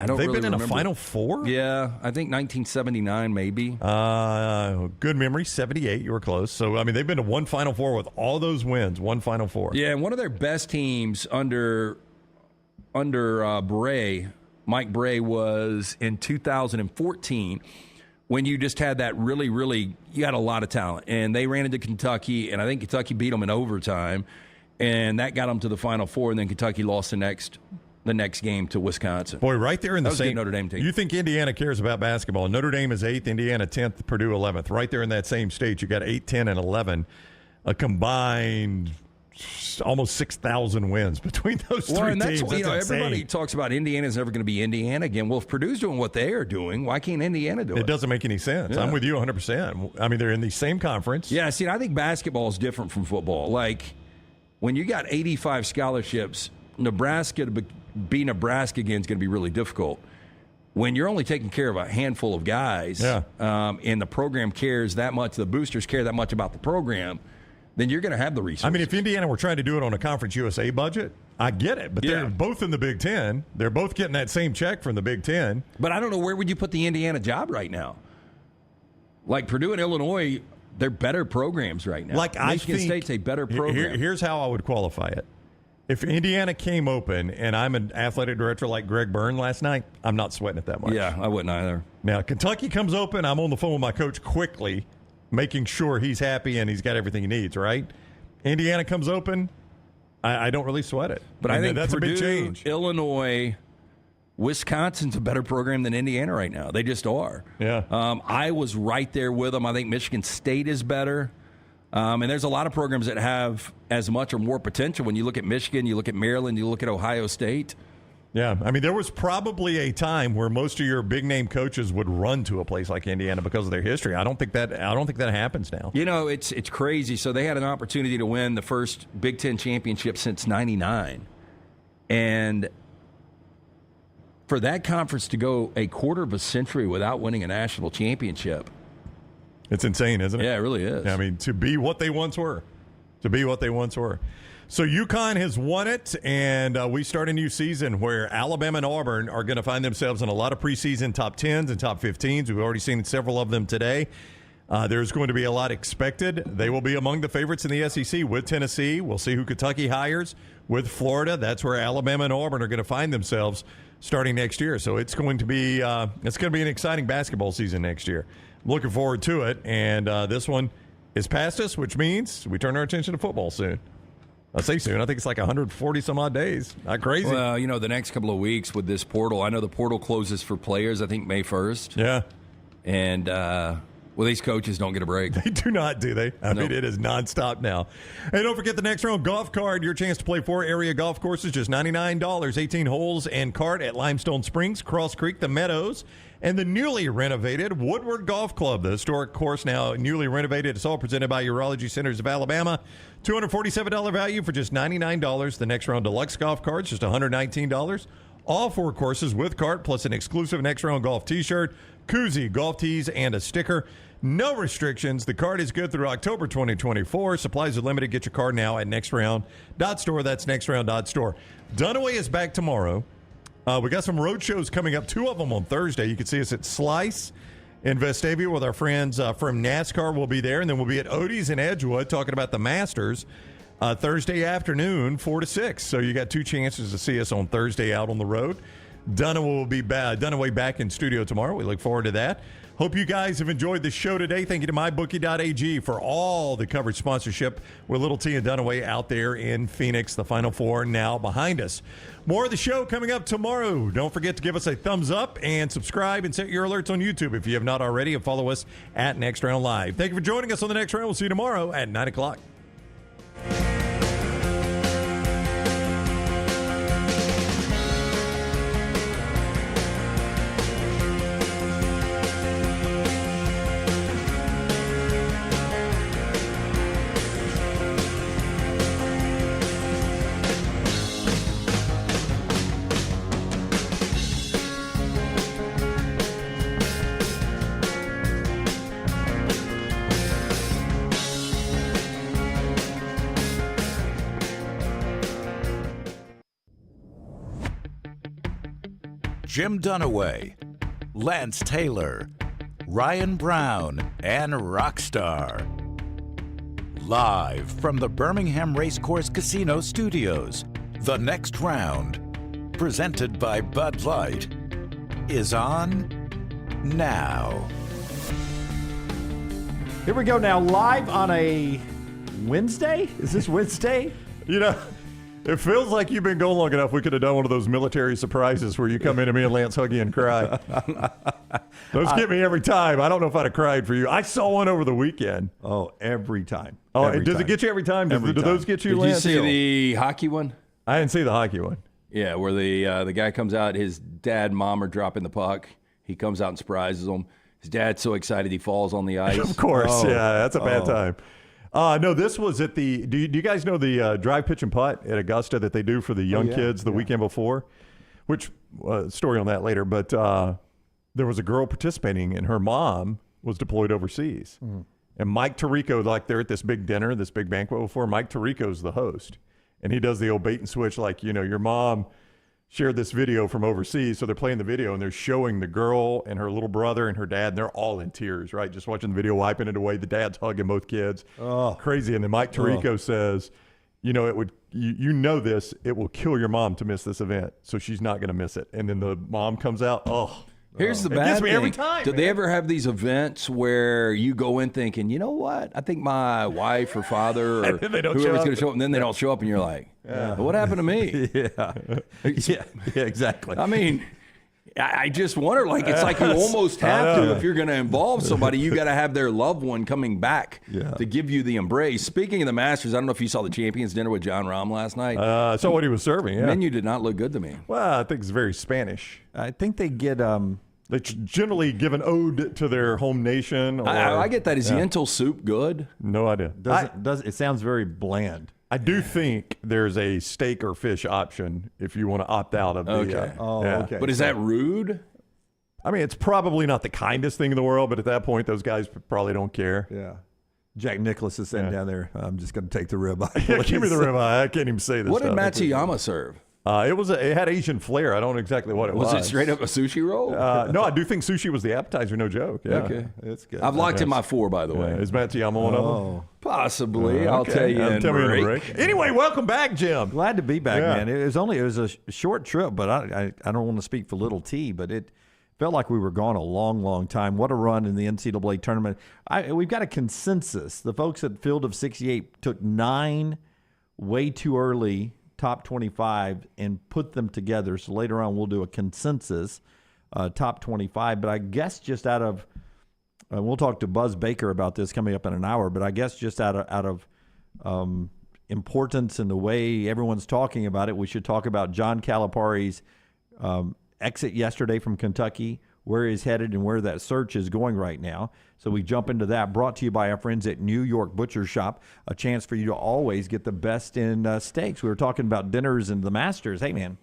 I don't They've really been in remember. a Final Four? Yeah, I think 1979 maybe. Good memory, 78. You were close. So, I mean, they've been to one Final Four with all those wins, one Final Four. Yeah, and one of their best teams under Bray, Mike Bray, was in 2014 when you just had that really, really, you had a lot of talent. And they ran into Kentucky, and I think Kentucky beat them in overtime, and that got them to the Final Four, and then Kentucky lost the next game to Wisconsin. Boy, right there in the same Notre Dame team. You think Indiana cares about basketball. Notre Dame is 8th, Indiana 10th, Purdue 11th. Right there in that same state, you got 8, 10, and 11. A combined almost 6,000 wins between those three and teams. That's everybody insane. talks about Indiana's never going to be Indiana again. Well, if Purdue's doing what they are doing, why can't Indiana do it? It doesn't make any sense. Yeah. I'm with you 100%. I mean, they're in the same conference. Yeah, see, I think basketball is different from football. Like, when you got 85 scholarships, Nebraska to be Nebraska again is going to be really difficult. When you're only taking care of a handful of guys, and the program cares that much, the boosters care that much about the program, then you're going to have the resources. I mean, if Indiana were trying to do it on a Conference USA budget, I get it. But they're both in the Big Ten. They're both getting that same check from the Big Ten. But I don't know, where would you put the Indiana job right now? Like Purdue and Illinois, they're better programs right now. Like Michigan State's a better program. Here's how I would qualify it. If Indiana came open and I'm an athletic director like Greg Byrne last night, I'm not sweating it that much. Yeah, I wouldn't either. Now, Kentucky comes open, I'm on the phone with my coach quickly, making sure he's happy and he's got everything he needs, right? Indiana comes open, I don't really sweat it. But I think that's Purdue, a big change. Illinois, Wisconsin's a better program than Indiana right now. They just are. Yeah. I was right there with them. I think Michigan State is better. And there's a lot of programs that have as much or more potential. When you look at Michigan, you look at Maryland, you look at Ohio State. Yeah, I mean, there was probably a time where most of your big-name coaches would run to a place like Indiana because of their history. I don't think that happens now. You know, it's crazy. So they had an opportunity to win the first Big Ten championship since '99, and for that conference to go a quarter of a century without winning a national championship. It's insane, isn't it? Yeah, it really is. I mean, to be what they once were. So UConn has won it, and we start a new season where Alabama and Auburn are going to find themselves in a lot of preseason top 10s and top 15s. We've already seen several of them today. There's going to be a lot expected. They will be among the favorites in the SEC with Tennessee. We'll see who Kentucky hires with Florida. That's where Alabama and Auburn are going to find themselves starting next year. So it's going to be an exciting basketball season next year. I'm looking forward to it, and this one is past us, which means we turn our attention to football soon. I say soon. I think it's like 140 some odd days. Not crazy. Well, you know, the next couple of weeks with this portal, I know the portal closes for players, I think May 1st. Yeah. And, these coaches don't get a break. They do not, do they? I mean, it is nonstop now. And don't forget the next round golf card. Your chance to play 4 area golf courses, just $99, 18 holes and cart at Limestone Springs, Cross Creek, The Meadows, and the newly renovated Woodward Golf Club. The historic course now newly renovated. It's all presented by Urology Centers of Alabama. $247 value for just $99. The next round deluxe golf cards, just $119. All 4 courses with cart, plus an exclusive next round golf t-shirt, koozie, golf tees, and a sticker. No restrictions. The card is good through October 2024. Supplies are limited. Get your card now at nextround.store. That's nextround.store. Dunaway is back tomorrow. We got some road shows coming up, 2 of them on Thursday. You can see us at Slice in Vestavia with our friends from NASCAR. We'll be there. And then we'll be at Odie's in Edgewood talking about the Masters Thursday afternoon, 4 to 6. So you got 2 chances to see us on Thursday out on the road. Dunaway will be Dunaway back in studio tomorrow. We look forward to that. Hope you guys have enjoyed the show today. Thank you to MyBookie.ag for all the coverage sponsorship with Little T and Dunaway out there in Phoenix. The Final Four now behind us. More of the show coming up tomorrow. Don't forget to give us a thumbs up and subscribe and set your alerts on YouTube if you have not already, and follow us at Next Round Live. Thank you for joining us on the Next Round. We'll see you tomorrow at 9 o'clock. Jim Dunaway, Lance Taylor, Ryan Brown, and Rockstar. Live from the Birmingham Racecourse Casino Studios, the next round, presented by Bud Light, is on now. Here we go now, live on a Wednesday? Is this Wednesday? You know, it feels like you've been going long enough. We could have done one of those military surprises where you come in and me and Lance hug you and cry. Those get me every time. I don't know if I'd have cried for you. I saw one over the weekend. Oh, every time. Oh, every does time. it get you every time? Do those get you, Did Lance? you see the hockey one? I didn't see the hockey one. Yeah, where the guy comes out, his dad and mom are dropping the puck. He comes out and surprises them. His dad's so excited he falls on the ice. Of course, yeah, that's a bad time. No, this was at the. Do you guys know the drive, pitch, and putt at Augusta that they do for the young kids the weekend before? Which story on that later. But there was a girl participating, and her mom was deployed overseas. And Mike Tirico, like they're at this big dinner, this big banquet before. Mike Tirico's the host, and he does the old bait and switch, like, you know, your mom shared this video from overseas, so they're playing the video and they're showing the girl and her little brother and her dad, and they're all in tears, right? Just watching the video, wiping it away. The dad's hugging both kids. Oh, crazy. And then Mike Tirico says, you know, it would, you know this, it will kill your mom to miss this event, so she's not going to miss it. And then the mom comes out, Here's the it bad gets me thing. every time. Do man. they ever have these events where you go in thinking, you know what? I think my wife or father or then they don't whoever's show up. going to show up, and then they don't show up, and you're like, what happened to me? yeah, exactly. I mean, I just wonder, like, it's like you almost have to, if you're going to involve somebody, you got to have their loved one coming back to give you the embrace. Speaking of the Masters, I don't know if you saw the Champions Dinner with John Rahm last night. I saw what he was serving, The menu did not look good to me. Well, I think it's very Spanish. I think they get They generally give an ode to their home nation. Or, I get that. Is lentil soup good? No idea. it sounds very bland. I do think there's a steak or fish option if you want to opt out of the. Okay. Okay. But is that rude? I mean, it's probably not the kindest thing in the world, but at that point, those guys probably don't care. Yeah. Jack Nicklaus is sitting down there. I'm just going to take the ribeye. Yeah, give me the ribeye. I can't even say this. What did stuff. Matsuyama serve? It had Asian flair. I don't know exactly what it was. Was it straight up a sushi roll? No, I do think sushi was the appetizer. No joke. Yeah. Okay. It's good. I've locked in my 4, by the way. Is Matsuyama one of them? Possibly. I'll Okay. tell you in Tell me in the break. break. Anyway, welcome back, Jim. Glad to be back, Yeah. man. It was a short trip, but I don't want to speak for little T, but it felt like we were gone a long, long time. What a run in the NCAA tournament. We've got a consensus. The folks at Field of 68 took 9 way too early top 25 and put them together. So later on we'll do a consensus top 25. But I guess just out of we'll talk to Buzz Baker about this coming up in an hour, but I guess just out of importance in the way everyone's talking about it, we should talk about John Calipari's exit yesterday from Kentucky, where he's headed and where that search is going right now. So we jump into that, brought to you by our friends at New York Butcher Shop, a chance for you to always get the best in steaks. We were talking about dinners and the Masters. Hey, man,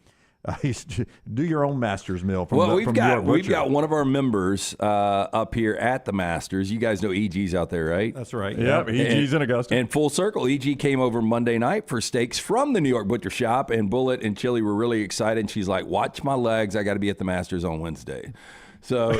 do your own Masters meal from We've New York Butcher. got one of our members up here at the Masters. You guys know EG's out there, right? That's right. Yep, EG's in Augusta. And full circle, EG came over Monday night for steaks from the New York Butcher Shop, and Bullet and Chili were really excited. And she's like, watch my legs. I got to be at the Masters on Wednesday. So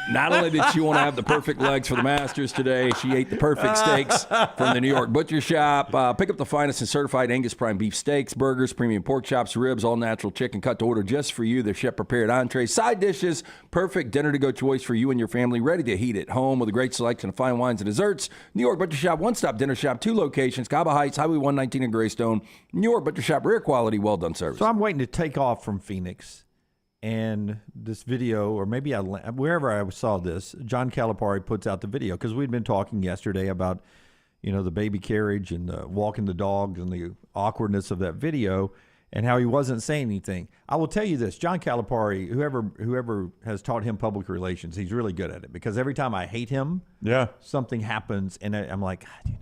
not only did she want to have the perfect legs for the Masters today, she ate the perfect steaks from the New York Butcher Shop. Pick up the finest and certified Angus prime beef steaks, burgers, premium pork chops, ribs, all natural chicken cut to order just for you. Their chef-prepared entrees, side dishes, perfect dinner-to-go choice for you and your family, ready to heat at home with a great selection of fine wines and desserts. New York Butcher Shop, one-stop dinner shop, 2 locations, Cabo Heights, Highway 119 in Greystone. New York Butcher Shop, rare quality, well-done service. So I'm waiting to take off from Phoenix. And this video, or maybe wherever I saw this, John Calipari puts out the video because we'd been talking yesterday about, the baby carriage and walking the dogs and the awkwardness of that video and how he wasn't saying anything. I will tell you this, John Calipari, whoever has taught him public relations, he's really good at it because every time I hate him, something happens and I'm like, God,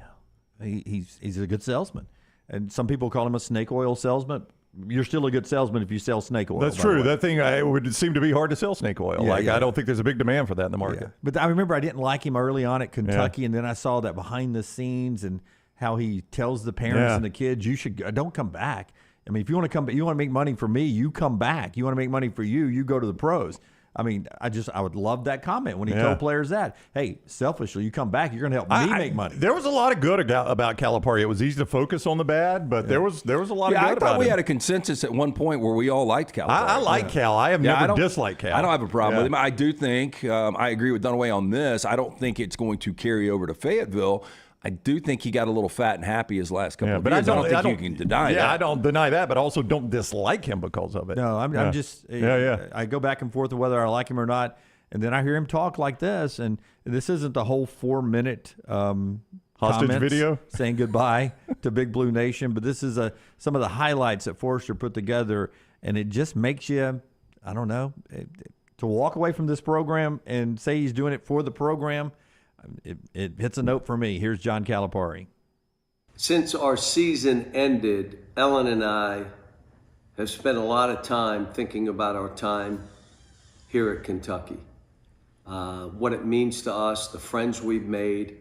he's a good salesman. And some people call him a snake oil salesman. You're still a good salesman if you sell snake oil. That's true. That thing, it would seem to be hard to sell snake oil. I don't think there's a big demand for that in the market. Yeah. But I remember I didn't like him early on at Kentucky, and then I saw that behind the scenes and how he tells the parents and the kids, don't come back. I mean, if you want to come, you want to make money for me, you come back. You want to make money for you go to the pros. I mean, I would love that comment when he told players that, hey, selfishly, you come back, you're going to help me make money. There was a lot of good about Calipari. It was easy to focus on the bad, but there was a lot of good about him. I thought we had a consensus at one point where we all liked Calipari. I like Cal. I have never disliked Cal. I don't have a problem with him. I do think, I agree with Dunaway on this, I don't think it's going to carry over to Fayetteville. I do think he got a little fat and happy his last couple of years. I don't think you can deny that. Yeah, I don't deny that, but also don't dislike him because of it. No, I'm just I go back and forth of whether I like him or not, and then I hear him talk like this, and this isn't the whole 4-minute hostage video saying goodbye to Big Blue Nation, but this is some of the highlights that Forrester put together, and it just makes you, I don't know, to walk away from this program and say he's doing it for the program. It hits a note for me. Here's John Calipari. Since our season ended, Ellen and I have spent a lot of time thinking about our time here at Kentucky, what it means to us, the friends we've made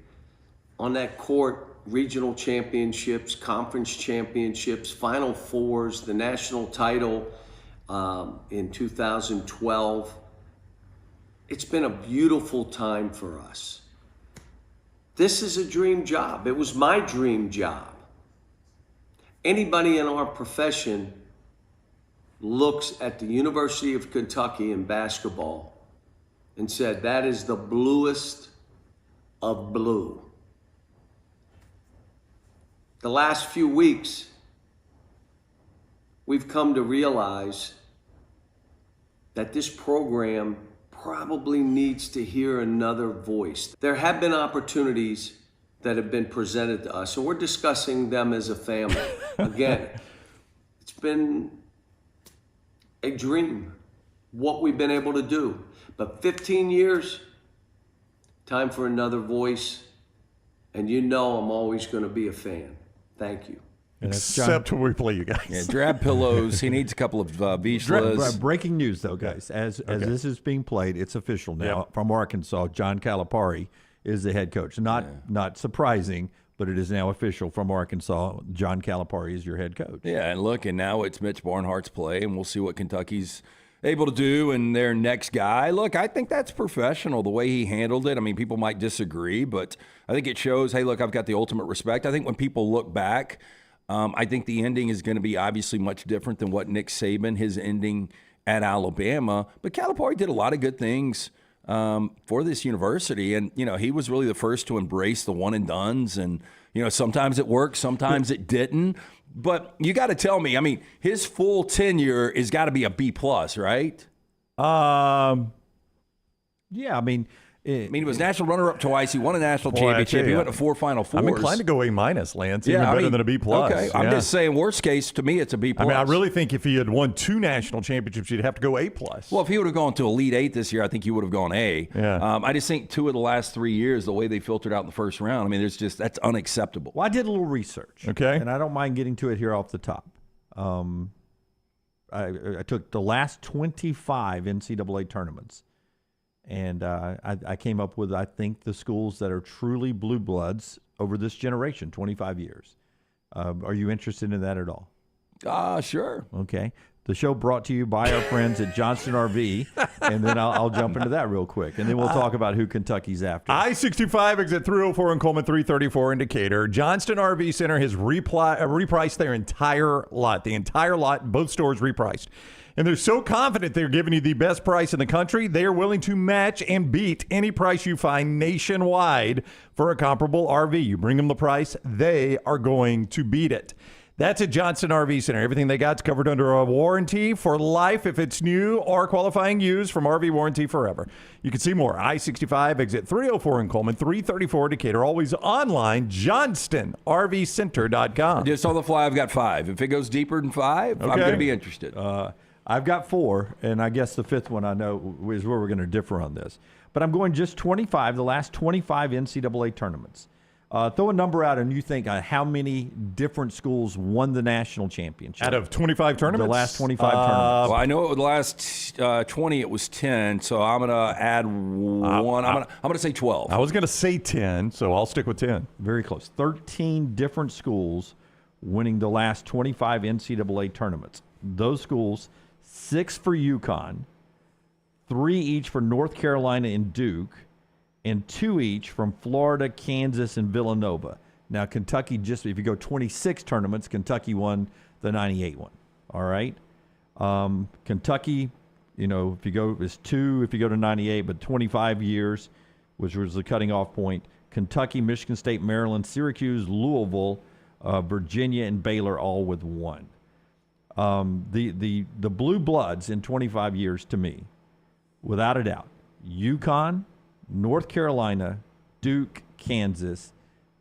on that court, regional championships, conference championships, Final Fours, the national title in 2012. It's been a beautiful time for us. This is a dream job. It was my dream job. Anybody in our profession looks at the University of Kentucky in basketball and said, that is the bluest of blue. The last few weeks, we've come to realize that this program probably needs to hear another voice. There have been opportunities that have been presented to us, and we're discussing them as a family. Again, it's been a dream, what we've been able to do. But 15 years, time for another voice, and you know I'm always going to be a fan. Thank you. Except when we play you guys. Yeah, drab pillows. He needs a couple of Vizslas. Breaking news, though, guys. As this is being played, it's official now. From Arkansas, John Calipari is the head coach. Not surprising, but it is now official from Arkansas. John Calipari is your head coach. Yeah, and look, and now it's Mitch Barnhart's play, and we'll see what Kentucky's able to do and their next guy. Look, I think that's professional, the way he handled it. I mean, people might disagree, but I think it shows, hey, look, I've got the ultimate respect. I think when people look back, I think the ending is going to be obviously much different than what Nick Saban, his ending at Alabama. But Calipari did a lot of good things for this university. And, he was really the first to embrace the one and dones. And, sometimes it worked, sometimes it didn't. But you got to tell me, I mean, his full tenure has got to be a B+, right? Yeah, I mean, he was national runner-up twice. He won a national championship. He went to 4 Final Fours. I'm inclined to go A-, Lance. Even better than a B+. Okay, I'm just saying, worst case, to me, it's a B+. I mean, I really think if he had won 2 national championships, you'd have to go A+. Well, if he would have gone to Elite 8 this year, I think he would have gone A. Yeah. I just think 2 of the last 3 years, the way they filtered out in the first round, I mean, that's unacceptable. Well, I did a little research. Okay. And I don't mind getting to it here off the top. I took the last 25 NCAA tournaments. And I came up with, I think, the schools that are truly blue bloods over this generation, 25 years. Are you interested in that at all? Sure. Okay. The show brought to you by our friends at Johnston RV, and then I'll jump into that real quick, and then we'll talk about who Kentucky's after. I-65 exit 304 in Coleman, 334 in Decatur. Johnston RV Center has repriced their entire lot. The entire lot, both stores repriced. And they're so confident they're giving you the best price in the country, they are willing to match and beat any price you find nationwide for a comparable RV. You bring them the price, they are going to beat it. That's at Johnston RV Center. Everything they got is covered under a warranty for life if it's new or qualifying used from RV Warranty Forever. You can see more. I-65 exit 304 in Coleman, 334 Decatur. Always online, johnstonrvcenter.com. Just on the fly, I've got 5. If it goes deeper than 5, I'm going to be interested. I've got 4, and I guess the 5th one I know is where we're going to differ on this. But I'm going just 25, the last 25 NCAA tournaments. Throw a number out, and you think how many different schools won the national championship? Out of 25 tournaments? The last 25 tournaments. Well, I know the last 20, it was 10, so I'm going to add 1. I'm going to say 12. I was going to say 10, so I'll stick with 10. Very close. 13 different schools winning the last 25 NCAA tournaments. Those schools, 6 for UConn, 3 each for North Carolina and Duke, and 2 each from Florida, Kansas, and Villanova. Now, Kentucky, just if you go 26 tournaments, Kentucky won the 98 one. All right? Kentucky, if you go, it's 2 if you go to 98, but 25 years, which was the cutting off point. Kentucky, Michigan State, Maryland, Syracuse, Louisville, Virginia, and Baylor all with 1. The Blue Bloods in 25 years, to me, without a doubt, UConn, North Carolina, Duke, Kansas,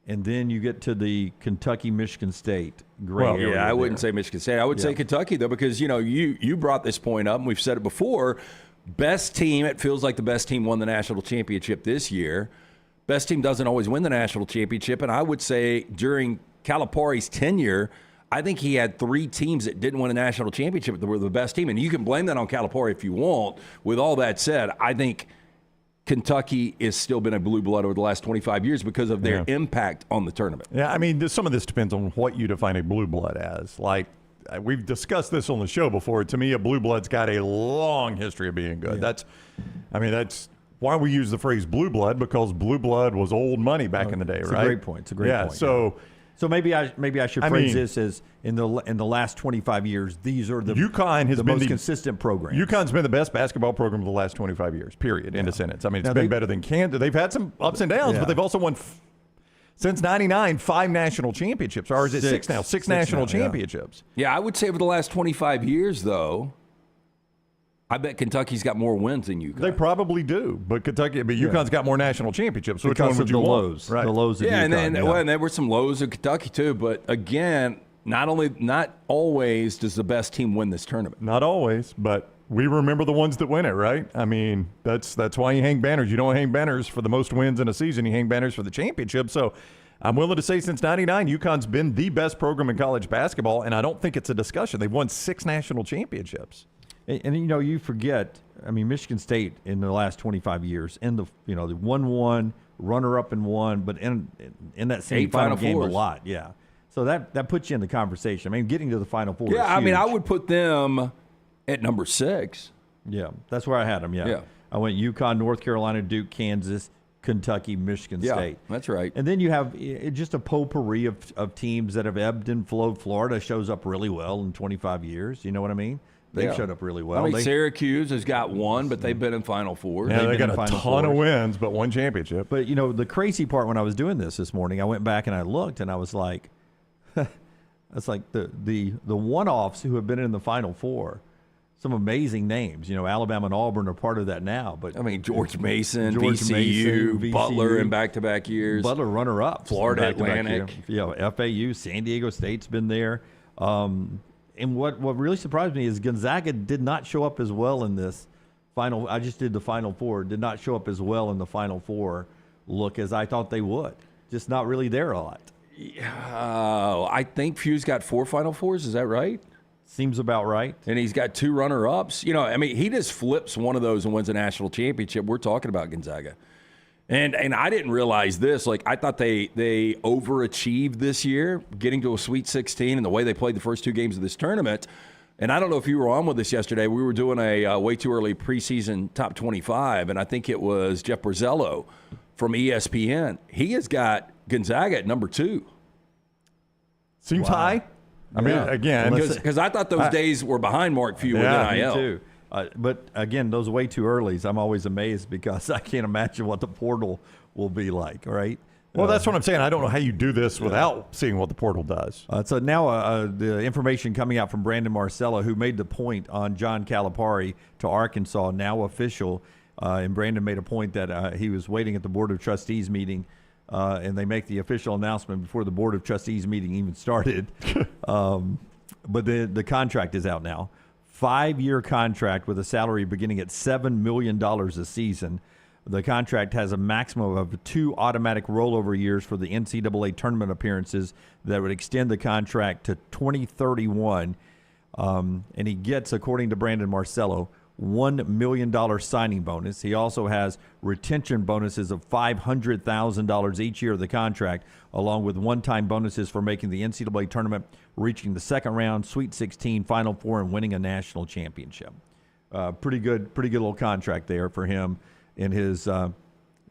and then you get to the Kentucky, Michigan State gray area. Yeah, I wouldn't say Michigan State. I would say Kentucky, though, because, you brought this point up, and we've said it before. Best team, it feels like the best team won the national championship this year. Best team doesn't always win the national championship, and I would say during Calipari's tenure, I think he had 3 teams that didn't win a national championship that were the best team, and you can blame that on Calipari if you want. With all that said, I think Kentucky has still been a blue blood over the last 25 years because of their impact on the tournament. Yeah, I mean, some of this depends on what you define a blue blood as. Like, we've discussed this on the show before. To me, a blue blood's got a long history of being good. Yeah. That's why we use the phrase blue blood, because blue blood was old money back in the day, it's right? It's a great point. It's a great point. So maybe I should phrase this as in the last 25 years, these are the UConn has the been most consistent program. UConn's been the best basketball program of the last 25 years, period, end of sentence. I mean, it's been better than Kansas. They've had some ups and downs, but they've also won, since 99, 5 national championships. Or is it 6 now? 6 national championships. Yeah, I would say over the last 25 years, though, I bet Kentucky's got more wins than UConn. They probably do, but UConn's got more national championships. So because which one would of you the want? lows, right? the lows of UConn. And there were some lows of Kentucky too. But again, not always does the best team win this tournament. Not always, but we remember the ones that win it, right? I mean, that's why you hang banners. You don't hang banners for the most wins in a season. You hang banners for the championship. So I'm willing to say since 99, UConn's been the best program in college basketball, and I don't think it's a discussion. They've won 6 national championships. And you forget, I mean, Michigan State in the last 25 years, in the they won 1, runner-up in 1, but in that same final game a lot, So that puts you in the conversation. I mean, getting to the Final Four is huge. I mean, I would put them at number 6. Yeah, that's where I had them, I went UConn, North Carolina, Duke, Kansas, Kentucky, Michigan State. That's right. And then you have just a potpourri of teams that have ebbed and flowed. Florida shows up really well in 25 years. You know what I mean? They've showed up really well. I mean, Syracuse has got 1, but they've been in Final Four. Yeah, they got a ton of wins, but 1 championship. But, the crazy part when I was doing this morning, I went back and I looked, and I was like, that's like the one-offs who have been in the Final Four. Some amazing names. Alabama and Auburn are part of that now. But I mean, George Mason, VCU, Butler in back-to-back years. Butler runner-ups. Florida Atlantic. FAU, San Diego State's been there. And what really surprised me is Gonzaga did not show up as well in this final. I just did the Final Four. Did not show up as well in the Final Four look as I thought they would. Just not really there a lot. I think Few's got 4 Final Fours. Is that right? Seems about right. And he's got 2 runner-ups. I mean, he just flips one of those and wins a national championship. We're talking about Gonzaga. And I didn't realize this. Like, I thought they overachieved this year, getting to a Sweet 16 and the way they played the first 2 games of this tournament. And I don't know if you were on with us yesterday. We were doing a way too early preseason top 25, and I think it was Jeff Borzello from ESPN. He has got Gonzaga at number 2. Seems high. I mean, again. Because I thought those days were behind Mark Few with NIL. Me too. But again, those way too earlys, I'm always amazed because I can't imagine what the portal will be like, right? Well, that's what I'm saying. I don't know how you do this without seeing what the portal does. So now the information coming out from Brandon Marcella, who made the point on John Calipari to Arkansas, now official. And Brandon made a point that he was waiting at the Board of Trustees meeting, and they make the official announcement before the Board of Trustees meeting even started. But the contract is out now. 5-year contract with a salary beginning at $7 million a season. The contract has a maximum of 2 automatic rollover years for the NCAA tournament appearances that would extend the contract to 2031. And he gets, according to Brandon Marcello, $1 million signing bonus. He also has retention bonuses of $500,000 each year of the contract, along with one-time bonuses for making the NCAA tournament, reaching the second round, Sweet 16, Final Four, and winning a national championship. Pretty good little contract there for him in his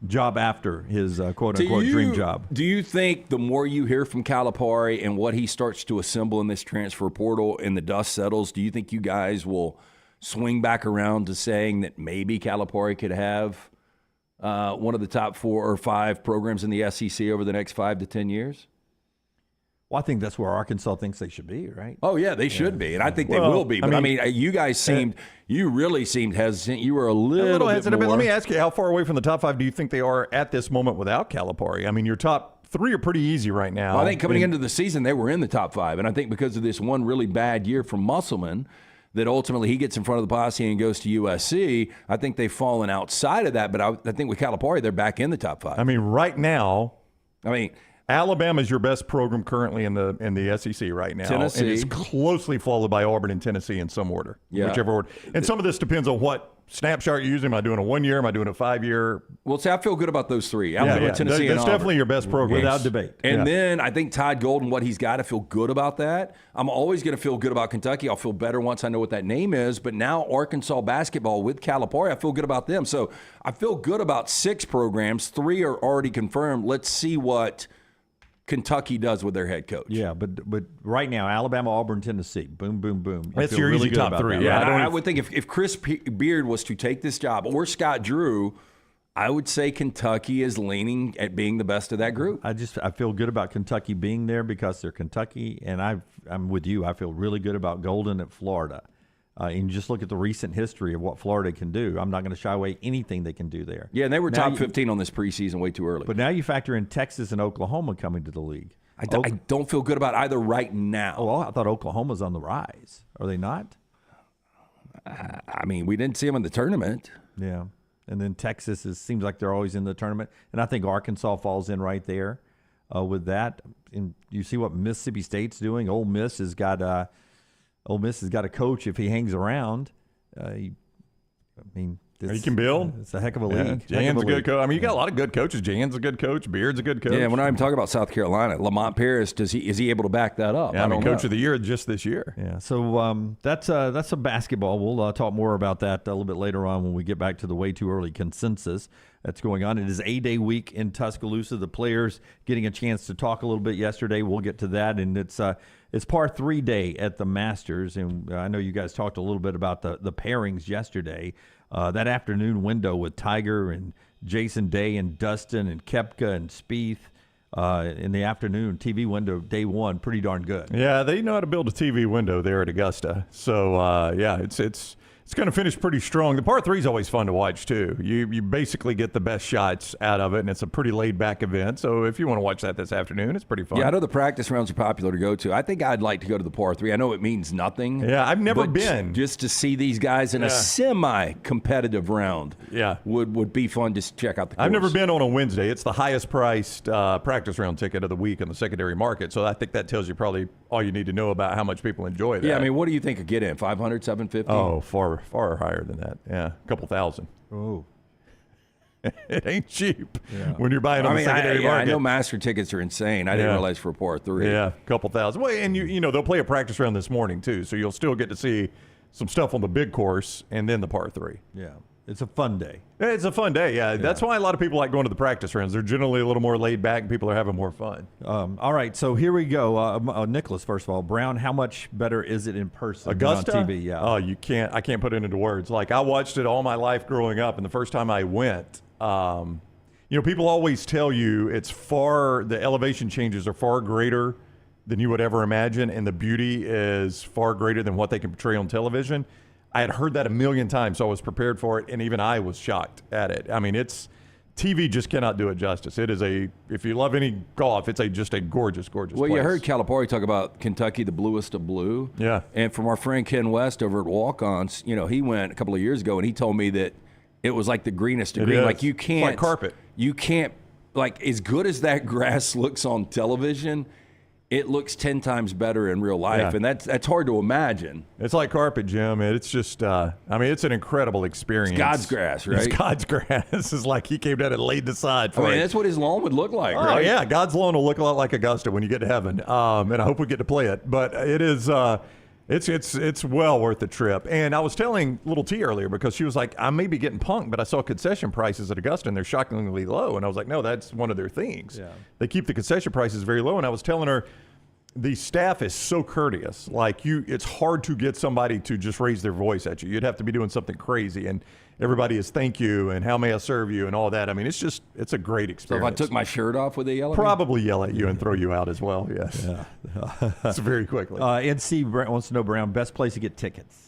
job after his quote-unquote dream job. Do you think the more you hear from Calipari and what he starts to assemble in this transfer portal and the dust settles, do you think you guys will swing back around to saying that maybe Calipari could have one of the top 4 or 5 programs in the SEC over the next 5 to 10 years? Well, I think that's where Arkansas thinks they should be, right? Oh, yeah, they should be, and I think they will be. But, I mean you guys you really seemed hesitant. You were a little hesitant. bit more. But let me ask you, how far away from the top 5 do you think they are at this moment without Calipari? I mean, your top 3 are pretty easy right now. Well, I think coming into the season, they were in the top 5, and I think because of this one really bad year from Musselman, that ultimately he gets in front of the posse and goes to USC. I think they've fallen outside of that, but I think with Calipari, they're back in the top 5. I mean, right now, Alabama is your best program currently in the SEC right now. Tennessee. And it's closely followed by Auburn and Tennessee in some order, whichever order. And some of this depends on what snapshot you're using. Am I doing a 1 year? Am I doing a 5 year? Well, see, I feel good about those 3. Alabama, Tennessee, and that's Auburn. definitely your best program. Without debate. And then I think Todd Golden, what he's got, to feel good about that. I'm always going to feel good about Kentucky. I'll feel better once I know what that name is. But now Arkansas basketball with Calipari, I feel good about them. So I feel good about 6 programs. 3 are already confirmed. Let's see what Kentucky does with their head coach. Yeah, but right now, Alabama, Auburn, Tennessee, boom, boom, boom. That's your easy top 3. Yeah, I would think if Chris Beard was to take this job, or Scott Drew, I would say Kentucky is leaning at being the best of that group. I feel good about Kentucky being there because they're Kentucky, and I'm with you. I feel really good about Golden at Florida. And just look at the recent history of what Florida can do. I'm not going to shy away anything they can do there. Yeah, and they were top 15 on this preseason way too early. But now you factor in Texas and Oklahoma coming to the league. I don't feel good about either right now. Oh, well, I thought Oklahoma's on the rise. Are they not? I mean, we didn't see them in the tournament. Yeah. And then Texas seems like they're always in the tournament. And I think Arkansas falls in right there with that. And you see what Mississippi State's doing. Ole Miss has got a coach if he hangs around. He can build. It's a heck of a league. Jan's a good coach. I mean, you got a lot of good coaches. Jan's a good coach. Beard's a good coach. Yeah, we're not even talking about South Carolina. Lamont Paris, is he able to back that up? Yeah, coach of the year just this year. Yeah, so that's a basketball. We'll talk more about that a little bit later on when we get back to the way too early consensus that's going on. It is A-Day week in Tuscaloosa. The players getting a chance to talk a little bit yesterday. We'll get to that, and it's par 3 day at the Masters, and I know you guys talked a little bit about the pairings yesterday. That afternoon window with Tiger and Jason Day and Dustin and Koepka and Spieth in the afternoon, TV window, day 1, pretty darn good. Yeah, they know how to build a TV window there at Augusta. So, it's going to finish pretty strong. The par 3 is always fun to watch, too. You basically get the best shots out of it, and it's a pretty laid-back event. So if you want to watch that this afternoon, it's pretty fun. Yeah, I know the practice rounds are popular to go to. I think I'd like to go to the par 3. I know it means nothing. Yeah, I've never been. Just to see these guys in a semi-competitive round would be fun to check out the course. I've never been on a Wednesday. It's the highest-priced practice round ticket of the week in the secondary market. So I think that tells you probably all you need to know about how much people enjoy that. Yeah, I mean, what do you think of get in? 500, 750? Oh, far higher than that. Yeah, a couple thousand. Oh. It ain't cheap when you're buying on the secondary market. I know master tickets are insane. I didn't realize for a par 3. Yeah, a couple thousand. Well, and you know they'll play a practice round this morning too, so you'll still get to see some stuff on the big course and then the par 3. Yeah. It's a fun day. It's a fun day, yeah. That's why a lot of people like going to the practice rounds. They're generally a little more laid back and people are having more fun. All right, so here we go. Nicholas, first of all. Brown, how much better is it in person Augusta? than on TV? Yeah. Oh, I can't put it into words. Like, I watched it all my life growing up, and the first time I went, people always tell you the elevation changes are far greater than you would ever imagine, and the beauty is far greater than what they can portray on television. I had heard that a million times, so I was prepared for it, and even I was shocked at it. I mean, TV just cannot do it justice. It is if you love any golf, it's just a gorgeous, gorgeous place. You heard Calipari talk about Kentucky, the bluest of blue. Yeah. And from our friend Ken West over at Walk-Ons, he went a couple of years ago, and he told me that it was like the greenest of green. Like you can't. It's like carpet. You can't, like as good as that grass looks on television, it looks 10 times better in real life. Yeah. And that's hard to imagine. It's like carpet, Jim. It's just, it's an incredible experience. It's God's grass, right? It's God's grass. It's like he came down and laid the side for it. That's what his lawn would look like, Oh, right? yeah. God's lawn will look a lot like Augusta when you get to heaven. And I hope we get to play it. But it is, it's well worth the trip. And I was telling Little T earlier because she was like, I may be getting punked, but I saw concession prices at Augusta and they're shockingly low. And I was like, no, that's one of their things. Yeah. They keep the concession prices very low. And I was telling her, the staff is so courteous. Like it's hard to get somebody to just raise their voice at you. You'd have to be doing something crazy. And everybody is thank you and how may I serve you and all that. I mean, it's a great So experience. if I took my shirt off, would they yell at me? Probably yell at you and throw you out as well. Yes. Yeah. It's very quickly. NC wants to know, Brown, best place to get tickets.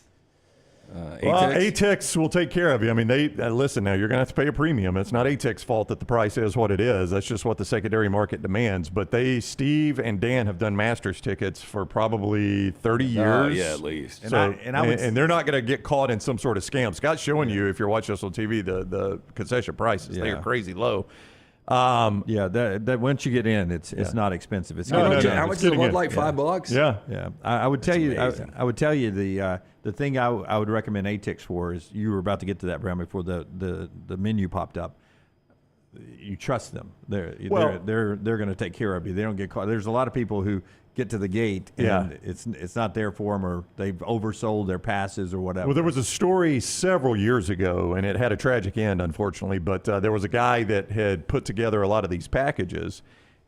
ATEX will take care of you. I mean, they listen now. You're going to have to pay a premium. It's not ATEX's fault that the price is what it is. That's just what the secondary market demands. But Steve and Dan have done Masters tickets for probably 30 years. Yeah, at least. And they're not going to get caught in some sort of scam. Scott's showing you, if you're watching us on TV, the concession prices. They are crazy low. That once you get in, it's not expensive. It's How much It's does it getting look in. like? $5? Yeah. Yeah, I would tell you. amazing. I would tell you the thing I would recommend ATIX for is you were about to get to that, Brown, before the menu popped up. You trust them. They're going to take care of you. They don't get caught. There's a lot of people who get to the gate and it's not there for them, or they've oversold their passes or whatever. Well, there was a story several years ago, and it had a tragic end, unfortunately. But there was a guy that had put together a lot of these packages,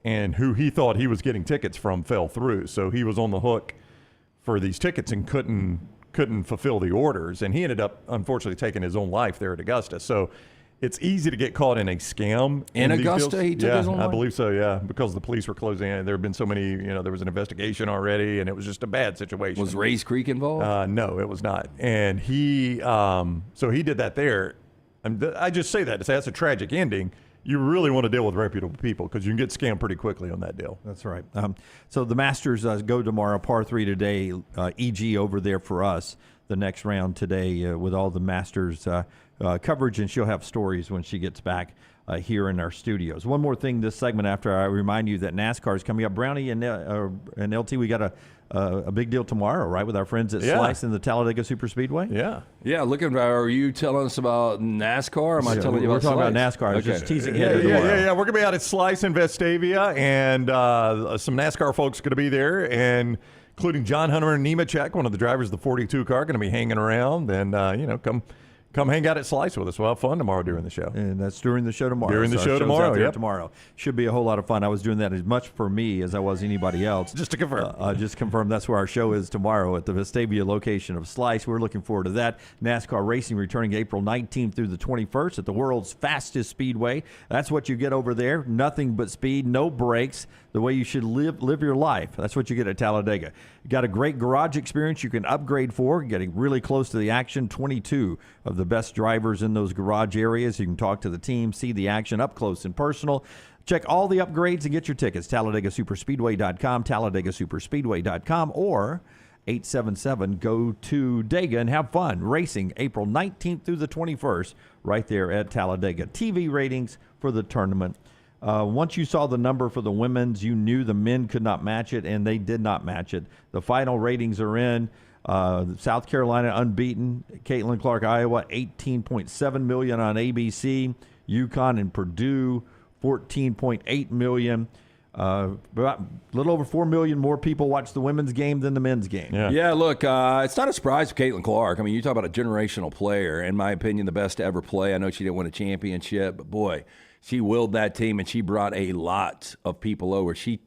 and who he thought he was getting tickets from fell through. So he was on the hook for these tickets and couldn't fulfill the orders, and he ended up unfortunately taking his own life there at Augusta. So it's easy to get caught in a scam. In these Augusta, deals. he took his own I life? believe so, yeah, because the police were closing in. There have been so many, there was an investigation already, and it was just a bad situation. Was Rays Creek involved? No, it was not. And he, so he did that there. And I just say that to say that's a tragic ending. You really want to deal with reputable people because you can get scammed pretty quickly on that deal. That's right. So the Masters go tomorrow, par 3 today. EG over there for us. The next round today with all the Masters coverage, and she'll have stories when she gets back here in our studios. One more thing this segment after I remind you that NASCAR is coming up. Brownie and LT, we got a big deal tomorrow, right, with our friends at Slice in the Talladega Superspeedway? Yeah. Yeah, are you telling us about NASCAR, or am I telling you about We're talking Slice? about NASCAR. I was Okay. just teasing Yeah, ahead tomorrow. We're going to be out at Slice in Vestavia, and some NASCAR folks going to be there, and including John Hunter and Nemechek, one of the drivers of the 42 car, going to be hanging around. And, come hang out at Slice with us. We'll have fun tomorrow during the show. And that's during the show tomorrow. During the So show our show's tomorrow, out there yep. tomorrow. Should be a whole lot of fun. I was doing that as much for me as I was anybody else. Just to confirm. Just confirm that's where our show is tomorrow at the Vestavia location of Slice. We're looking forward to that. NASCAR racing returning April 19th through the 21st at the world's fastest speedway. That's what you get over there. Nothing but speed, no brakes. The way you should live your life. That's what you get at Talladega. You got a great garage experience you can upgrade for, getting really close to the action. 22 of the best drivers in those garage areas. You can talk to the team, see the action up close and personal. Check all the upgrades and get your tickets. TalladegaSuperspeedway.com, TalladegaSuperspeedway.com, or 877-GO-TO-DEGA, and have fun racing April 19th through the 21st right there at Talladega. TV ratings for the tournament. Once you saw the number for the women's, you knew the men could not match it, and they did not match it. The final ratings are in. South Carolina unbeaten. Caitlin Clark, Iowa, 18.7 million on ABC. UConn and Purdue, 14.8 million. About a little over 4 million more people watch the women's game than the men's game. Yeah, look, it's not a surprise for Caitlin Clark. I mean, you talk about a generational player. In my opinion, the best to ever play. I know she didn't win a championship, but boy, she willed that team, and she brought a lot of people over. She,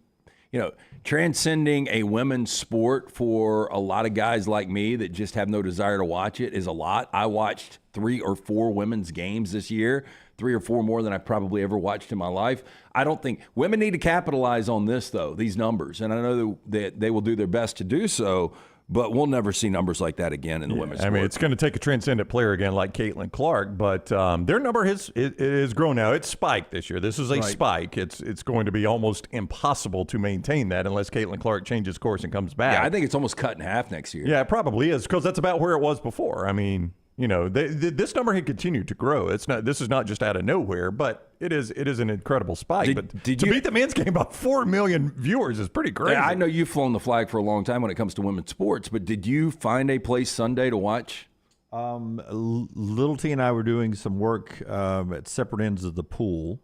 transcending a women's sport for a lot of guys like me that just have no desire to watch it is a lot. I watched 3 or 4 women's games this year, 3 or 4 more than I've probably ever watched in my life. I don't think women need to capitalize on this, though, these numbers. And I know that they will do their best to do so, but we'll never see numbers like that again in the women's sport. I mean, it's going to take a transcendent player again like Caitlin Clark, but their number has grown now. It's spiked this year. This is a spike. It's going to be almost impossible to maintain that unless Caitlin Clark changes course and comes back. Yeah, I think it's almost cut in half next year. Yeah, it probably is, because that's about where it was before. I mean, this number had continued to grow. This is not just out of nowhere, but it is an incredible spike. But to beat the men's game by 4 million viewers is pretty crazy. Yeah, I know you've flown the flag for a long time when it comes to women's sports, but did you find a place Sunday to watch? Little T and I were doing some work at separate ends of the pool.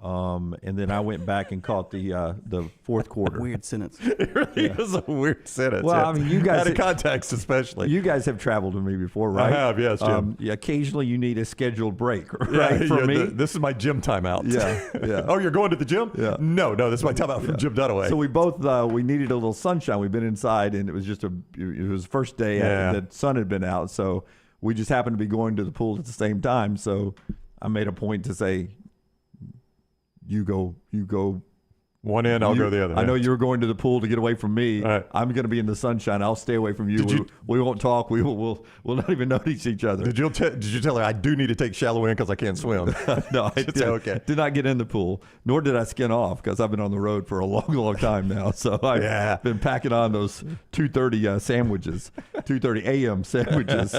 And then I went back and caught the fourth quarter. Weird sentence. It really is a weird sentence. Well, I mean, you guys out of context, especially. You guys have traveled with me before, right? I have, yes, Jim. Occasionally, you need a scheduled break, right? For me, this is my gym timeout. Yeah. Oh, you're going to the gym? Yeah. No, this is my timeout from Jim Dunaway. So we both we needed a little sunshine. We've been inside, and it was just it was the first day that sun had been out. So we just happened to be going to the pool at the same time. So I made a point to say, You go. One end, I'll go the other. I know you were going to the pool to get away from me. Right. I'm going to be in the sunshine. I'll stay away from you. We won't talk. We'll not even notice each other. Did you tell her I do need to take shallow in because I can't swim? No, I did not get in the pool, nor did I skin off because I've been on the road for a long time now. So I've been packing on those 2:30 sandwiches, 2:30 a.m. sandwiches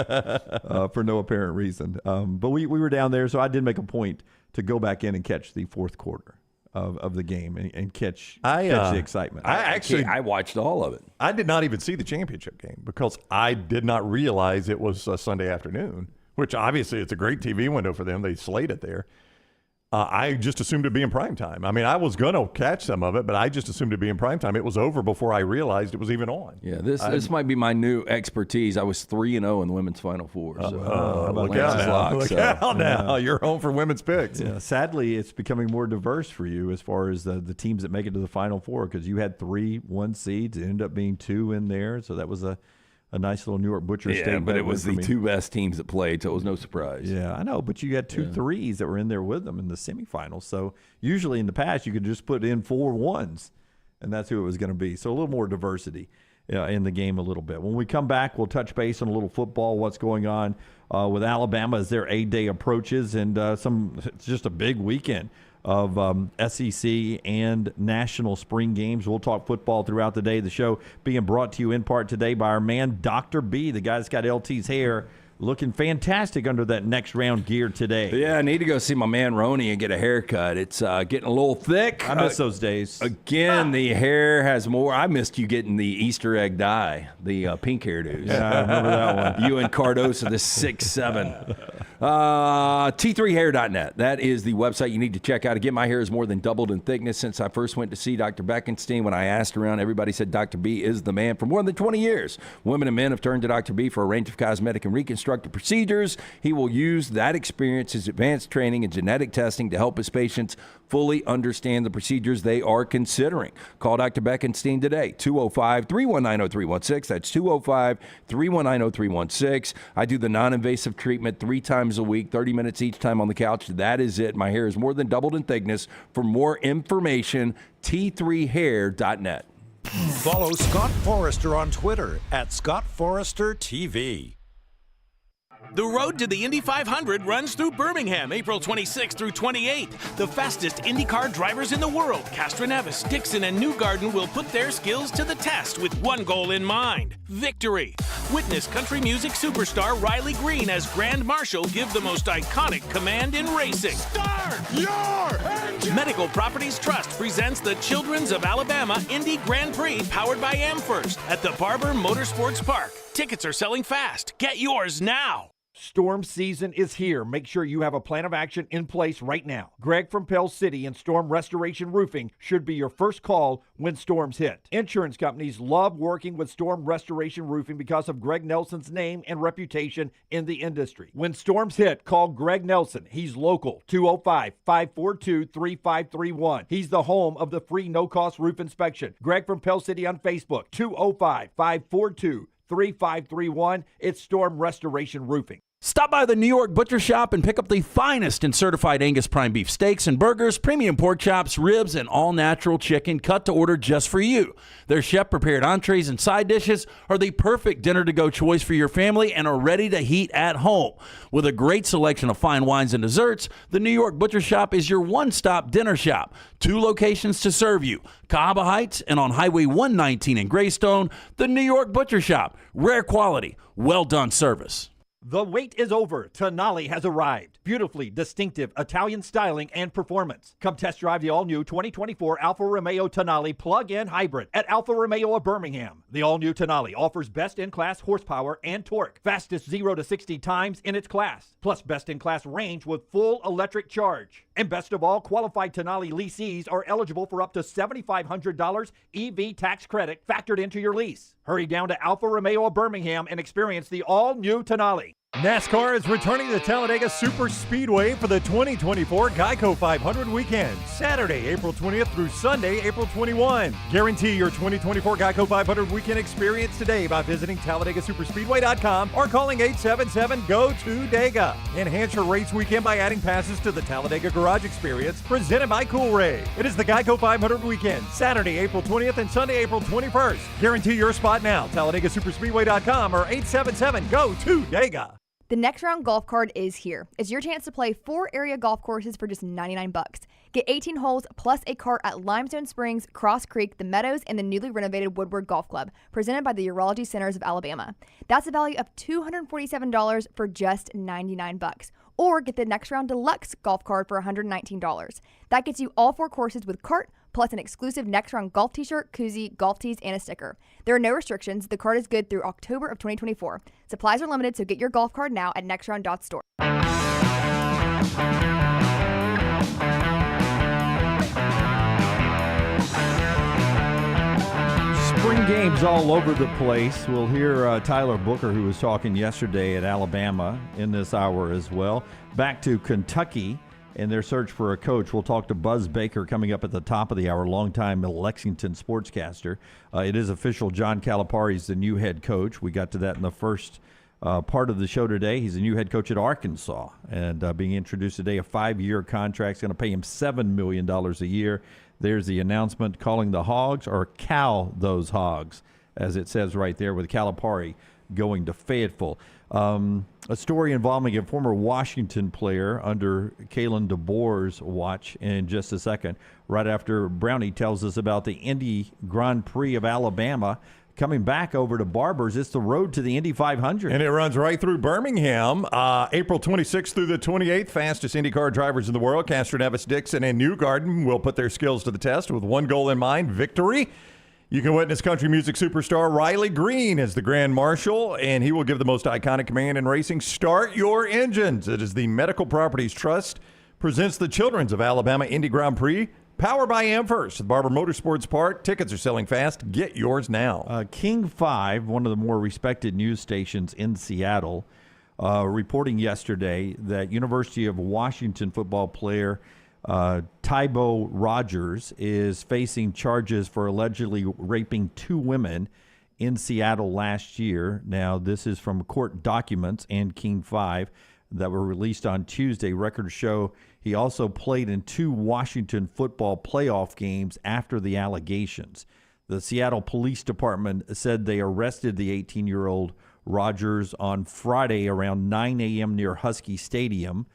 for no apparent reason. But we were down there, so I did make a point to go back in and catch the fourth quarter of the game and catch the excitement. I watched all of it. I did not even see the championship game because I did not realize it was Sunday afternoon, which obviously it's a great TV window for them. They slate it there. I just assumed it'd be in prime time. I mean, I was going to catch some of it, but I just assumed it'd be in prime time. It was over before I realized it was even on. Yeah, this might be my new expertise. I was 3-0 in the women's Final Four. So, look out now. You're home for women's picks. Yeah, sadly, it's becoming more diverse for you as far as the teams that make it to the Final Four because you had 3 1 seeds. It ended up being 2 in there, so that was a nice little New York Butcher State. Yeah, but it was the 2 best teams that played, so it was no surprise. Yeah, I know, but you had 2 threes that were in there with them in the semifinals. So usually in the past, you could just put in 4 1s, and that's who it was going to be. So a little more diversity in the game a little bit. When we come back, we'll touch base on a little football, what's going on with Alabama as their A-Day approaches, and it's just a big weekend of SEC and national spring games. We'll talk football throughout the day. The show being brought to you in part today by our man, Dr. B, the guy that's got LT's hair looking fantastic under that next round gear today. Yeah, I need to go see my man Roney and get a haircut. It's getting a little thick. I miss those days. Again, the hair has more. I missed you getting the Easter egg dye, the pink hairdos. Yeah, I remember that one. You and Cardoso, the 6'7". T3hair.net. That is the website you need to check out. Again, my hair has more than doubled in thickness since I first went to see Dr. Beckenstein. When I asked around, everybody said Dr. B is the man for more than 20 years. Women and men have turned to Dr. B for a range of cosmetic and reconstructive procedures. He will use that experience, his advanced training and genetic testing to help his patients fully understand the procedures they are considering. Call Dr. Beckenstein today, 205-319-0316. That's 205-319-0316. I do the non-invasive treatment 3 times a week, 30 minutes each time on the couch. That is it. My hair is more than doubled in thickness. For more information, T3hair.net. Follow Scott Forrester on Twitter at ScottForresterTV. The road to the Indy 500 runs through Birmingham, April 26th through 28th. The fastest IndyCar drivers in the world, Castroneves, Dixon, and Newgarden, will put their skills to the test with one goal in mind: victory. Witness country music superstar Riley Green as Grand Marshal give the most iconic command in racing. Start your engine! Medical Properties Trust presents the Children's of Alabama Indy Grand Prix powered by AmFirst at the Barber Motorsports Park. Tickets are selling fast. Get yours now. Storm season is here. Make sure you have a plan of action in place right now. Greg from Pell City and Storm Restoration Roofing should be your first call when storms hit. Insurance companies love working with Storm Restoration Roofing because of Greg Nelson's name and reputation in the industry. When storms hit, call Greg Nelson. He's local, 205-542-3531. He's the home of the free no-cost roof inspection. Greg from Pell City on Facebook, 205-542-3531. It's Storm Restoration Roofing. Stop by the New York Butcher Shop and pick up the finest in certified Angus prime beef steaks and burgers, premium pork chops, ribs, and all-natural chicken cut to order just for you. Their chef-prepared entrees and side dishes are the perfect dinner-to-go choice for your family and are ready to heat at home. With a great selection of fine wines and desserts, the New York Butcher Shop is your one-stop dinner shop. 2 locations to serve you: Cahaba Heights and on Highway 119 in Greystone. The New York Butcher Shop. Rare quality, well-done service. The wait is over. Tonale has arrived. Beautifully distinctive Italian styling and performance. Come test drive the all-new 2024 Alfa Romeo Tonale plug-in hybrid at Alfa Romeo of Birmingham. The all-new Tonale offers best-in-class horsepower and torque, fastest 0 to 60 times in its class, plus best-in-class range with full electric charge. And best of all, qualified Tonale leasees are eligible for up to $7,500 EV tax credit factored into your lease. Hurry down to Alfa Romeo of Birmingham and experience the all-new Tonale. NASCAR is returning to Talladega Super Speedway for the 2024 Geico 500 weekend, Saturday, April 20th through Sunday, April 21. Guarantee your 2024 Geico 500 weekend experience today by visiting TalladegaSuperspeedway.com or calling 877-GO-TO-DEGA. Enhance your race weekend by adding passes to the Talladega Garage Experience presented by Cool Ray. It is the Geico 500 weekend, Saturday, April 20th and Sunday, April 21st. Guarantee your spot now, TalladegaSuperspeedway.com or 877-GO-TO-DEGA. The next round golf card is here. It's your chance to play 4 area golf courses for just $99. Get 18 holes plus a cart at Limestone Springs, Cross Creek, the Meadows, and the newly renovated Woodward Golf Club, presented by the Urology Centers of Alabama. That's a value of $247 for just $99. Or get the next round deluxe golf card for $119. That gets you all 4 courses with cart, plus an exclusive next round golf t-shirt, koozie, golf tees, and a sticker. There are no restrictions. The card is good through October of 2024. Supplies are limited, so get your golf card now at nextround.store. Spring games all over the place. We'll hear Tyler Booker, who was talking yesterday at Alabama, in this hour as well. Back to Kentucky and their search for a coach. We'll talk to Buzz Baker coming up at the top of the hour, longtime Lexington sportscaster. It is official. John Calipari is the new head coach. We got to that in the first part of the show today. He's a new head coach at Arkansas and being introduced today. A 5-year contract is going to pay him $7 million a year. There's the announcement, calling the Hogs, or cow those Hogs, as it says right there, with Calipari going to Fayetteville. A story involving a former Washington player under Kalen DeBoer's watch in just a second, right after Brownie tells us about the Indy Grand Prix of Alabama coming back over to Barbers. It's the road to the Indy 500. And it runs right through Birmingham, April 26th through the 28th. Fastest IndyCar drivers in the world, Castro Nevis, Dixon, and Newgarden, will put their skills to the test with one goal in mind, victory. You can witness country music superstar Riley Green as the Grand Marshal, and he will give the most iconic command in racing, "Start your engines." It is the Medical Properties Trust presents the Children's of Alabama Indy Grand Prix, powered by Amherst, the Barber Motorsports Park. Tickets are selling fast. Get yours now. King 5, one of the more respected news stations in Seattle, reporting yesterday that University of Washington football player Tybo Rogers is facing charges for allegedly raping 2 women in Seattle last year. Now, this is from court documents and King 5 that were released on Tuesday. Records show he also played in 2 Washington football playoff games after the allegations. The Seattle Police Department said they arrested the 18-year-old Rogers on Friday around 9 a.m. near Husky Stadium.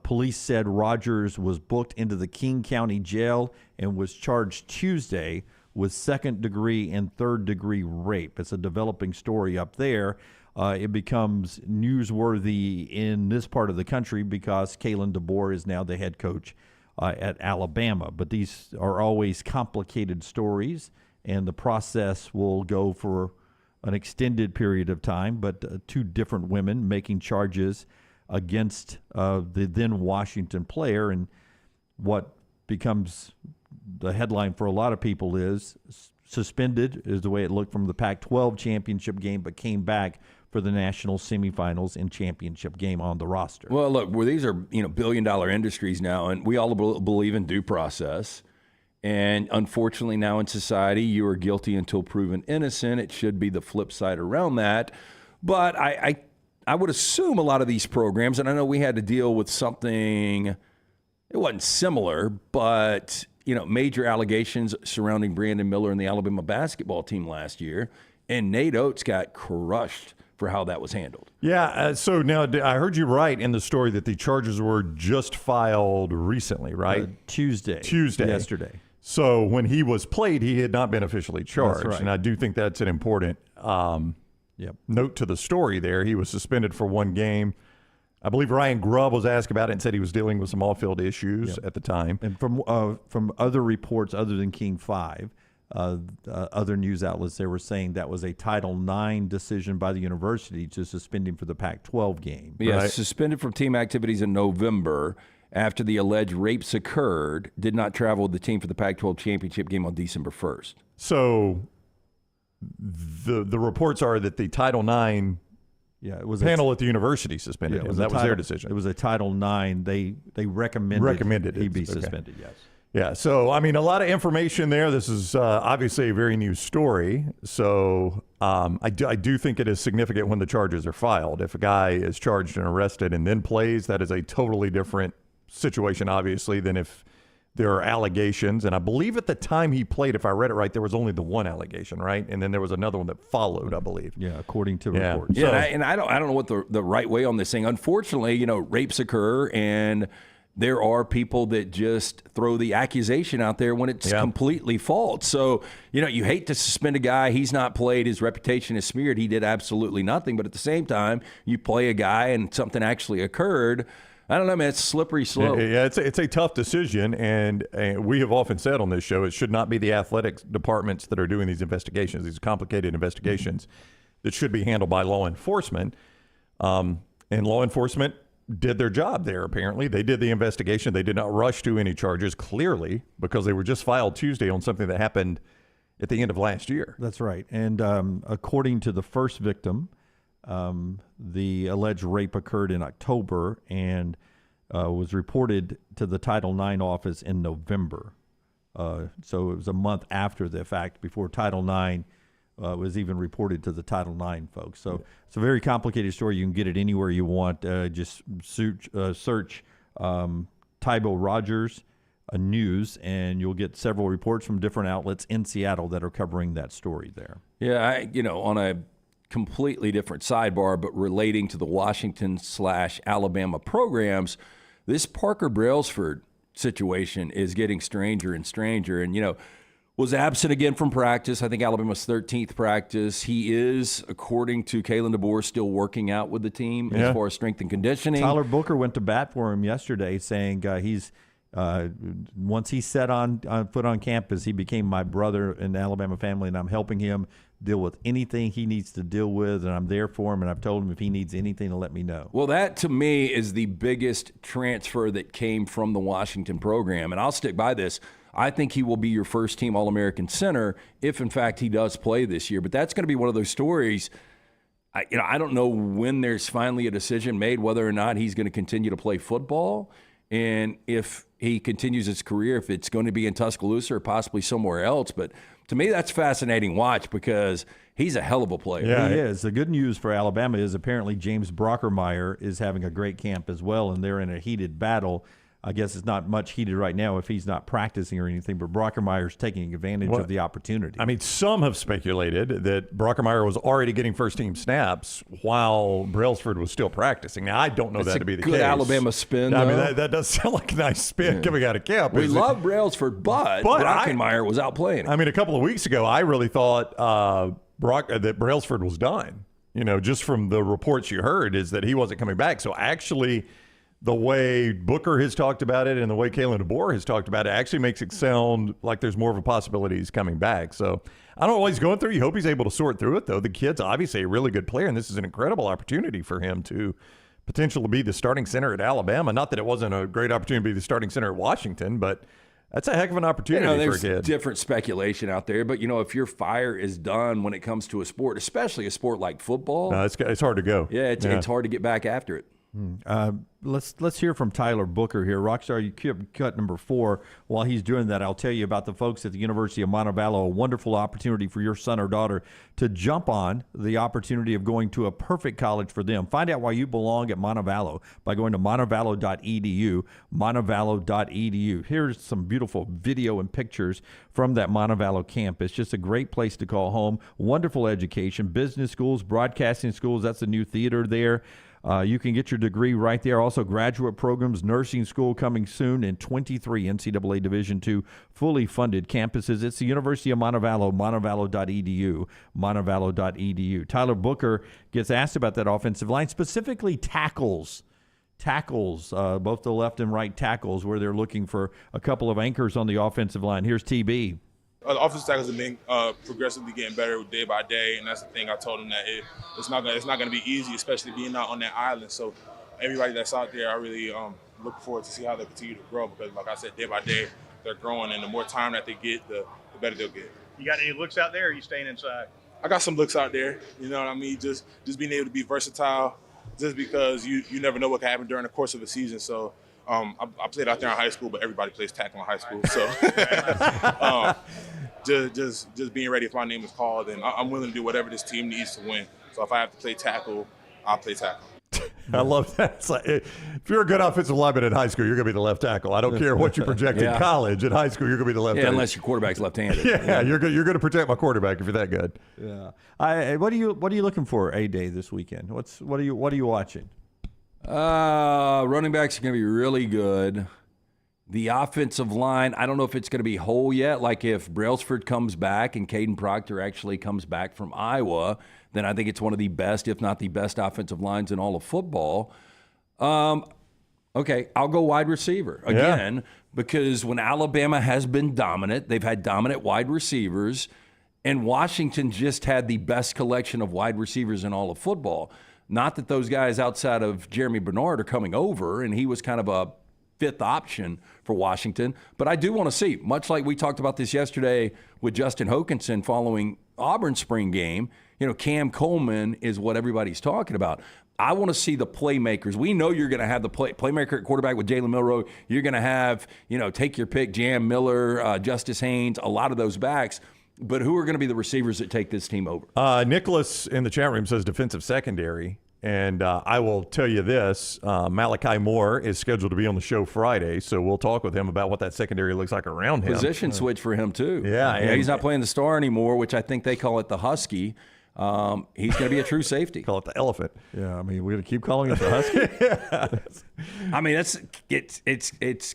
Police said Rogers was booked into the King County Jail and was charged Tuesday with 2nd-degree and 3rd-degree rape. It's a developing story up there. It becomes newsworthy in this part of the country because Kalen DeBoer is now the head coach at Alabama. But these are always complicated stories, and the process will go for an extended period of time. But 2 different women making charges against the then Washington player, and what becomes the headline for a lot of people is suspended, is the way it looked from the Pac-12 championship game, but came back for the national semifinals and championship game on the roster. Well, look, these are billion-dollar industries now, and we all believe in due process. And unfortunately, now in society, you are guilty until proven innocent. It should be the flip side around that. But I would assume a lot of these programs, and I know we had to deal with something, it wasn't similar, but, major allegations surrounding Brandon Miller and the Alabama basketball team last year, and Nate Oates got crushed for how that was handled. Yeah, so now I heard you right in the story that the charges were just filed recently, right? Tuesday. Yesterday. So when he was played, he had not been officially charged. That's right. And I do think that's an important note to the story there. He was suspended for 1 game. I believe Ryan Grubb was asked about it and said he was dealing with some off-field issues at the time. And from other reports other than King 5, other news outlets, they were saying that was a Title IX decision by the university to suspend him for the Pac-12 game. Yeah, right? Suspended from team activities in November after the alleged rapes occurred, did not travel with the team for the Pac-12 championship game on December 1st. So the reports are that the Title IX it was panel at the university suspended him. That was their decision. It was a Title IX. They recommended he be suspended, yes. Yeah, so, I mean, a lot of information there. This is obviously a very new story. So I do think it is significant when the charges are filed. If a guy is charged and arrested and then plays, that is a totally different situation, obviously, than if there are allegations. And I believe at the time he played, if I read it right, there was only the one allegation, right? And then there was another one that followed, I believe. Yeah, according to reports. Yeah, and I don't know what the right way on this thing. Unfortunately, rapes occur, and there are people that just throw the accusation out there when it's completely false. So, you hate to suspend a guy. He's not played. His reputation is smeared. He did absolutely nothing. But at the same time, you play a guy and something actually occurred. I don't know, man. It's a slippery slope. Yeah, it's a tough decision. And we have often said on this show, it should not be the athletics departments that are doing these investigations, these complicated investigations that should be handled by law enforcement. And law enforcement did their job there, apparently. They did the investigation. They did not rush to any charges, clearly, because they were just filed Tuesday on something that happened at the end of last year. That's right. And according to the first victim, the alleged rape occurred in October and was reported to the Title IX office in November. So it was a month after the fact, before Title IX was even reported to the Title IX folks. So it's a very complicated story. You can get it anywhere you want. Just search Tybo Rogers News, and you'll get several reports from different outlets in Seattle that are covering that story there. Yeah, on a completely different sidebar, but relating to the Washington/Alabama programs, this Parker Brailsford situation is getting stranger and stranger. And, was absent again from practice. I think Alabama's 13th practice. He is, according to Kalen DeBoer, still working out with the team as far as strength and conditioning. Tyler Booker went to bat for him yesterday, saying he's once he set on foot on campus, he became my brother in the Alabama family, and I'm helping him deal with anything he needs to deal with, and I'm there for him, and I've told him if he needs anything to let me know. Well, that to me is the biggest transfer that came from the Washington program, and I'll stick by this. I think he will be your first-team All-American center if, in fact, he does play this year. But that's going to be one of those stories. I don't know when there's finally a decision made whether or not he's going to continue to play football, and if he continues his career, if it's going to be in Tuscaloosa or possibly somewhere else. But to me, that's a fascinating watch because he's a hell of a player. Yeah, he is. The good news for Alabama is apparently James Brockermeyer is having a great camp as well, and they're in a heated battle. I guess it's not much heated right now if he's not practicing or anything, but Brockermeyer's taking advantage of the opportunity. I mean, some have speculated that Brockermeyer was already getting first-team snaps while Brailsford was still practicing. Now, I don't know that to be the case. Good Alabama spin, I mean, that does sound like a nice spin coming out of camp. We love Brailsford, but Brockermeyer was outplaying him. I mean, a couple of weeks ago, I really thought that Brailsford was done. Just from the reports you heard, is that he wasn't coming back. So actually, the way Booker has talked about it and the way Kalen DeBoer has talked about it actually makes it sound like there's more of a possibility he's coming back. So I don't know what he's going through. You hope he's able to sort through it, though. The kid's obviously a really good player, and this is an incredible opportunity for him to potentially be the starting center at Alabama. Not that it wasn't a great opportunity to be the starting center at Washington, but that's a heck of an opportunity for a kid. There's different speculation out there, but, if your fire is done when it comes to a sport, especially a sport like football. No, it's hard to go. Yeah, it's hard to get back after it. Let's hear from Tyler Booker here. Rockstar, you cut number 4. While he's doing that, I'll tell you about the folks at the University of Montevallo, a wonderful opportunity for your son or daughter to jump on the opportunity of going to a perfect college for them. Find out why you belong at Montevallo by going to montevallo.edu, montevallo.edu. Here's some beautiful video and pictures from that Montevallo campus. Just a great place to call home. Wonderful education, business schools, broadcasting schools. That's a new theater there. You can get your degree right there. Also, graduate programs, nursing school coming soon, and 23 NCAA Division II fully funded campuses. It's the University of Montevallo, montevallo.edu, montevallo.edu. Tyler Booker gets asked about that offensive line, specifically tackles, both the left and right tackles, where they're looking for a couple of anchors on the offensive line. Here's TB. The offensive tackles have been progressively getting better day by day, and that's the thing I told them, that it's not going to be easy, especially being out on that island. So everybody that's out there, I really look forward to see how they continue to grow, because like I said, day by day they're growing, and the more time that they get, the better they'll get. You got any looks out there, or are you staying inside? I got some looks out there, you know what I mean? Just being able to be versatile, just because you never know what can happen during the course of a season. So I played out there in high school, but everybody plays tackle in high school. So just being ready if my name is called, and I'm willing to do whatever this team needs to win. So if I have to play tackle, I'll play tackle. I love that. It's like, if you're a good offensive lineman in high school, you're going to be the left tackle. I don't care what you project in college. In high school, you're going to be the left tackle. Unless your quarterback's left-handed. You're going to protect my quarterback if you're that good. Yeah. What are you looking for A-Day this weekend? What are you watching? Running backs are going to be really good. The offensive line, I don't know if it's going to be whole yet. Like if Brailsford comes back and Caden Proctor actually comes back from Iowa, then I think it's one of the best, if not the best, offensive lines in all of football. Okay, I'll go wide receiver again, because when Alabama has been dominant, they've had dominant wide receivers, and Washington just had the best collection of wide receivers in all of football. Not that those guys outside of Jeremy Bernard are coming over, and he was kind of a fifth option for Washington. But I do want to see, much like we talked about this yesterday with Justin Hokanson following Auburn's spring game, Cam Coleman is what everybody's talking about. I want to see the playmakers. We know you're going to have the playmaker at quarterback with Jalen Milroe. You're going to have, take your pick, Jam Miller, Justice Haynes, a lot of those backs. But who are going to be the receivers that take this team over? Nicholas in the chat room says defensive secondary. And I will tell you this, Malachi Moore is scheduled to be on the show Friday, so we'll talk with him about what that secondary looks like around him. Position switch for him, too. Yeah, he's not playing the star anymore, which I think they call it the Husky. He's going to be a true safety. Call it the elephant. Yeah, I mean, we're going to keep calling it the Husky. I mean, it's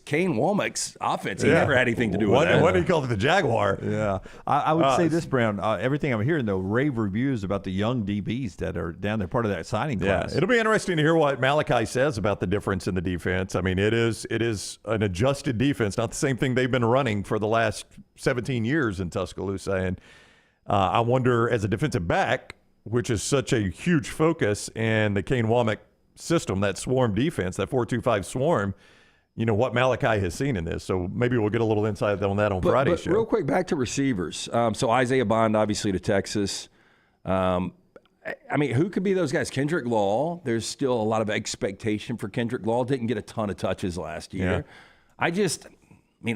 Kane Womack's offense. He never had anything to do with that. What do you call it, the Jaguar? Yeah. I would say this, Brown. Everything I'm hearing, though, rave reviews about the young DBs that are down there, part of that signing class. Yeah, it'll be interesting to hear what Malachi says about the difference in the defense. I mean, it is an adjusted defense, not the same thing they've been running for the last 17 years in Tuscaloosa. And I wonder, as a defensive back, which is such a huge focus in the Kane Womack system, that swarm defense, that 4-2-5 swarm, what Malachi has seen in this. So maybe we'll get a little insight on that on Friday's show. Real quick, back to receivers. So Isaiah Bond, obviously, to Texas. I mean, who could be those guys? Kendrick Law. There's still a lot of expectation for Kendrick Law. Didn't get a ton of touches last year. Yeah.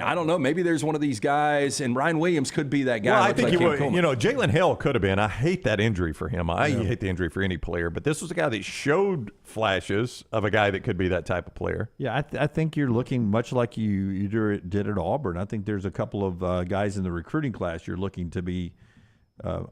I don't know. Maybe there's one of these guys, and Ryan Williams could be that guy. Well, I think Jalen Hale could have been. I hate that injury for him. I hate the injury for any player, but this was a guy that showed flashes of a guy that could be that type of player. Yeah, I think you're looking much like you did at Auburn. I think there's a couple of guys in the recruiting class you're looking to be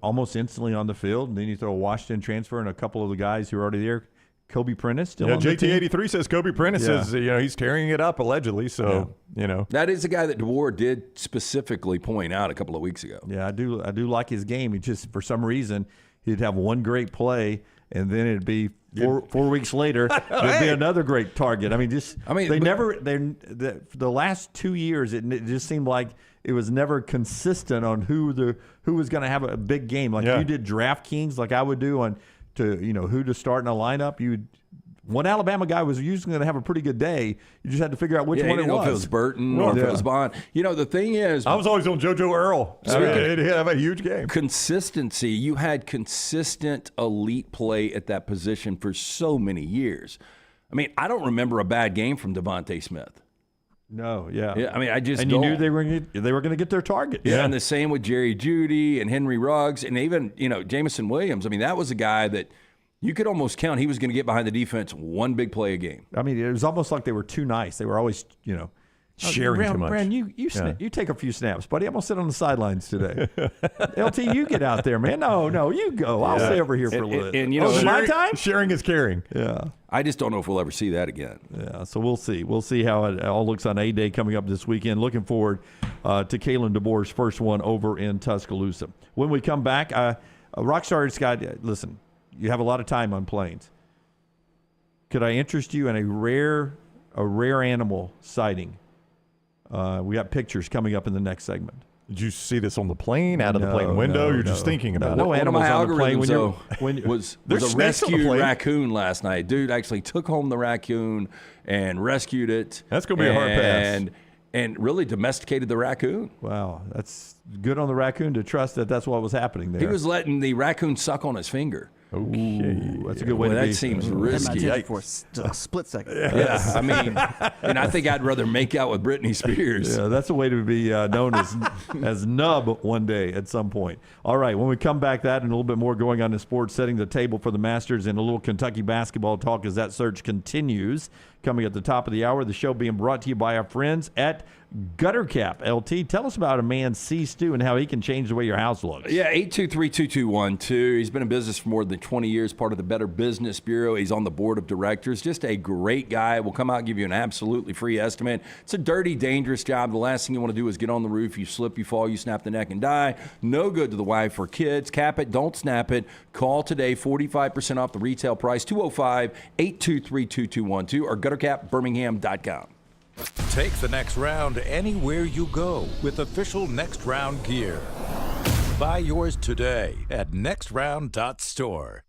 almost instantly on the field, and then you throw a Washington transfer and a couple of the guys who are already there. Kobe Prentice still on the team. JT83 says Kobe Prentice is, he's tearing it up allegedly. So, That is a guy that DeWar did specifically point out a couple of weeks ago. Yeah, I do like his game. He just, for some reason, he'd have one great play, and then it'd be four weeks later, there'd be another great target. The last 2 years, it just seemed like it was never consistent on who was going to have a big game. Like you did DraftKings, like I would do on who to start in a lineup. One Alabama guy was usually going to have a pretty good day. You just had to figure out which one it was. Know if it was Burton or if it was Bond. The thing is, I was always on JoJo Earl. He'd have a huge game. Consistency. You had consistent elite play at that position for so many years. I don't remember a bad game from Devontae Smith. No, yeah. You knew they were going to get their target. Yeah, and the same with Jerry Jeudy and Henry Ruggs and even, Jameson Williams. That was a guy that you could almost count he was going to get behind the defense one big play a game. It was almost like they were too nice. They were always, Sharing too much. Brand, you take a few snaps, buddy. I'm going to sit on the sidelines today. LT, you get out there, man. No, you go. I'll stay over here for a little bit. And my time? Sharing is caring. Yeah. I just don't know if we'll ever see that again. Yeah, so we'll see. We'll see how it all looks on A-Day coming up this weekend. Looking forward to Kalen DeBoer's first one over in Tuscaloosa. When we come back, Rockstar Scott, listen, you have a lot of time on planes. Could I interest you in a rare animal sighting? We got pictures coming up in the next segment. Did you see this on the plane, out of the plane window? You're just thinking about it. No animals on the plane. Was a rescued raccoon last night. Dude actually took home the raccoon and rescued it. That's going to be a hard pass. And really domesticated the raccoon. Wow, that's good on the raccoon to trust that that's what was happening there. He was letting the raccoon suck on his finger. Okay. Ooh, that's a good way to be. That seems risky. For a split second. Yeah, I mean, and I think I'd rather make out with Britney Spears. Yeah, that's a way to be known as Nub one day at some point. All right, when we come back, that and a little bit more going on in sports, setting the table for the Masters and a little Kentucky basketball talk as that search continues. Coming at the top of the hour, the show being brought to you by our friends at Gutter Cap. LT, tell us about a man, C-Stew, and how he can change the way your house looks. Yeah, 823-2212. He's been in business for more than 20 years, part of the Better Business Bureau. He's on the board of directors. Just a great guy. We'll come out and give you an absolutely free estimate. It's a dirty, dangerous job. The last thing you want to do is get on the roof. You slip, you fall, you snap the neck and die. No good to the wife or kids. Cap it, don't snap it. Call today, 45% off the retail price, 205-823-2212 or guttercapbirmingham.com. Take the next round anywhere you go with official Next Round gear. Buy yours today at nextround.store.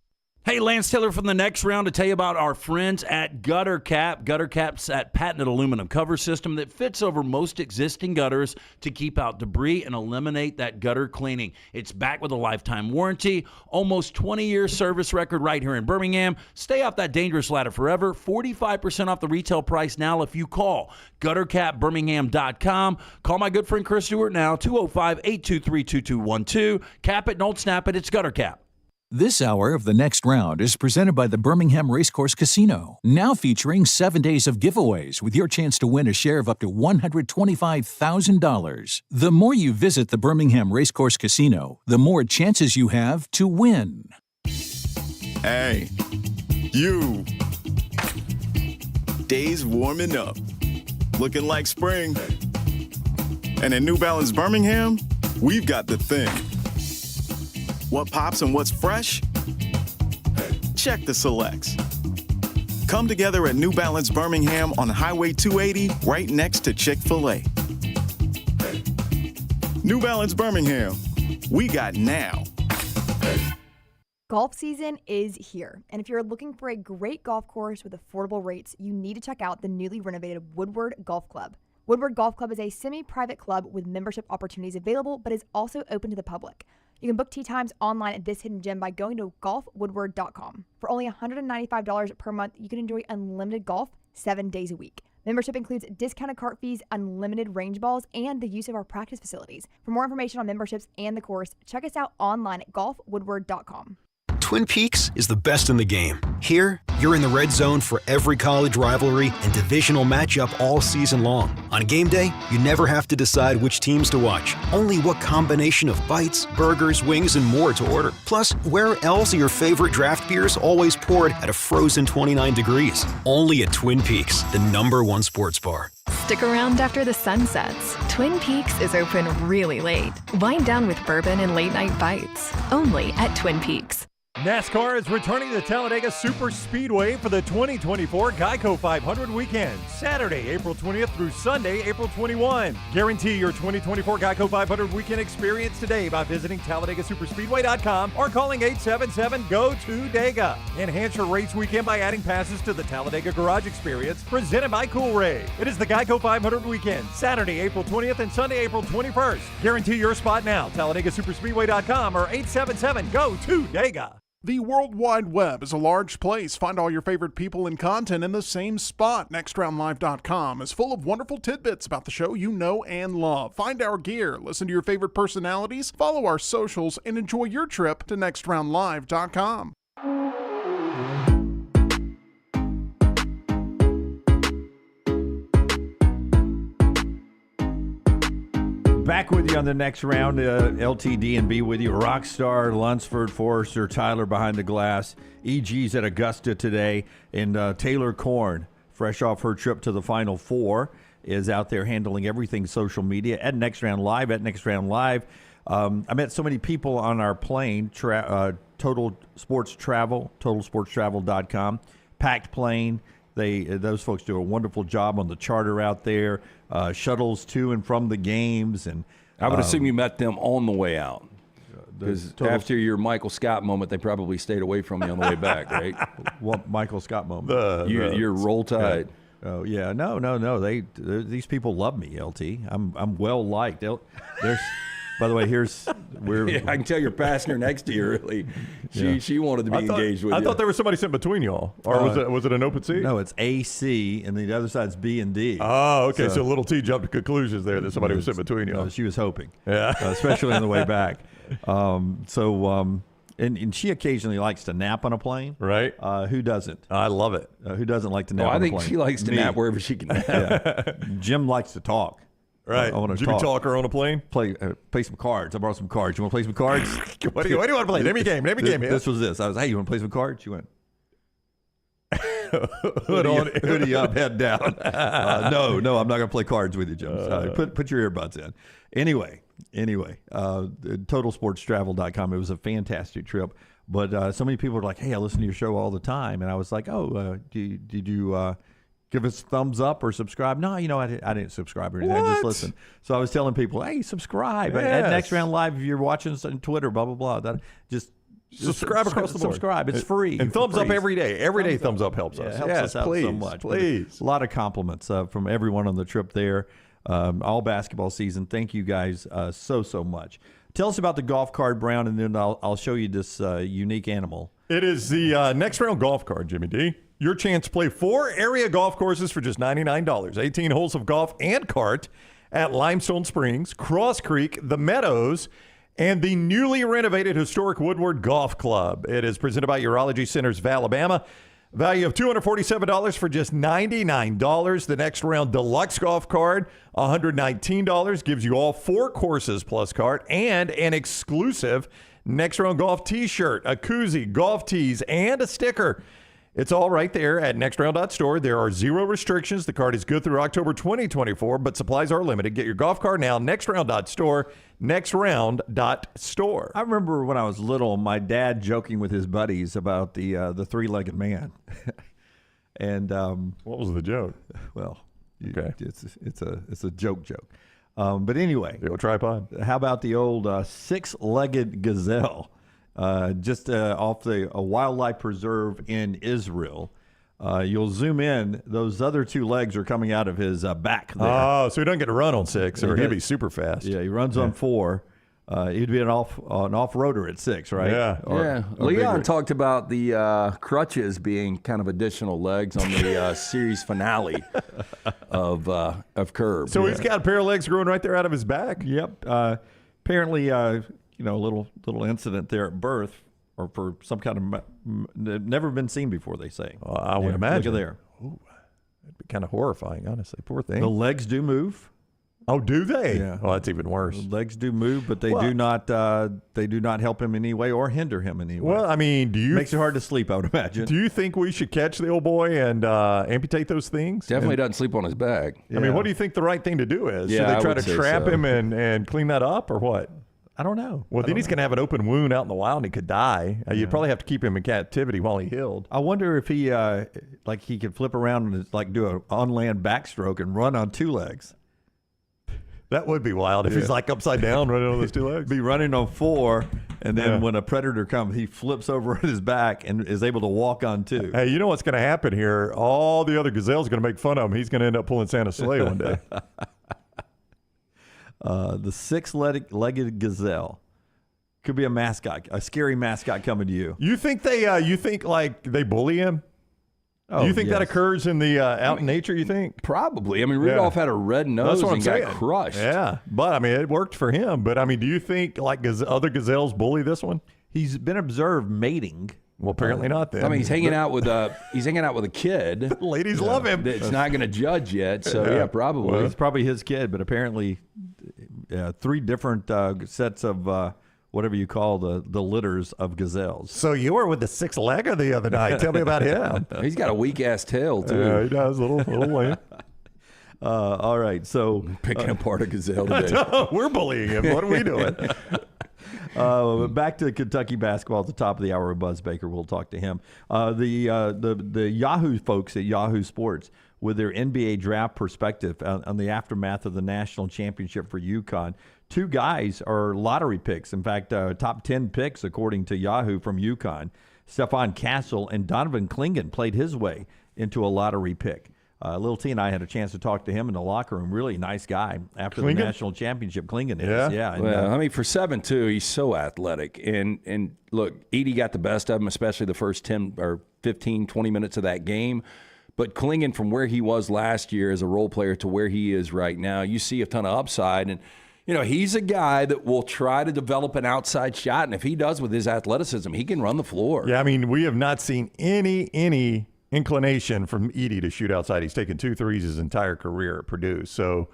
Hey, Lance Taylor from the Next Round to tell you about our friends at Gutter Cap. Gutter Cap's that patented aluminum cover system that fits over most existing gutters to keep out debris and eliminate that gutter cleaning. It's backed with a lifetime warranty, almost 20-year service record right here in Birmingham. Stay off that dangerous ladder forever. 45% off the retail price now if you call guttercapbirmingham.com. Call my good friend Chris Stewart now, 205-823-2212. Cap it, don't snap it. It's Gutter Cap. This hour of the Next Round is presented by the Birmingham Racecourse Casino, now featuring 7 days of giveaways with your chance to win a share of up to $125,000. The more you visit the Birmingham Racecourse Casino, the more chances you have to win. Hey, you. Days warming up, looking like spring. And at New Balance Birmingham, we've got the thing. What pops and what's fresh? Check the selects. Come together at New Balance Birmingham on Highway 280, right next to Chick-fil-A. New Balance Birmingham, we got now. Golf season is here, and if you're looking for a great golf course with affordable rates, you need to check out the newly renovated Woodward Golf Club. Woodward Golf Club is a semi-private club with membership opportunities available, but is also open to the public. You can book tee times online at this hidden gem by going to golfwoodward.com. For only $195 per month, you can enjoy unlimited golf 7 days a week. Membership includes discounted cart fees, unlimited range balls, and the use of our practice facilities. For more information on memberships and the course, check us out online at golfwoodward.com. Twin Peaks is the best in the game. Here, you're in the red zone for every college rivalry and divisional matchup all season long. On game day, you never have to decide which teams to watch, only what combination of bites, burgers, wings, and more to order. Plus, where else are your favorite draft beers always poured at a frozen 29 degrees? Only at Twin Peaks, the #1 sports bar. Stick around after the sun sets. Twin Peaks is open really late. Wind down with bourbon and late-night bites. Only at Twin Peaks. NASCAR is returning to Talladega Super Speedway for the 2024 Geico 500 weekend, Saturday, April 20th through Sunday, April 21. Guarantee your 2024 Geico 500 weekend experience today by visiting TalladagaSuperspeedway.com or calling 877-GO-TO-DEGA. Enhance your race weekend by adding passes to the Talladega Garage Experience, presented by Coolray. It is the Geico 500 weekend, Saturday, April 20th and Sunday, April 21st. Guarantee your spot now, TalladagaSuperspeedway.com or 877-GO-TO-DEGA. The World Wide Web is a large place. Find all your favorite people and content in the same spot. NextRoundLive.com is full of wonderful tidbits about the show you know and love. Find our gear, listen to your favorite personalities, follow our socials, and enjoy your trip to NextRoundLive.com. Back with you on the next round. LTD and B with you. Rockstar, Lunsford, Forrester, Tyler behind the glass. EG's at Augusta today. And Taylor Korn, fresh off her trip to the Final Four, is out there handling everything social media at Next Round Live. I met so many people on our plane, Total Sports Travel, totalsportstravel.com, packed plane. Those folks do a wonderful job on the charter out there, shuttles to and from the games. And I would assume you met them on the way out. Because after your Michael Scott moment, they probably stayed away from you on the way back, right? What Michael Scott moment? Your Roll Tide. Yeah. Oh yeah, no. These people love me, LT. I'm well liked. There's. By the way, I can tell your passenger next to you. Really, she wanted to be engaged with you. I thought there was somebody sitting between y'all, or was it an open seat? No, it's AC, and the other side's B and D. Oh, okay. So little T jumped to conclusions there that somebody was sitting between y'all. She was hoping, especially on the way back. And she occasionally likes to nap on a plane. Right. Who doesn't? I love it. Who doesn't like to nap on a plane? I think she likes to nap wherever she can nap. Jim likes to talk. Right. Jimmy Talker on a plane? Play some cards. I brought some cards. You want to play some cards? What do you want to play? Name me a game. This was this. I was, hey, you want to play some cards? You went, hoodie up, head down. No, I'm not going to play cards with you, Jim. Put your earbuds in. Anyway, totalsportstravel.com. It was a fantastic trip. But so many people were like, hey, I listen to your show all the time. And I was like, did you give us a thumbs up or subscribe? No, I didn't subscribe or anything. I just listened. So I was telling people, hey, subscribe. Yes. At Next Round Live, if you're watching us on Twitter, blah, blah, blah. Just subscribe across the board. Subscribe. It's free. And thumbs up every day. Every day thumbs up helps us. Helps us out so much. Please. A lot of compliments from everyone on the trip there. All basketball season. Thank you guys so much. Tell us about the golf cart, Brown, and then I'll show you this unique animal. It is the Next Round golf cart, Jimmy D. Your chance to play 4 area golf courses for just $99. 18 holes of golf and cart at Limestone Springs, Cross Creek, the Meadows, and the newly renovated historic Woodward Golf Club. It is presented by Urology Centers of Alabama. Value of $247 for just $99. The Next Round Deluxe Golf Card, $119, gives you all 4 courses plus cart and an exclusive Next Round Golf T-shirt, a koozie, golf tees, and a sticker. It's all right there at nextround.store. There are 0 restrictions. The card is good through October 2024, but supplies are limited. Get your golf card now, nextround.store, nextround.store. I remember when I was little, my dad joking with his buddies about the three-legged man. And what was the joke? Well, okay, it's a joke. But anyway, the old tripod. How about the old 6-legged gazelle? Just off a wildlife preserve in Israel. You'll zoom in. Those other 2 legs are coming out of his back there. Oh, so he doesn't get to run on 6, or he'd be super fast. Yeah, he runs on 4. He'd be an off-roader at 6, right? Yeah. Or Leon talked about the crutches being kind of additional legs on the series finale of Curb. So he's got a pair of legs growing right there out of his back? Yep. Apparently... a little incident there at birth, or for some kind of never been seen before, they say. Well, I would imagine. Look at there. Ooh, it'd be kind of horrifying, honestly. Poor thing. The legs do move. Oh, do they? Yeah. Oh, that's even worse. The legs do move, but they do not help him in any way or hinder him in any way. Well, I mean, makes it hard to sleep, I would imagine. Do you think we should catch the old boy and amputate those things? Definitely doesn't sleep on his back. I mean, what do you think the right thing to do is? Yeah, Should they try to trap him and clean that up, or what? I don't know. Well, then he's going to have an open wound out in the wild and he could die. You'd probably have to keep him in captivity while he healed. I wonder if he he could flip around and do an on-land backstroke and run on 2 legs. That would be wild if he's upside down running on those 2 legs. Be running on 4, and then when a predator comes, he flips over on his back and is able to walk on 2. Hey, you know what's going to happen here? All the other gazelles are going to make fun of him. He's going to end up pulling Santa's sleigh one day. The 6-legged gazelle could be a mascot, a scary mascot coming to you. You think they bully him? Oh, do you think that occurs in the out in nature, you think? Probably. I mean, Rudolph had a red nose and got crushed. Yeah, but I mean, it worked for him. But I mean, do you think other gazelles bully this one? He's been observed mating. Well, apparently not then. I mean, he's hanging out with a kid. Ladies love him. It's not going to judge yet, so yeah, probably. Well, it's probably his kid, but apparently 3 different sets of whatever you call the litters of gazelles. So you were with the 6-legger the other night. Tell me about him. He's got a weak-ass tail, too. Yeah, he does. Little lame. All right, so picking apart a gazelle today. We're bullying him. What are we doing? Back to Kentucky basketball at the top of the hour with Buzz Baker. We'll talk to him. The Yahoo folks at Yahoo Sports with their NBA draft perspective on the aftermath of the national championship for UConn. 2 guys are lottery picks. In fact, top 10 picks according to Yahoo from UConn. Stephon Castle and Donovan Clingan played his way into a lottery pick. Little T and I had a chance to talk to him in the locker room. Really nice guy after the national championship. Clingan is. Yeah. And, well, I mean, for 7'2", he's so athletic. And look, Edey got the best of him, especially the first 10 or 15, 20 minutes of that game. But Clingan, from where he was last year as a role player to where he is right now, you see a ton of upside. And, you know, he's a guy that will try to develop an outside shot. And if he does with his athleticism, he can run the floor. Yeah, I mean, we have not seen any inclination from Edey to shoot outside. He's taken 2 threes his entire career at Purdue. So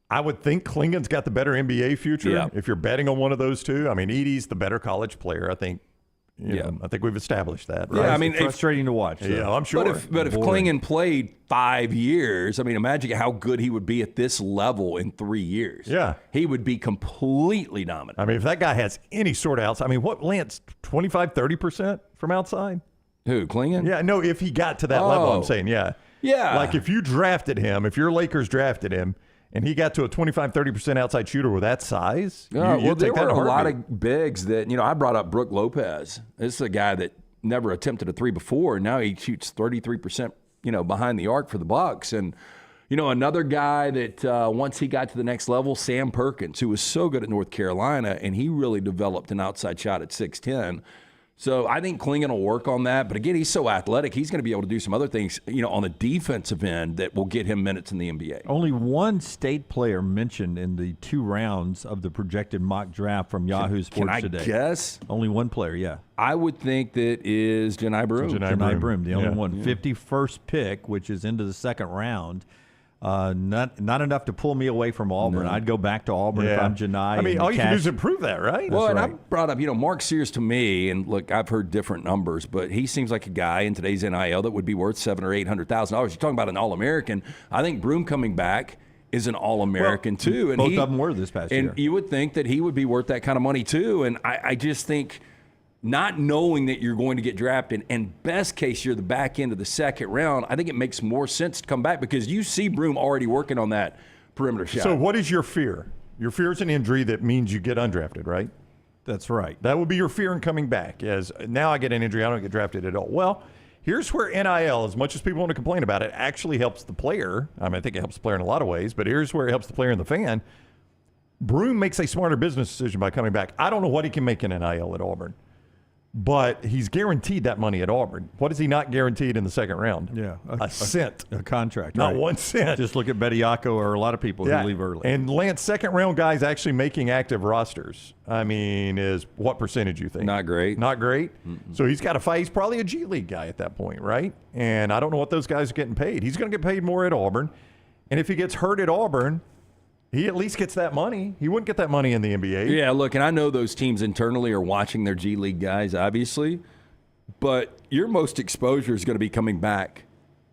I would think Clingan's got the better NBA future if you're betting on one of those two. I mean, Edey's the better college player. I think I think we've established that. Right? Yeah, I mean, it's frustrating to watch. So. Yeah, I'm sure. But if Clingan played 5 years, I mean, imagine how good he would be at this level in 3 years. Yeah. He would be completely dominant. I mean, if that guy has any sort of outside, I mean, what, Lance, 25, 30% from outside? Who, Clingan? Yeah, no, if he got to that level, I'm saying, yeah. Like if you drafted him, if your Lakers drafted him, and he got to a 25, 30% outside shooter with that size, well, there were a lot of bigs that, I brought up Brook Lopez. This is a guy that never attempted a 3 before, and now he shoots 33%, behind the arc for the Bucks. And, another guy that once he got to the next level, Sam Perkins, who was so good at North Carolina, and he really developed an outside shot at 6'10". So I think Clingan will work on that. But again, he's so athletic, he's going to be able to do some other things, on the defensive end that will get him minutes in the NBA. Only one state player mentioned in the 2 rounds of the projected mock draft from Yahoo Sports today. Can I guess? Only one player, yeah. I would think that is Janai Broome. Janai Broome, the only one. 51st pick, which is into the 2nd round. Not enough to pull me away from Auburn. No. I'd go back to Auburn if I'm Janai. I mean, all you can do is improve that, right? Well, and I brought up, Mark Sears to me, and look, I've heard different numbers, but he seems like a guy in today's NIL that would be worth $700,000 or $800,000. You're talking about an All-American. I think Broome coming back is an All-American too, and both of them were this past year. And you would think that he would be worth that kind of money too. And I just think, not knowing that you're going to get drafted, and best case you're the back end of the 2nd round, I think it makes more sense to come back because you see Broome already working on that perimeter shot. So what is your fear? Your fear is an injury that means you get undrafted, right? That's right. That would be your fear in coming back, as now I get an injury, I don't get drafted at all. Well, here's where NIL, as much as people want to complain about it, actually helps the player. I mean, I think it helps the player in a lot of ways, but here's where it helps the player and the fan. Broome makes a smarter business decision by coming back. I don't know what he can make in NIL at Auburn, but he's guaranteed that money at Auburn. What is he not guaranteed in the 2nd round? Yeah. A cent. A contract. Not 1 cent. Just look at Bediako or a lot of people who leave early. And Lance, 2nd round guys actually making active rosters. I mean, is what percentage you think? Not great. Not great? So he's got to fight. He's probably a G League guy at that point, right? And I don't know what those guys are getting paid. He's going to get paid more at Auburn. And if he gets hurt at Auburn, he at least gets that money. He wouldn't get that money in the NBA. Yeah, look, and I know those teams internally are watching their G League guys, obviously, but your most exposure is going to be coming back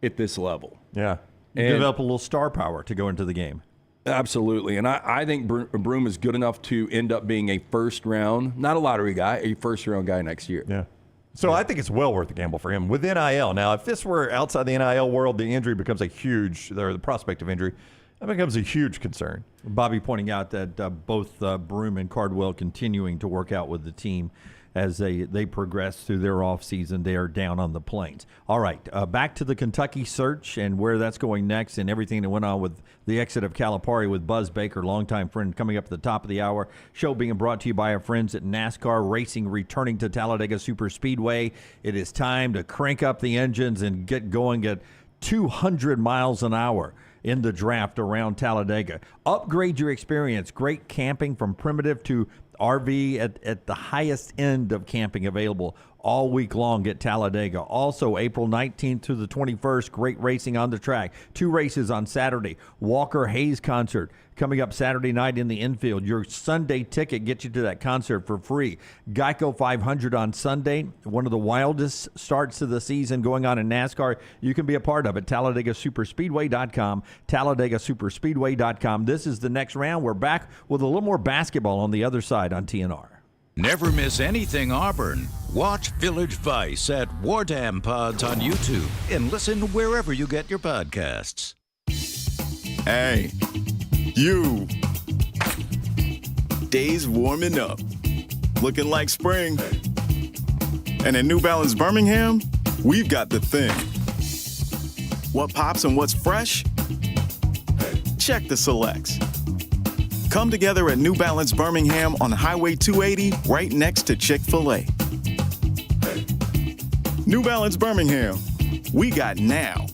at this level. Yeah. You develop a little star power to go into the game. Absolutely, and I think Broome is good enough to end up being a 1st round, not a lottery guy, a 1st round guy next year. Yeah. So I think it's well worth the gamble for him with NIL. Now, if this were outside the NIL world, the injury becomes the prospect of injury, that becomes a huge concern. Bobby pointing out that both Broome and Cardwell continuing to work out with the team as they progress through their offseason. They are down on the plains. All right, back to the Kentucky search and where that's going next and everything that went on with the exit of Calipari with Buzz Baker, longtime friend, coming up at the top of the hour. Show being brought to you by our friends at NASCAR Racing, returning to Talladega Super Speedway. It is time to crank up the engines and get going at 200 miles an hour in the draft around Talladega. Upgrade your experience. Great camping from primitive to RV at the highest end of camping available. all week long at Talladega. Also, April 19th to the 21st, great racing on the track. 2 races on Saturday. Walker Hayes concert coming up Saturday night in the infield. Your Sunday ticket gets you to that concert for free. Geico 500 on Sunday, one of the wildest starts to the season going on in NASCAR. You can be a part of it. TalladegaSuperspeedway.com, TalladegaSuperspeedway.com. This is the next round. We're back with a little more basketball on the other side on TNR. Never miss anything Auburn. Watch Village Vice at Wardam Pods on YouTube and listen wherever you get your podcasts. Hey, you. Days warming up. Looking like spring. And at New Balance Birmingham, we've got the thing. What pops and what's fresh? Check the selects. Come together at New Balance Birmingham on Highway 280 right next to Chick-fil-A. New Balance Birmingham. We got now.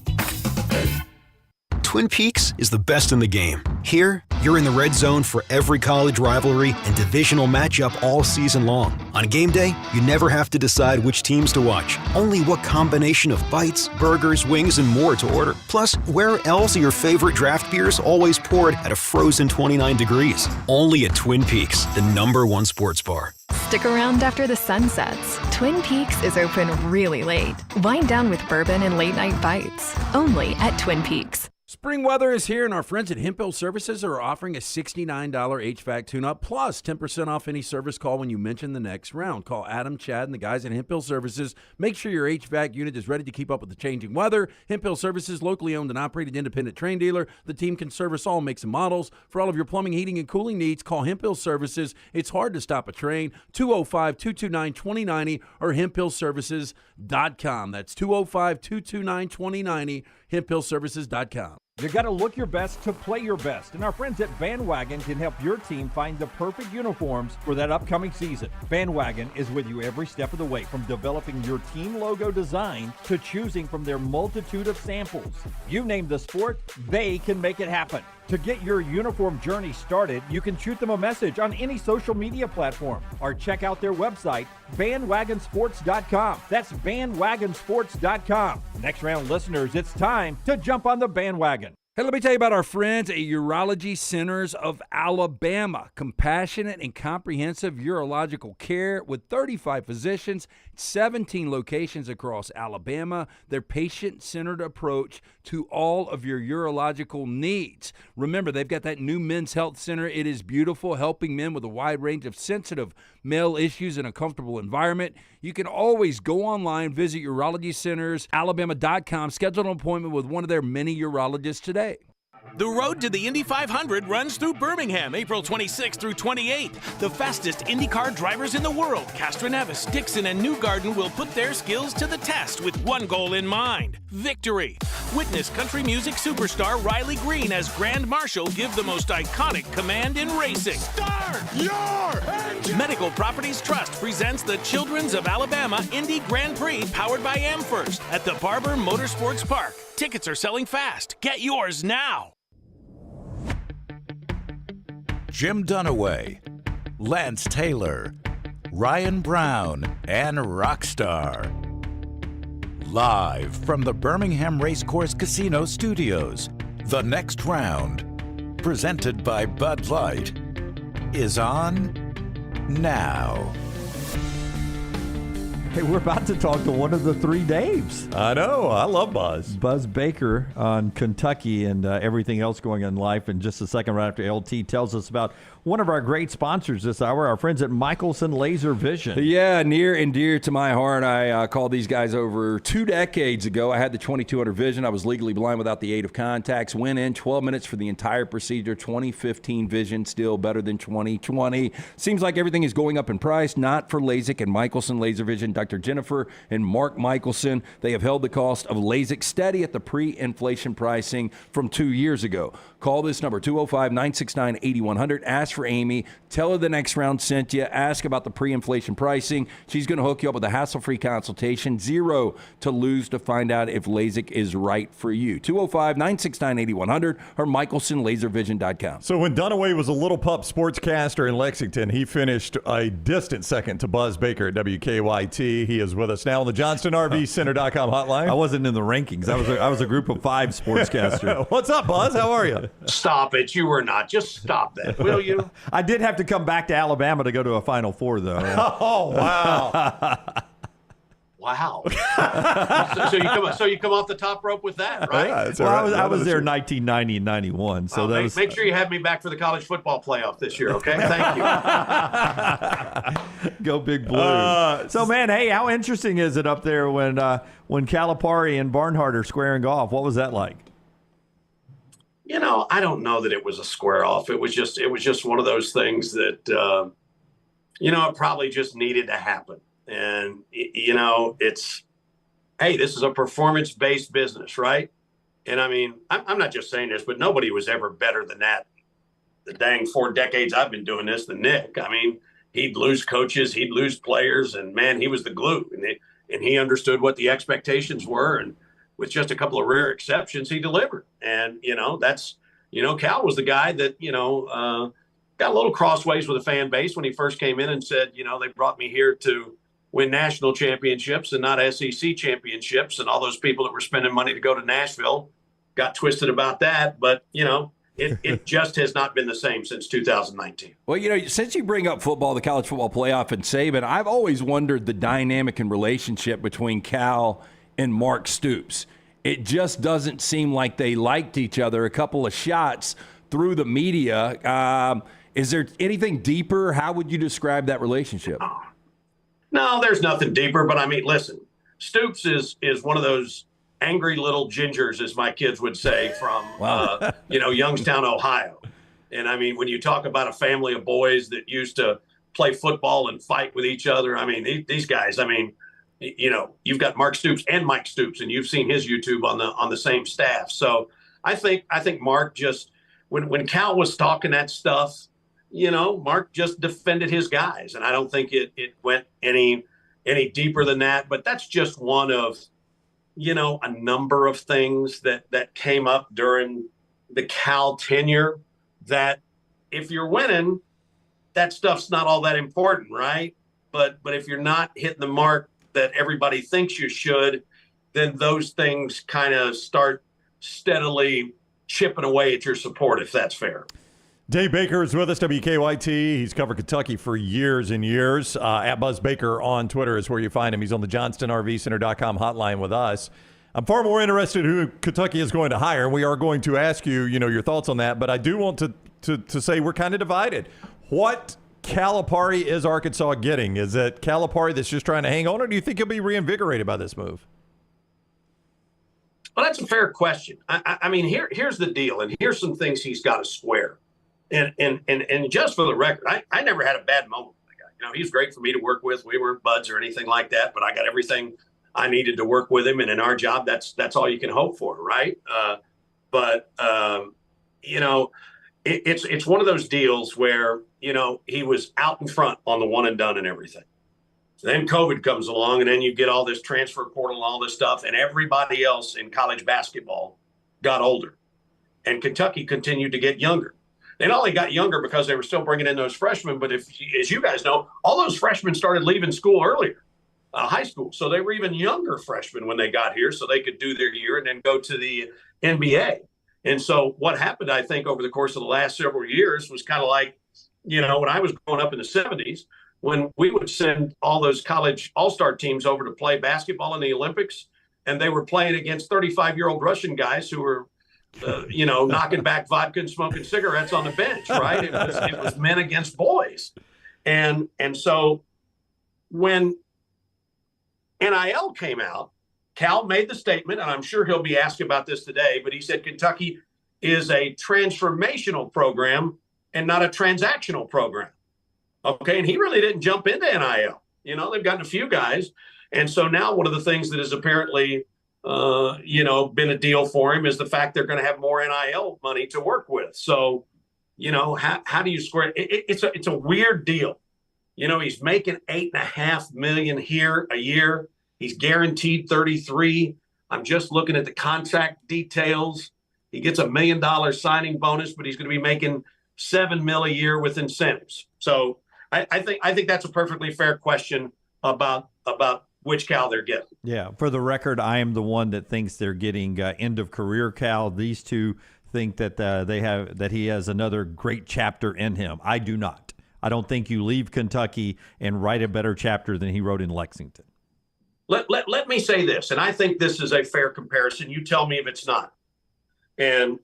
Twin Peaks is the best in the game. Here, you're in the red zone for every college rivalry and divisional matchup all season long. On game day, you never have to decide which teams to watch, only what combination of bites, burgers, wings, and more to order. Plus, where else are your favorite draft beers always poured at a frozen 29 degrees? Only at Twin Peaks, the #1 sports bar. Stick around after the sun sets. Twin Peaks is open really late. Wind down with bourbon and late night bites. Only at Twin Peaks. Spring weather is here, and our friends at Hemphill Services are offering a $69 HVAC tune-up plus 10% off any service call when you mention the next round. Call Adam, Chad, and the guys at Hemphill Services. Make sure your HVAC unit is ready to keep up with the changing weather. Hemphill Services, locally owned and operated independent train dealer. The team can service all makes and models. For all of your plumbing, heating, and cooling needs, call Hemphill Services. It's hard to stop a train. 205-229-2090 or hemphillservices.com. That's 205-229-2090, hemphillservices.com. You got to look your best to play your best, and our friends at Bandwagon can help your team find the perfect uniforms for that upcoming season. Bandwagon is with you every step of the way, from developing your team logo design to choosing from their multitude of samples. You name the sport, they can make it happen. To get your uniform journey started, you can shoot them a message on any social media platform or check out their website, bandwagonsports.com. That's bandwagonsports.com. Next round listeners, it's time to jump on the bandwagon. Hey, let me tell you about our friends at Urology Centers of Alabama. Compassionate and comprehensive urological care with 35 physicians, 17 locations across Alabama. Their patient-centered approach to all of your urological needs. Remember, they've got that new men's health center. It is beautiful, helping men with a wide range of sensitive male issues in a comfortable environment. You can always go online, visit urologycentersalabama.com, schedule an appointment with one of their many urologists today. The road to the Indy 500 runs through Birmingham, April 26th through 28th. The fastest IndyCar drivers in the world, Castroneves, Dixon, and Newgarden, will put their skills to the test with one goal in mind: victory. Witness country music superstar Riley Green as Grand Marshal give the most iconic command in racing. Start your engine! Medical Properties Trust presents the Children's of Alabama Indy Grand Prix, powered by AmFirst, at the Barber Motorsports Park. Tickets are selling fast. Get yours now. Jim Dunaway, Lance Taylor, Ryan Brown, and Rockstar. Live from the Birmingham Racecourse Casino Studios, the next round, presented by Bud Light, is on now. Hey, we're about to talk to one of the three Daves. I know. I love Buzz. Buzz Baker on Kentucky and everything else going on in life. In just a second, right after LT tells us about one of our great sponsors this hour, our friends at Michelson Laser Vision. Yeah, near and dear to my heart. I called these guys over 2 decades ago. I had the 2200 vision. I was legally blind without the aid of contacts. Went in 12 minutes for the entire procedure. 2015 vision, still better than 2020. Seems like everything is going up in price. Not for LASIK and Michelson Laser Vision. Dr. Jennifer and Mark Michelson, they have held the cost of LASIK steady at the pre-inflation pricing from 2 years ago. Call this number, 205-969-8100. Ask for Amy. Tell her the next round sent you. Ask about the pre-inflation pricing. She's going to hook you up with a hassle-free consultation. $0 to lose to find out if LASIK is right for you. 205-969-8100 or MichelsonLaserVision.com. So when Dunaway was a little pup sportscaster in Lexington, he finished a distant second to Buzz Baker at WKYT. He is with us now on the JohnstonRVCenter.com hotline. I wasn't in the rankings. I was a group of 5 sportscaster. What's up, Buzz? How are you? Stop it. You were not. Just stop that, will you? I did have to come back to Alabama to go to a Final Four, though. Oh, wow. Wow. so you come off the top rope with that, right? Yeah, well, I was there 1990 and 91. So make sure you have me back for the college football playoff this year, okay? Thank you. Go Big Blue. So, man, hey, how interesting is it up there when Calipari and Barnhart are squaring off? What was that like? I don't know that it was a square off. It was just one of those things that it probably just needed to happen. And, this is a performance-based business, right? And, I mean, I'm not just saying this, but nobody was ever better than that. The dang 4 decades I've been doing this than Nick. I mean, he'd lose coaches, he'd lose players, and, man, he was the glue. And he understood what the expectations were. And with just a couple of rare exceptions, he delivered. And, Cal was the guy that, got a little crossways with the fan base when he first came in and said, they brought me here to win national championships and not SEC championships. And all those people that were spending money to go to Nashville got twisted about that. But, it just has not been the same since 2019. Well, since you bring up football, the college football playoff and Saban, I've always wondered the dynamic and relationship between Cal and Mark Stoops. It just doesn't seem like they liked each other. A couple of shots through the media. Is there anything deeper? How would you describe that relationship? No, there's nothing deeper. But, I mean, listen, Stoops is one of those angry little gingers, as my kids would say, from, Youngstown, Ohio. And, I mean, when you talk about a family of boys that used to play football and fight with each other, I mean, these guys, I mean, you've got Mark Stoops and Mike Stoops, and you've seen his YouTube on the same staff. So I think Mark just, when Cal was talking that stuff, Mark just defended his guys. And I don't think it went any deeper than that. But that's just one of, a number of things that came up during the Cal tenure that if you're winning, that stuff's not all that important, right? But if you're not hitting the mark that everybody thinks you should, then those things kind of start steadily chipping away at your support, if that's fair. Dave Baker is with us, WKYT. He's covered Kentucky for years and years. At Buzz Baker on Twitter is where you find him. He's on the JohnstonRVCenter.com hotline with us. I'm far more interested in who Kentucky is going to hire. We are going to ask you, your thoughts on that. But I do want to say we're kind of divided. What Calipari is Arkansas getting? Is it Calipari that's just trying to hang on, or do you think he'll be reinvigorated by this move? Well, that's a fair question. I mean, here's the deal, and here's some things he's got to square. And just for the record, I never had a bad moment with the guy. He's great for me to work with. We weren't buds or anything like that, but I got everything I needed to work with him. And in our job, that's all you can hope for, right? It's one of those deals where, he was out in front on the one and done and everything. So then COVID comes along, and then you get all this transfer portal and all this stuff, and everybody else in college basketball got older. And Kentucky continued to get younger. They not only got younger because they were still bringing in those freshmen, but as you guys know, all those freshmen started leaving school earlier, high school. So they were even younger freshmen when they got here, so they could do their year and then go to the NBA. And so what happened, I think, over the course of the last several years was kind of like, when I was growing up in the 70s, when we would send all those college all-star teams over to play basketball in the Olympics, and they were playing against 35-year-old Russian guys who were knocking back vodka and smoking cigarettes on the bench, right? It was men against boys. And so when NIL came out, Cal made the statement, and I'm sure he'll be asked about this today, but he said Kentucky is a transformational program and not a transactional program. Okay, and he really didn't jump into NIL. They've gotten a few guys. And so now one of the things that has apparently been a deal for him is the fact they're going to have more NIL money to work with. So, how do you square it? It's a weird deal. He's making $8.5 million here a year. He's guaranteed 33. I'm just looking at the contract details. He gets $1 million signing bonus, but he's going to be making $7 million a year with incentives. So I think that's a perfectly fair question. about which Cal they're getting. Yeah, for the record, I am the one that thinks they're getting end of career Cal. These two think that he has another great chapter in him. I do not. I don't think you leave Kentucky and write a better chapter than he wrote in Lexington. Let me say this, and I think this is a fair comparison. You tell me if it's not. And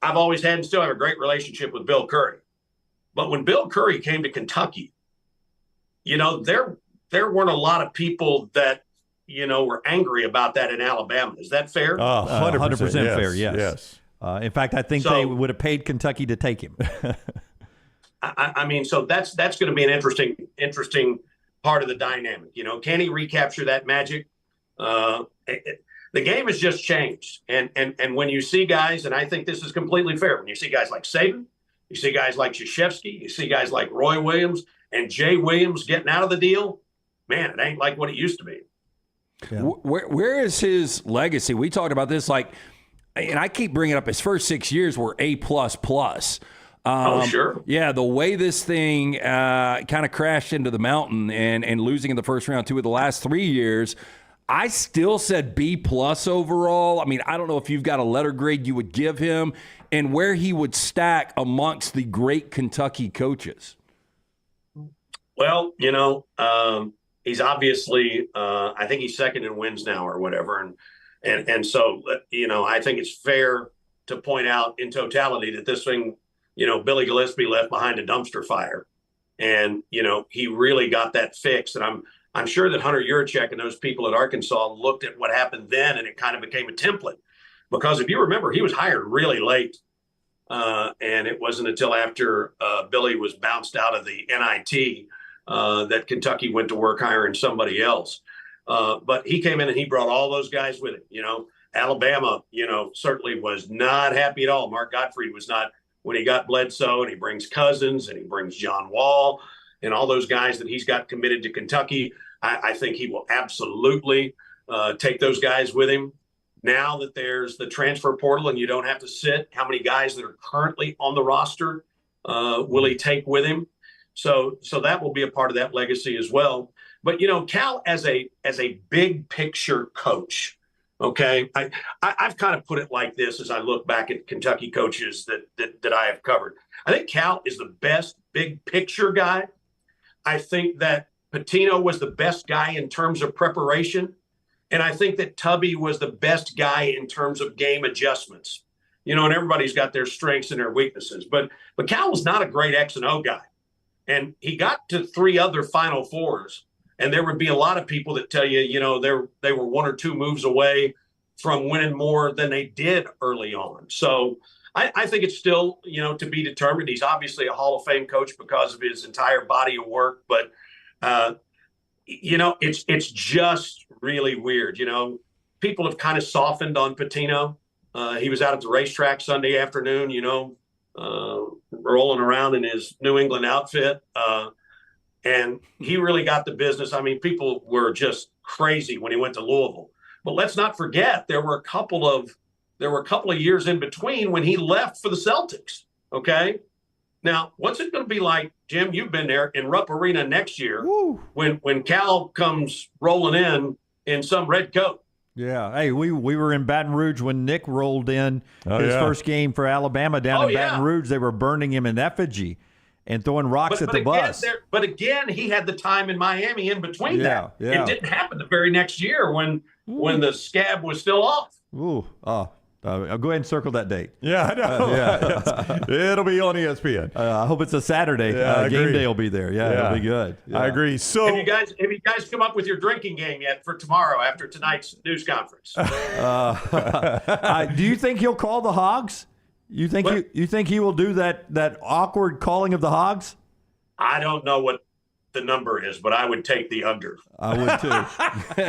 I've always had and still have a great relationship with Bill Curry. But when Bill Curry came to Kentucky, there weren't a lot of people that, were angry about that in Alabama. Is that fair? 100% fair, yes. In fact, I think they would have paid Kentucky to take him. I mean, so that's going to be an interesting part of the dynamic. Can he recapture that magic? The game has just changed. And when you see guys, and I think this is completely fair, when you see guys like Saban, you see guys like Krzyzewski, you see guys like Roy Williams and Jay Williams getting out of the deal, man, it ain't like what it used to be. Yeah. Where is his legacy? We talked about this, and I keep bringing up his first 6 years were A++. Oh, sure. Yeah, the way this thing kind of crashed into the mountain and losing in the first round 2 of the last 3 years, I still said B+ overall. I mean, I don't know if you've got a letter grade you would give him and where he would stack amongst the great Kentucky coaches. Well, he's obviously, I think he's second in wins now or whatever. And so, I think it's fair to point out in totality that this thing, Billy Gillispie left behind a dumpster fire. And, he really got that fixed. And I'm sure that Hunter Yurachek and those people at Arkansas looked at what happened then, and it kind of became a template. Because if you remember, he was hired really late. And it wasn't until after Billy was bounced out of the NIT that Kentucky went to work hiring somebody else. But he came in and he brought all those guys with him. Alabama, certainly was not happy at all. Mark Gottfried was not when he got Bledsoe, and he brings Cousins and he brings John Wall and all those guys that he's got committed to Kentucky. I think he will absolutely take those guys with him. Now that there's the transfer portal and you don't have to sit, how many guys that are currently on the roster will he take with him? So that will be a part of that legacy as well. But, Cal as a big picture coach, okay, I've kind of put it like this as I look back at Kentucky coaches that I have covered. I think Cal is the best big picture guy. I think that Pitino was the best guy in terms of preparation. And I think that Tubby was the best guy in terms of game adjustments. And everybody's got their strengths and their weaknesses. But Cal was not a great X and O guy. And he got to 3 other Final Fours. And there would be a lot of people that tell you, they were 1 or 2 moves away from winning more than they did early on. So I think it's still, to be determined. He's obviously a Hall of Fame coach because of his entire body of work. But, it's just really weird. People have kind of softened on Pitino. He was out at the racetrack Sunday afternoon, rolling around in his New England outfit. And he really got the business. I mean, people were just crazy when he went to Louisville. But let's not forget there were a couple of years in between when he left for the Celtics. Okay. Now, what's it going to be like, Jim? You've been there in Rupp Arena next year when Cal comes rolling in some red coat. Yeah. Hey, we were in Baton Rouge when Nick rolled in his first game for Alabama down in Baton Rouge. They were burning him in effigy and throwing rocks at the bus. But again, he had the time in Miami in between that. Yeah. It didn't happen the very next year when the scab was still off. I'll go ahead and circle that date. Yeah, I know. It'll be on ESPN. I hope it's a Saturday. Game day will be there. It'll be good. I agree. So, have you guys come up with your drinking game yet for tomorrow after tonight's news conference? Do you think he'll call the Hogs? You think he will do that awkward calling of the Hogs? I don't know what the number is, but I would take the under. I would too.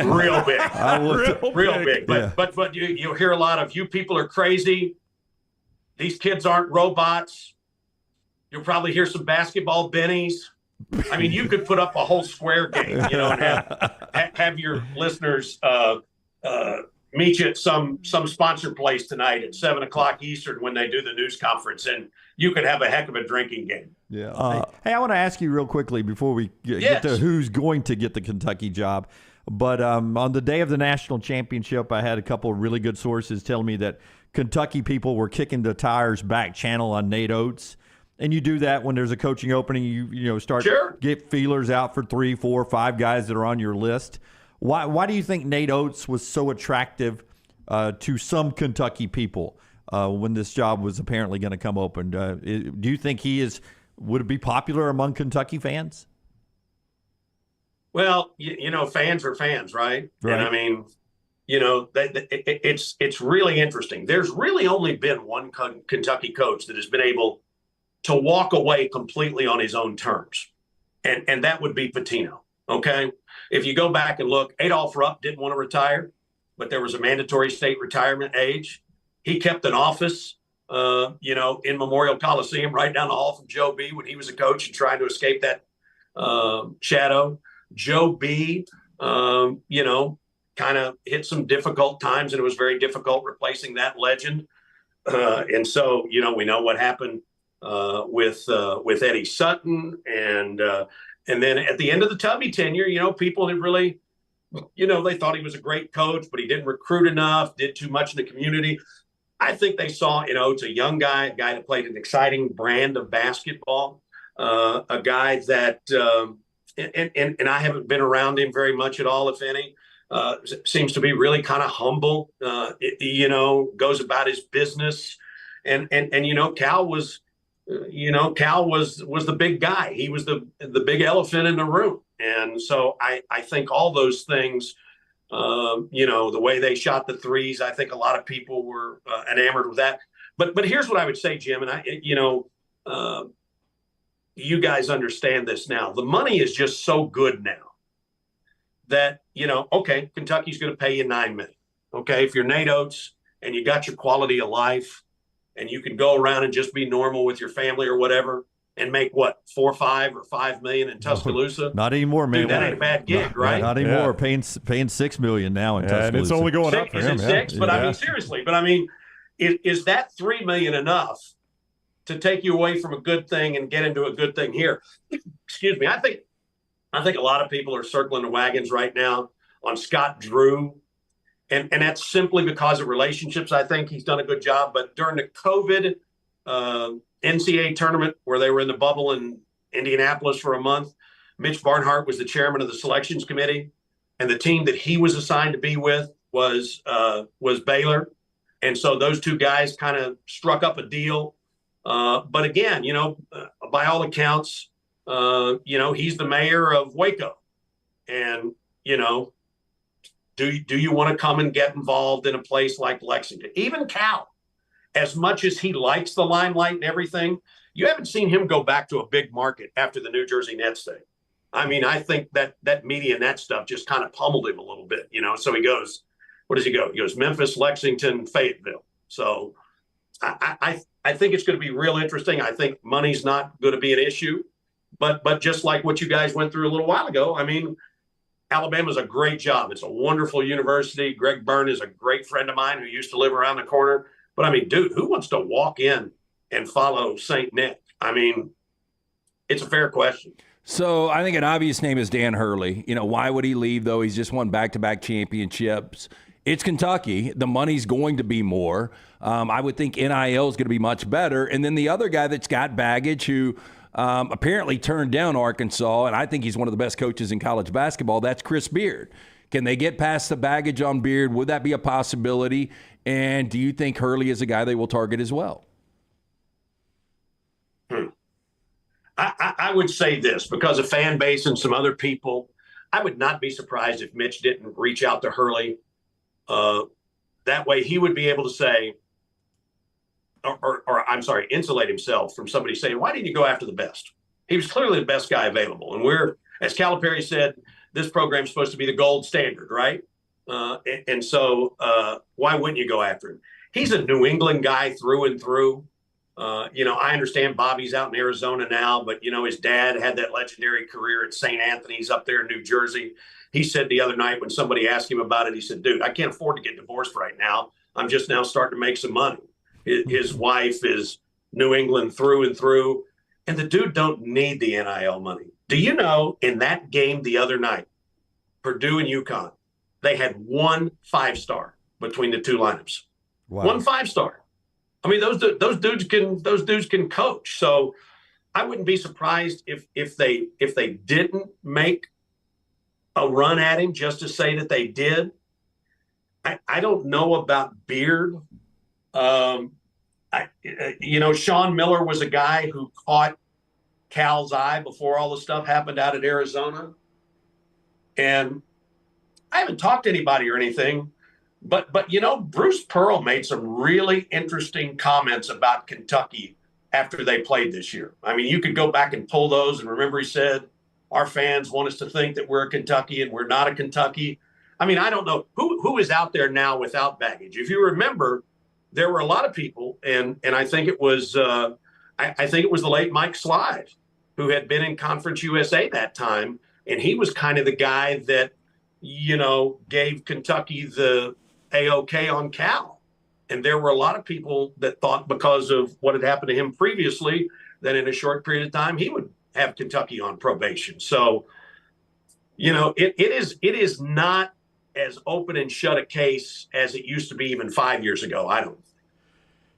Real big. I would real big. But you hear a lot of, you people are crazy. These kids aren't robots. You'll probably hear some basketball bennies. I mean, you could put up a whole square game, and have your listeners, meet you at some sponsored place tonight at 7:00 Eastern when they do the news conference, and you could have a heck of a drinking game. Yeah. Hey, I want to ask you real quickly before we get to who's going to get the Kentucky job. But on the day of the national championship, I had a couple of really good sources telling me that Kentucky people were kicking the tires back channel on Nate Oates. And you do that when there's a coaching opening. You start get feelers out for 3, 4, 5 guys that are on your list. Why do you think Nate Oates was so attractive to some Kentucky people when this job was apparently going to come open? Do you think would it be popular among Kentucky fans? Well, fans are fans, right? And I mean, it's really interesting. There's really only been one Kentucky coach that has been able to walk away completely on his own terms, and that would be Pitino. Okay, if you go back and look, Adolph Rupp didn't want to retire, but there was a mandatory state retirement age. He kept an office, in Memorial Coliseum right down the hall from Joe B when he was a coach and trying to escape that shadow. Joe B, kind of hit some difficult times, and it was very difficult replacing that legend. And so, we know what happened with Eddie Sutton, and then at the end of the Tubby tenure, people that really, they thought he was a great coach, but he didn't recruit enough, did too much in the community. I think they saw, it's a young guy, a guy that played an exciting brand of basketball, a guy that, and I haven't been around him very much at all, if any. Seems to be really kind of humble, goes about his business, and Cal was. Cal was the big guy. He was the big elephant in the room. And so I think all those things, the way they shot the threes, I think a lot of people were enamored with that. But here's what I would say, Jim, and you guys understand this now. The money is just so good now that, okay, Kentucky's going to pay you $9 million. Okay, if you're Nate Oates and you got your quality of life, and you can go around and just be normal with your family or whatever and make what, 4 or 5 or $5 million in Tuscaloosa? Not anymore, man. Dude, that ain't a bad gig, right? Not anymore. Paying $6 million now in Tuscaloosa. And it's only going up for him. Is it 6? But I mean, seriously. But I mean, is that $3 million enough to take you away from a good thing and get into a good thing here? Excuse me. I think a lot of people are circling the wagons right now on Scott Drew. And that's simply because of relationships. I think he's done a good job. But during the COVID NCAA tournament where they were in the bubble in Indianapolis for a month, Mitch Barnhart was the chairman of the selections committee. And the team that he was assigned to be with was Baylor. And so those two guys kind of struck up a deal. But again, by all accounts, he's the mayor of Waco. And, do you want to come and get involved in a place like Lexington? Even Cal, as much as he likes the limelight and everything, you haven't seen him go back to a big market after the New Jersey Nets thing. I mean, I think that media and that stuff just kind of pummeled him a little bit, So he goes, what does he go? He goes Memphis, Lexington, Fayetteville. So I think it's going to be real interesting. I think money's not going to be an issue, but just like what you guys went through a little while ago, I mean, Alabama's a great job. It's a wonderful university. Greg Byrne is a great friend of mine who used to live around the corner. But I mean, dude, who wants to walk in and follow St. Nick? I mean, it's a fair question. So I think an obvious name is Dan Hurley. Why would he leave, though? He's just won back-to-back championships. It's Kentucky. The money's going to be more. I would think NIL is going to be much better. And then the other guy that's got baggage who apparently turned down Arkansas, and I think he's one of the best coaches in college basketball, that's Chris Beard. Can they get past the baggage on Beard? Would that be a possibility? And do you think Hurley is a guy they will target as well? I would say this, because of fan base and some other people, I would not be surprised if Mitch didn't reach out to Hurley. That way he would be able to say, or I'm sorry, insulate himself from somebody saying, why didn't you go after the best? He was clearly the best guy available. And we're, as Calipari said, this program's supposed to be the gold standard, right? And so why wouldn't you go after him? He's a New England guy through and through. I understand Bobby's out in Arizona now, but, his dad had that legendary career at St. Anthony's up there in New Jersey. He said the other night when somebody asked him about it, he said, dude, I can't afford to get divorced right now. I'm just now starting to make some money. His wife is New England through and through, and the dude don't need the NIL money. Do you know in that game the other night, Purdue and UConn, they had 1 5-star between the two lineups. Wow. 1 5-star. I mean, those dudes can coach. So I wouldn't be surprised if they didn't make a run at him just to say that they did. I don't know about Beard. Sean Miller was a guy who caught Cal's eye before all the stuff happened out at Arizona. And I haven't talked to anybody or anything, but Bruce Pearl made some really interesting comments about Kentucky after they played this year. I mean, you could go back and pull those, and remember he said, our fans want us to think that we're a Kentucky and we're not a Kentucky. I mean, I don't know who is out there now without baggage. If you remember, there were a lot of people, and I think it was I think it was the late Mike Slive, who had been in Conference USA that time, and he was kind of the guy that gave Kentucky the A-OK on Cal. And there were a lot of people that thought because of what had happened to him previously, that in a short period of time he would have Kentucky on probation. So, it is not as open and shut a case as it used to be even 5 years ago. I don't.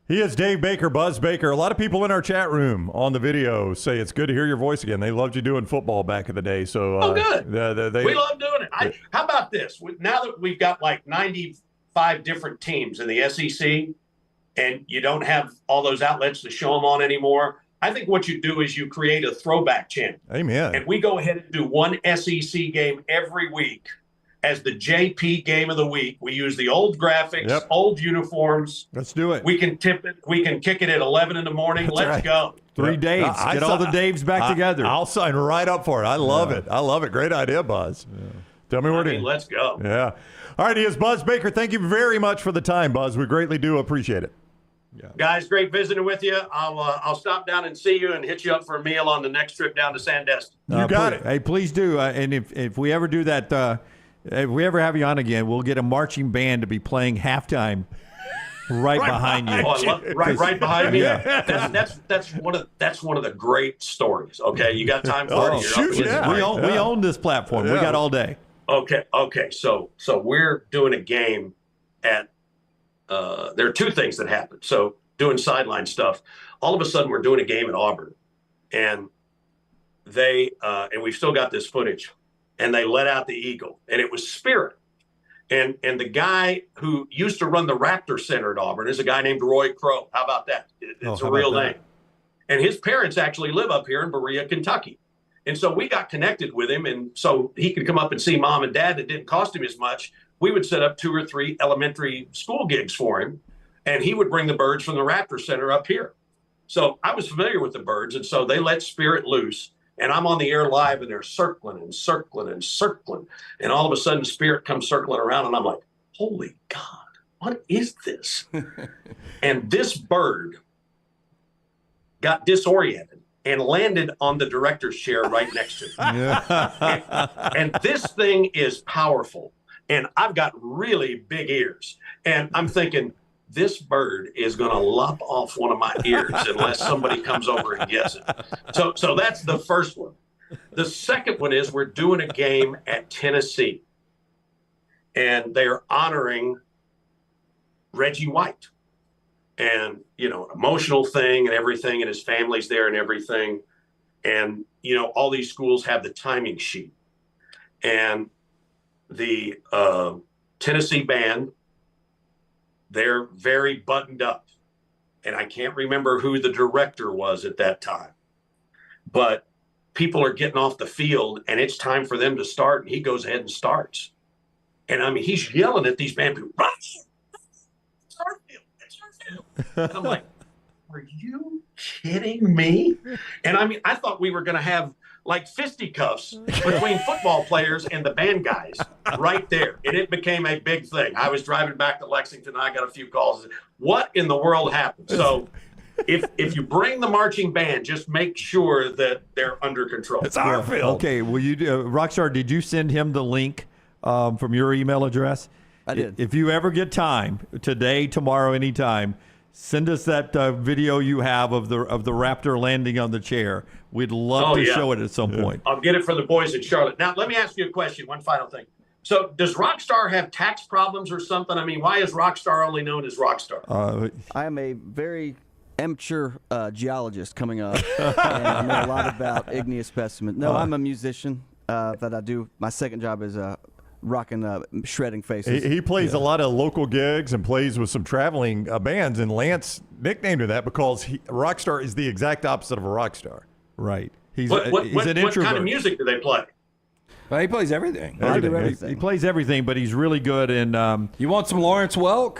He is Dave Baker, Buzz Baker. A lot of people in our chat room on the video say it's good to hear your voice again. They loved you doing football back in the day. So, good. We love doing it. How about this? Now that we've got like 95 different teams in the SEC, and you don't have all those outlets to show them on anymore, I think what you do is you create a throwback channel. Amen. And we go ahead and do one SEC game every week as the JP game of the week. We use the old graphics, old uniforms. Let's do it. We can tip it. We can kick it at 11 in the morning. That's Let's right. go. 3 days. Get all the Daves back together. I'll sign right up for it. I love it. I love it. Great idea, Buzz. Yeah. Tell me where to. Let's go. Yeah. All right. He is Buzz Baker. Thank you very much for the time, Buzz. We greatly do appreciate it. Yeah. Guys, great visiting with you. I'll stop down and see you and hit you up for a meal on the next trip down to Sandestin. You got it. Hey, please do. And if we ever do that, if we ever have you on again, we'll get a marching band to be playing halftime right behind you. Right behind me. Yeah. That's one of the great stories. Okay, you got time for it? Shoot, yeah. We own this platform. We got all day. Okay. So we're doing a game at. There are two things that happened. So doing sideline stuff, all of a sudden we're doing a game at Auburn, and and we've still got this footage, and they let out the eagle, and it was Spirit. And the guy who used to run the Raptor Center at Auburn is a guy named Roy Crow. How about that? It's a real name. And his parents actually live up here in Berea, Kentucky. And so we got connected with him, and so he could come up and see mom and dad. That didn't cost him as much. We would set up 2 or 3 elementary school gigs for him, and he would bring the birds from the Raptor Center up here. So I was familiar with the birds, and so they let Spirit loose, and I'm on the air live, and they're circling and circling and circling, and all of a sudden Spirit comes circling around, and I'm like, holy God, what is this? And this bird got disoriented and landed on the director's chair right next to me. And this thing is powerful. And I've got really big ears. And I'm thinking, this bird is going to lop off one of my ears unless somebody comes over and gets it. So that's the first one. The second one is we're doing a game at Tennessee. And they're honoring Reggie White. And, an emotional thing and everything. And his family's there and everything. And, all these schools have the timing sheet. And the Tennessee band, they're very buttoned up. And I can't remember who the director was at that time. But people are getting off the field, and it's time for them to start, and he goes ahead and starts. And, I mean, he's yelling at these band people, it's our field, it's our field. And I'm like, are you kidding me? And, I mean, I thought we were going to have like fisticuffs between football players and the band guys right there. And it became a big thing. I was driving back to Lexington. I got a few calls. What in the world happened? So if you bring the marching band, just make sure that they're under control. It's our field. Okay, will you Rockstar, did you send him the link from your email address? I did. If you ever get time, today, tomorrow, anytime, send us that video you have of the Raptor landing on the chair. We'd love to show it at some point. I'll get it for the boys in Charlotte. Now, let me ask you a question, one final thing. So does Rockstar have tax problems or something? I mean, why is Rockstar only known as Rockstar? I am a very amateur geologist coming up, and I know a lot about igneous specimens. No, I'm a musician that I do. My second job is rocking shredding faces. He plays a lot of local gigs and plays with some traveling bands, and Lance nicknamed him that because Rockstar is the exact opposite of a rock star. Right. He's What an introvert. kind of music do they play? Well, he plays everything. I do everything. He plays everything, but he's really good in. You want some Lawrence Welk?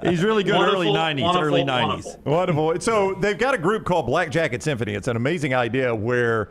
He's really good Wonderful, early 90s. Wonderful. So they've got a group called Black Jacket Symphony. It's an amazing idea where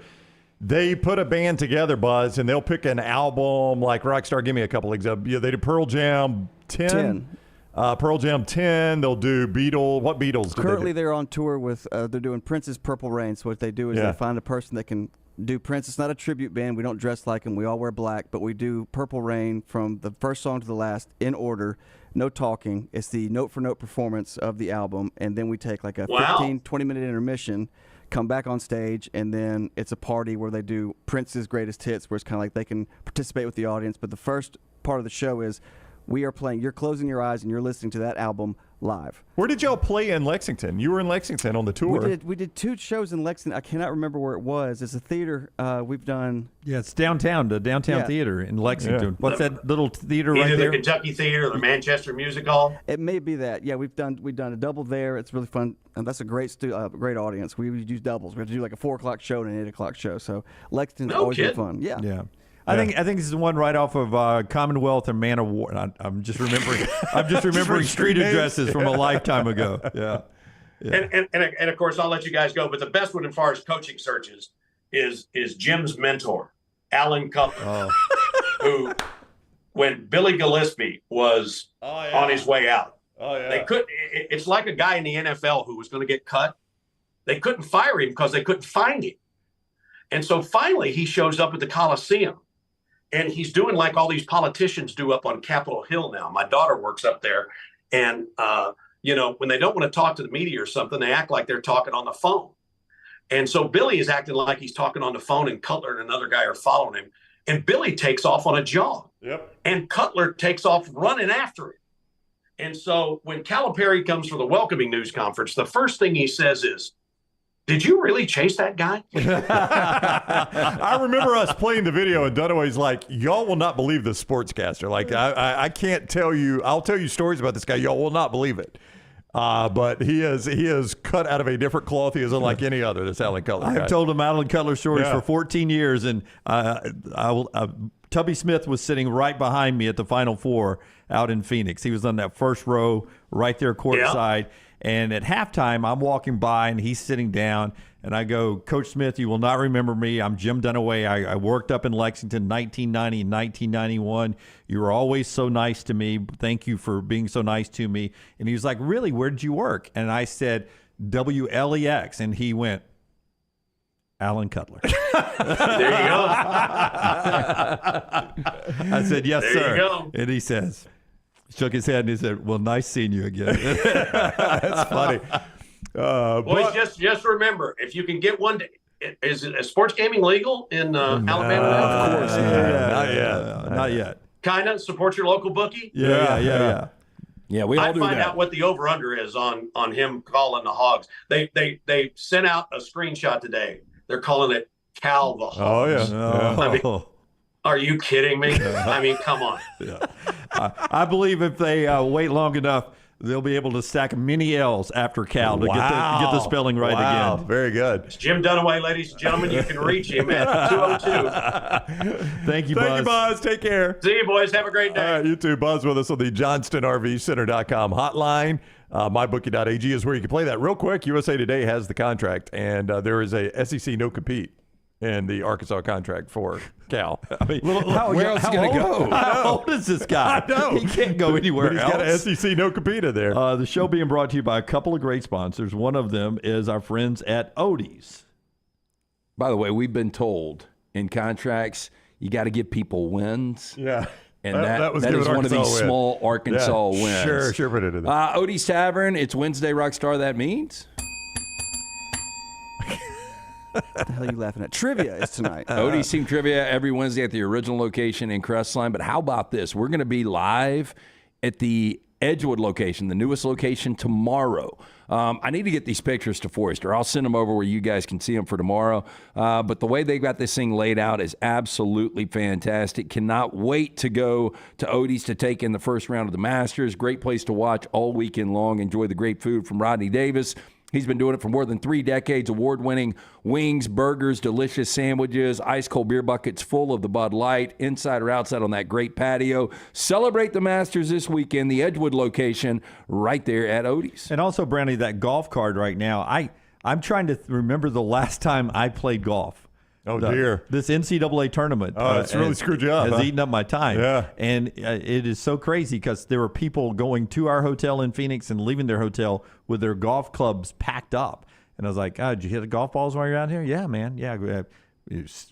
they put a band together, Buzz, and they'll pick an album like Rockstar. Give me a couple examples. Yeah, they do Pearl Jam 10. Pearl Jam 10. They'll do Beatles. What Beatles do Currently, they do? they're on tour with, they're doing Prince's Purple Rain. So what they do is they find a person that can do Prince. It's not a tribute band. We don't dress like him. We all wear black, but we do Purple Rain from the first song to the last in order. No talking. It's the note-for-note performance of the album, and then we take like a 15, 20-minute intermission, come back on stage, and then it's a party where they do Prince's greatest hits, where it's kind of like they can participate with the audience. But the first part of the show is we are playing. You're closing your eyes, and you're listening to that album live. Where did y'all play in Lexington? You were in Lexington on the tour. We did 2 shows in Lexington. I cannot remember where it was. It's a theater we've done. Yeah, it's downtown, the downtown theater in Lexington. Yeah. What's that little theater right there? Either the Kentucky Theater or the Manchester Music Hall. It may be that. Yeah, we've done a double there. It's really fun, and that's a great great audience. We use doubles. We have to do like a 4 o'clock show and an 8 o'clock show. So Lexington's always been fun. Yeah. Yeah. I think this is the one right off of Commonwealth and Man of War. I'm just remembering street addresses from a lifetime ago. Yeah. And of course, I'll let you guys go. But the best one as far as coaching searches is Jim's mentor, Alan Cutler, who, when Billy Gillispie was on his way out, they couldn't. It's like a guy in the NFL who was going to get cut. They couldn't fire him because they couldn't find him. And so finally, he shows up at the Coliseum. And he's doing like all these politicians do up on Capitol Hill now. My daughter works up there. And, when they don't want to talk to the media or something, they act like they're talking on the phone. And so Billy is acting like he's talking on the phone, and Cutler and another guy are following him. And Billy takes off on a jog. Yep. And Cutler takes off running after him. And so when Calipari comes for the welcoming news conference, the first thing he says is, "Did you really chase that guy?" I remember us playing the video, and Dunaway's like, "Y'all will not believe this sportscaster. Like, I can't tell you. I'll tell you stories about this guy. Y'all will not believe it. But he is cut out of a different cloth. He is unlike any other. This Alan Cutler guy. I've told him Alan Cutler stories for 14 years, and Tubby Smith was sitting right behind me at the Final Four out in Phoenix. He was on that first row right there courtside. Yeah. And at halftime, I'm walking by, and he's sitting down, and I go, "Coach Smith, you will not remember me. I'm Jim Dunaway. I worked up in Lexington 1990 and 1991. You were always so nice to me. Thank you for being so nice to me." And he was like, "Really? Where did you work?" And I said, "WLEX." And he went, "Alan Cutler." There you go. I said, "Yes, there sir." You go. And he says, shook his head, and he said, "Well, nice seeing you again." That's funny. Boys, just remember, if you can get one day, is sports gaming legal in Alabama? Of course. Not yet. Kind of support your local bookie. Yeah. Yeah, we all do that. I find out what the over/under is on him calling the Hogs. They sent out a screenshot today. They're calling it Cal the Hogs. Oh yeah. I mean, are you kidding me? I mean, come on. I believe if they wait long enough, they'll be able to stack many L's after Cal to get the spelling right again. Very good. It's Jim Dunaway, ladies and gentlemen. You can reach him at 202. Thank you, Buzz. Thank you, Buzz. Take care. See you, boys. Have a great day. All right, you too. Buzz with us on the JohnstonRVCenter.com hotline. MyBookie.ag is where you can play that. Real quick, USA Today has the contract, and there is a SEC no-compete in the Arkansas contract for Cal. I mean, where else is he going to go? How old is this guy? I know. He can't go anywhere He's else. got an SEC no compete in there. The show being brought to you by a couple of great sponsors. One of them is our friends at Odie's. By the way, we've been told in contracts you got to give people wins. Yeah. And that was is giving one of Arkansas these a win. small Arkansas wins. Sure put it in there. Odie's Tavern, it's Wednesday Rockstar. That means? What the hell are you laughing at? Trivia is tonight. Odie's Team Trivia every Wednesday at the original location in Crestline. But how about this? We're going to be live at the Edgewood location, the newest location, tomorrow. I need to get these pictures to Forrester. I'll send them over where you guys can see them for tomorrow. But the way they got this thing laid out is absolutely fantastic. Cannot wait to go to Odie's to take in the first round of the Masters. Great place to watch all weekend long. Enjoy the great food from Rodney Davis. He's been doing it for more than 3 decades, award-winning wings, burgers, delicious sandwiches, ice-cold beer buckets full of the Bud Light, inside or outside on that great patio. Celebrate the Masters this weekend, the Edgewood location, right there at Odie's. And also, Brownie, that golf card right now, I'm trying to remember the last time I played golf. Oh, dear. This NCAA tournament. It's really screwed you up. Has eaten up my time. Yeah. And it is so crazy because there were people going to our hotel in Phoenix and leaving their hotel with their golf clubs packed up. And I was like, did you hit the golf balls while you're out here? Yeah, man. Yeah.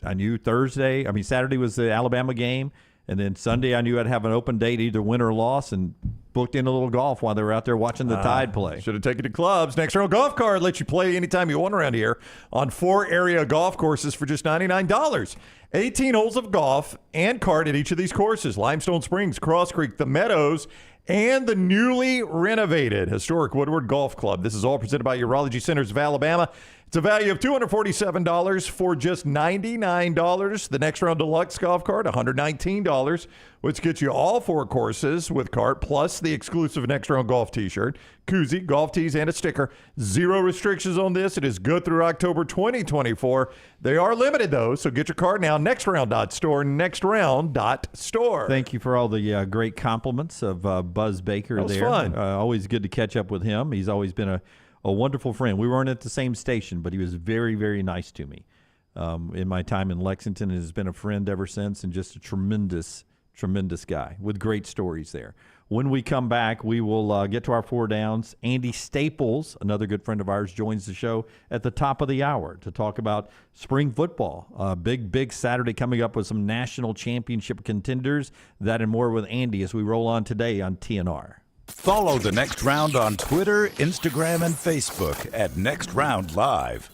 I knew Saturday was the Alabama game. And then Sunday I knew I'd have an open date, either win or loss, and booked in a little golf while they were out there watching the Tide play. Should have taken to clubs. Next Round Golf Card lets you play anytime you want around here on 4 area golf courses for just $99. 18 holes of golf and cart at each of these courses. Limestone Springs, Cross Creek, the Meadows, and the newly renovated historic Woodward Golf Club. This is all presented by Urology Centers of Alabama. It's a value of $247 for just $99. The Next Round Deluxe Golf Cart, $119, which gets you all 4 courses with cart, plus the exclusive Next Round Golf t-shirt, koozie, golf tees, and a sticker. 0 restrictions on this. It is good through October 2024. They are limited, though, so get your cart now. Nextround.store, nextround.store. Thank you for all the great compliments of Buzz Baker that was there. Fun. Always good to catch up with him. He's always been a wonderful friend. We weren't at the same station, but he was very, very nice to me in my time in Lexington, and has been a friend ever since, and just a tremendous, tremendous guy with great stories there. When we come back, we will get to our 4 downs. Andy Staples, another good friend of ours, joins the show at the top of the hour to talk about spring football. Big Saturday coming up with some national championship contenders. That and more with Andy as we roll on today on TNR. Follow The Next Round on Twitter, Instagram, and Facebook at Next Round Live.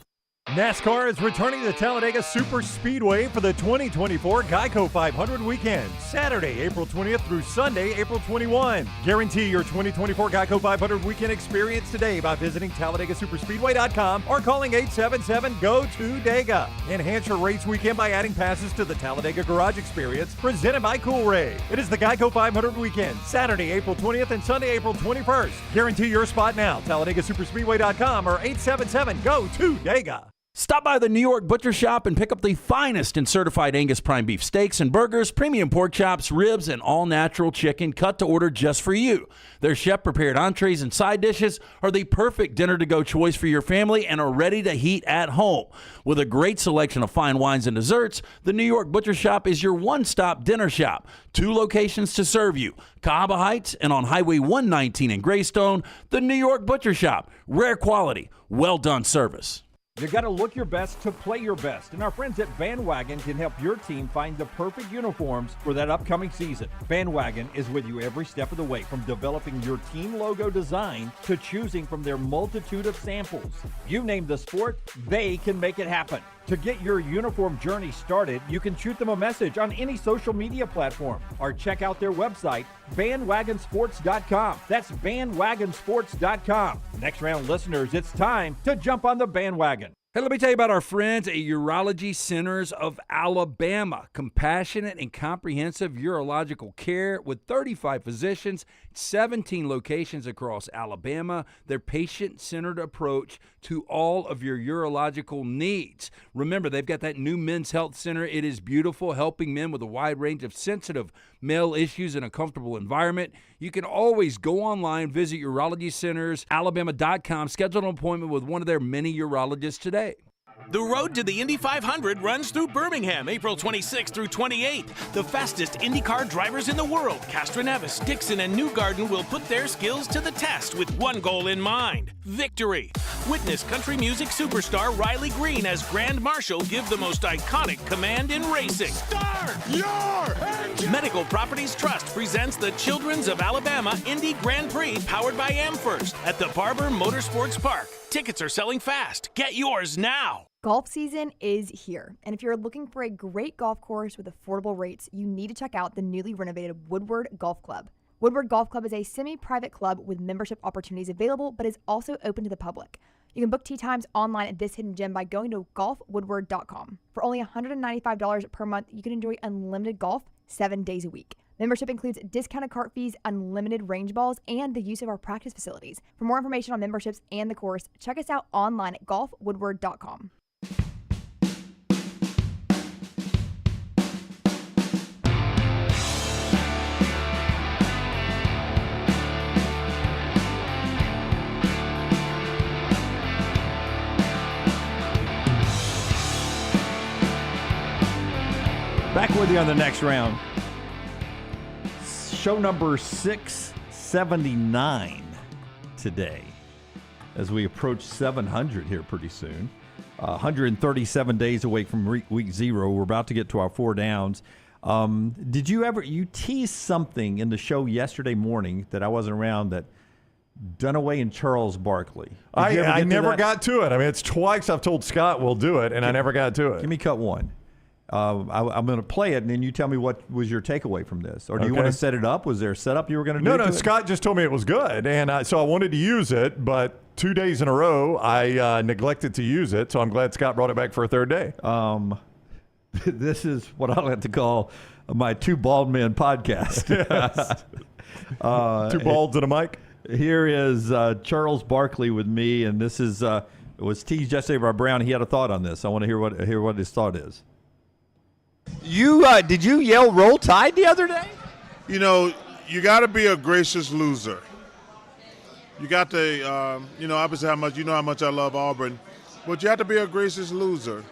NASCAR is returning to Talladega Super Speedway for the 2024 Geico 500 weekend, Saturday, April 20th through Sunday, April 21. Guarantee your 2024 Geico 500 weekend experience today by visiting TalladagaSuperspeedway.com or calling 877-GO-TO-DEGA. Enhance your race weekend by adding passes to the Talladega Garage Experience, presented by Cool Ray. It is the Geico 500 weekend, Saturday, April 20th and Sunday, April 21st. Guarantee your spot now, TalladagaSuperspeedway.com or 877-GO-TO-DEGA. Stop by the New York Butcher Shop and pick up the finest in certified Angus prime beef steaks and burgers, premium pork chops, ribs, and all-natural chicken cut to order just for you. Their chef-prepared entrees and side dishes are the perfect dinner-to-go choice for your family and are ready to heat at home. With a great selection of fine wines and desserts, the New York Butcher Shop is your one-stop dinner shop. 2 locations to serve you, Cahaba Heights and on Highway 119 in Greystone. The New York Butcher Shop, rare quality, well-done service. You got to look your best to play your best, and our friends at Bandwagon can help your team find the perfect uniforms for that upcoming season. Bandwagon is with you every step of the way, from developing your team logo design to choosing from their multitude of samples. You name the sport, they can make it happen. To get your uniform journey started, you can shoot them a message on any social media platform or check out their website, bandwagonsports.com. That's bandwagonsports.com. Next Round listeners, it's time to jump on the bandwagon. Hey, let me tell you about our friends at Urology Centers of Alabama. Compassionate and comprehensive urological care with 35 physicians, 17 locations across Alabama. Their patient-centered approach to all of your urological needs. Remember, they've got that new men's health center. It is beautiful, helping men with a wide range of sensitive male issues in a comfortable environment. You can always go online, visit urologycentersalabama.com, schedule an appointment with one of their many urologists today. The road to the Indy 500 runs through Birmingham, April 26th through 28th. The fastest IndyCar drivers in the world, Castroneves, Dixon, and Newgarden, will put their skills to the test with one goal in mind: victory. Witness country music superstar Riley Green as Grand Marshal give the most iconic command in racing. Start your engine! Medical Properties Trust presents the Children's of Alabama Indy Grand Prix powered by AmFirst at the Barber Motorsports Park. Tickets are selling fast. Get yours now. Golf season is here, and if you're looking for a great golf course with affordable rates, you need to check out the newly renovated Woodward Golf Club. Woodward Golf Club is a semi-private club with membership opportunities available, but is also open to the public. You can book tee times online at this hidden gem by going to golfwoodward.com. For only $195 per month, you can enjoy unlimited golf 7 days a week. Membership includes discounted cart fees, unlimited range balls, and the use of our practice facilities. For more information on memberships and the course, check us out online at golfwoodward.com. Back with you on the next round. Show number 679 today as we approach 700 here pretty soon. 137 days away from week 0. We're about to get to our 4 downs. Did you teased something in the show yesterday morning that I wasn't around, that Dunaway and Charles Barkley? I never got to it. I mean, it's twice I've told Scott we'll do it, and I never got to it. Give me cut 1. I'm going to play it, and then you tell me what was your takeaway from this. Or do you want to set it up? Was there a setup you were going to do? No, Scott just told me it was good, and so I wanted to use it, but 2 days in a row I neglected to use it, so I'm glad Scott brought it back for a third day. This is what I like to call my Two Bald Men podcast. Yes. Two balds and a mic. Here is Charles Barkley with me, and this is it was teased yesterday by Brown. He had a thought on this. I want to hear what his thought is. Did you yell Roll Tide the other day? You know, you got to be a gracious loser. You got to, obviously how much I love Auburn, but you have to be a gracious loser.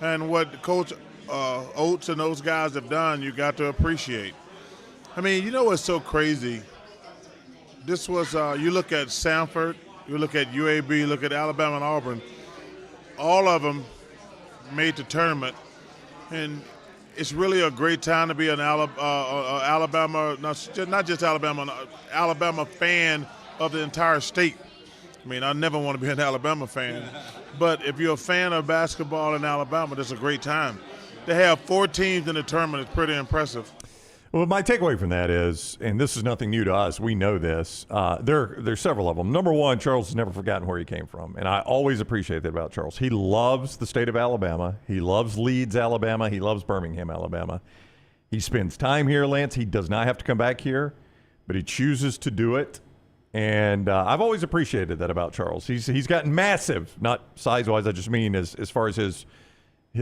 And what Coach Oates and those guys have done, you got to appreciate. I mean, you know what's so crazy? This was, you look at Samford, you look at UAB, look at Alabama and Auburn. All of them made the tournament. And it's really a great time to be an Alabama, not just Alabama, an Alabama fan of the entire state. I mean, I never want to be an Alabama fan, but if you're a fan of basketball in Alabama, that's a great time. To have 4 teams in the tournament is pretty impressive. Well, my takeaway from that is, and this is nothing new to us, we know this, there's several of them. Number one, Charles has never forgotten where he came from, and I always appreciate that about Charles. He loves the state of Alabama. He loves Leeds, Alabama. He loves Birmingham, Alabama. He spends time here, Lance. He does not have to come back here, but he chooses to do it, and I've always appreciated that about Charles. He's gotten massive, not size-wise, I just mean as far as his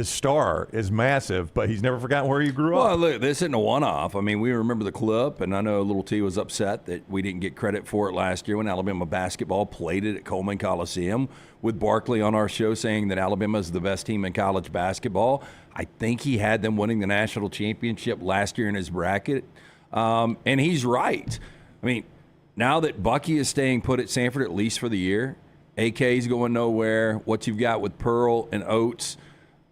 star is massive, but he's never forgotten where he grew up. Well, look, this isn't a one-off. I mean, we remember the clip, and I know Little T was upset that we didn't get credit for it last year when Alabama basketball played it at Coleman Coliseum with Barkley on our show saying that Alabama is the best team in college basketball. I think he had them winning the national championship last year in his bracket, and he's right. I mean, now that Bucky is staying put at Samford at least for the year, AK's going nowhere, what you've got with Pearl and Oates –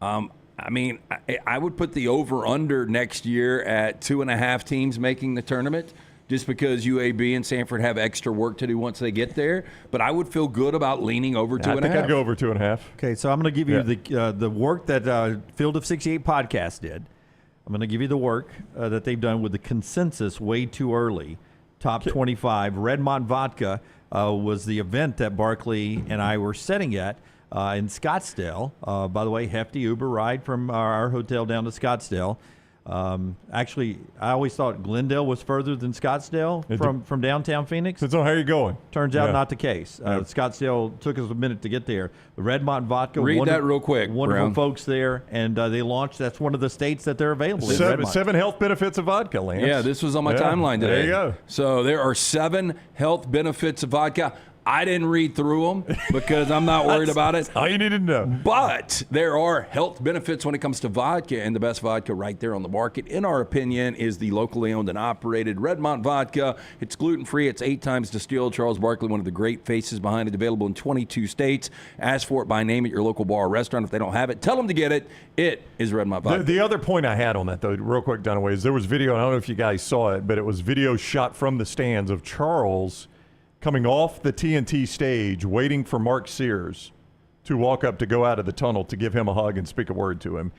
I mean, I would put the over-under next year at 2.5 teams making the tournament just because UAB and Samford have extra work to do once they get there. But I would feel good about leaning over 2.5. I think I'd go over 2.5. Okay, so I'm going to give you the work that Field of 68 podcast did. I'm going to give you the work that they've done with the consensus way too early. Top 25. Redmont Vodka was the event that Barkley and I were setting at. In Scottsdale. By the way, hefty Uber ride from our hotel down to Scottsdale. Actually, I always thought Glendale was further than Scottsdale from downtown Phoenix. Depends on how you're going. Turns out not the case. Scottsdale took us a minute to get there. The Redmont Vodka. Read that real quick. Wonderful Brown. Folks there, and they launched. That's one of the states that they're available in. 7 health benefits of vodka, Lance. Yeah, this was on my timeline today. There you go. So there are 7 health benefits of vodka. I didn't read through them because I'm not worried about it. All you need to know. But there are health benefits when it comes to vodka, and the best vodka right there on the market, in our opinion, is the locally owned and operated Redmont vodka. It's gluten-free. It's 8 times distilled. Charles Barkley, one of the great faces behind it, available in 22 states. Ask for it by name at your local bar or restaurant. If they don't have it, tell them to get it. It is Redmont vodka. The other point I had on that, though, real quick, Dunaway, is there was video, and I don't know if you guys saw it, but it was video shot from the stands of Charles coming off the TNT stage, waiting for Mark Sears to walk up to go out of the tunnel to give him a hug and speak a word to him.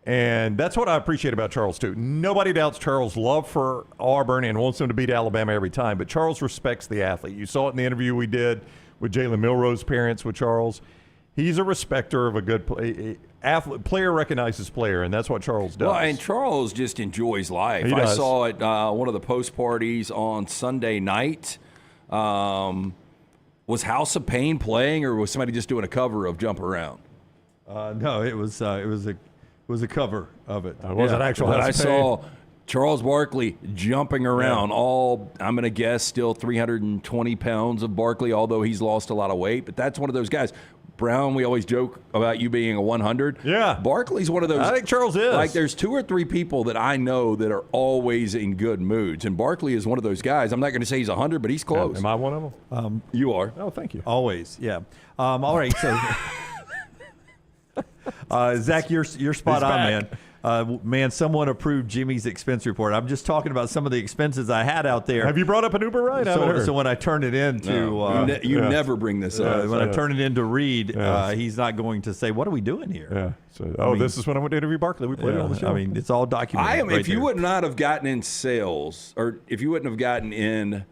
And that's what I appreciate about Charles, too. Nobody doubts Charles' love for Auburn and wants them to beat Alabama every time, but Charles respects the athlete. You saw it in the interview we did with Jalen Milroe's parents with Charles. He's a respecter of a good athlete. Player recognizes player, and that's what Charles does. Well, and Charles just enjoys life. He I does. saw it one of the post parties on Sunday night. Was House of Pain playing, or was somebody just doing a cover of Jump Around? No, it was a cover of it. It wasn't actual But House I of Pain. saw Charles Barkley jumping around, all, I'm going to guess, still 320 pounds of Barkley, although he's lost a lot of weight. But that's one of those guys. Brown, we always joke about you being a 100. Yeah. Barkley's one of those. I think Charles is. Like, there's 2 or 3 people that I know that are always in good moods, and Barkley is one of those guys. I'm not going to say he's 100, but he's close. Am I one of them? You are. Oh, thank you. Always, yeah. All right, so Zach, you're spot on, man. Man, someone approved Jimmy's expense report. I'm just talking about some of the expenses I had out there. Have you brought up an Uber ride? So when I turn it in to you never bring this up. when I turn it in to Reed, he's not going to say, "What are we doing here?" Yeah. So, this is when I went to interview Barkley. We played it on the show. I mean, it's all documented. If you would not have gotten in sales, or if you wouldn't have gotten in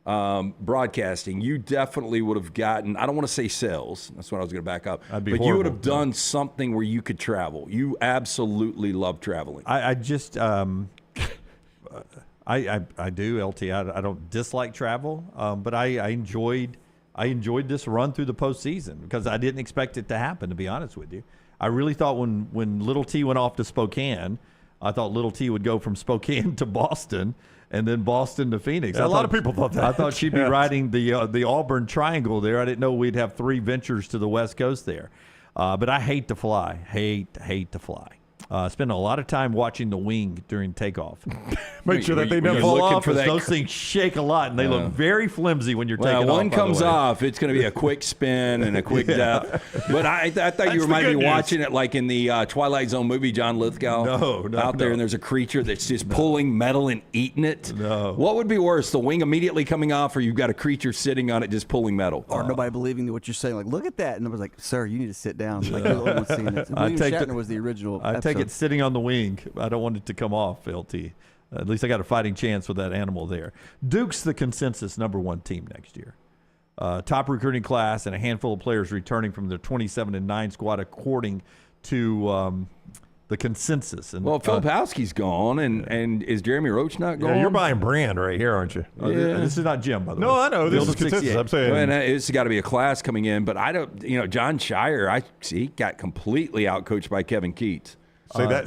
broadcasting, you definitely would have gotten, I don't want to say sales, that's what I was going to back up, but you would have done something where you could travel. You absolutely love traveling. I just I do, LT. I don't dislike travel, but I enjoyed this run through the postseason because I didn't expect it to happen, to be honest with you. I really thought when Little T went off to Spokane, I thought Little T would go from Spokane to Boston and then Boston to Phoenix. Yeah, a lot of people thought that. I thought she'd be riding the Auburn Triangle there. I didn't know we'd have 3 ventures to the West Coast there. But I hate to fly. Hate to fly. Spend a lot of time watching the wing during takeoff. Make sure that they never fall off. Those things shake a lot, and they look very flimsy when you're taking off. One comes off, it's going to be a quick spin and a quick depth. But I thought you might be watching it like in the Twilight Zone movie, John Lithgow. Out there, and there's a creature that's just pulling metal and eating it. No. What would be worse, the wing immediately coming off, or you've got a creature sitting on it just pulling metal? Or nobody believing what you're saying. Like, look at that. And I was like, sir, you need to sit down. Like, you're the only one seeing it. William Shatner was the original I take it sitting on the wing. I don't want it to come off, LT. At least I got a fighting chance with that animal there. Duke's the consensus #1 team next year. Top recruiting class and a handful of players returning from their 27-9 squad, according to the consensus. And, well, Filipowski's gone, and is Jeremy Roach not gone? Yeah, you're buying brand right here, aren't you? This is not Jim, by the way. No, I know. This is consensus. I'm saying. Well, it's got to be a class coming in, but I don't, John Shire, he got completely outcoached by Kevin Keats. Say that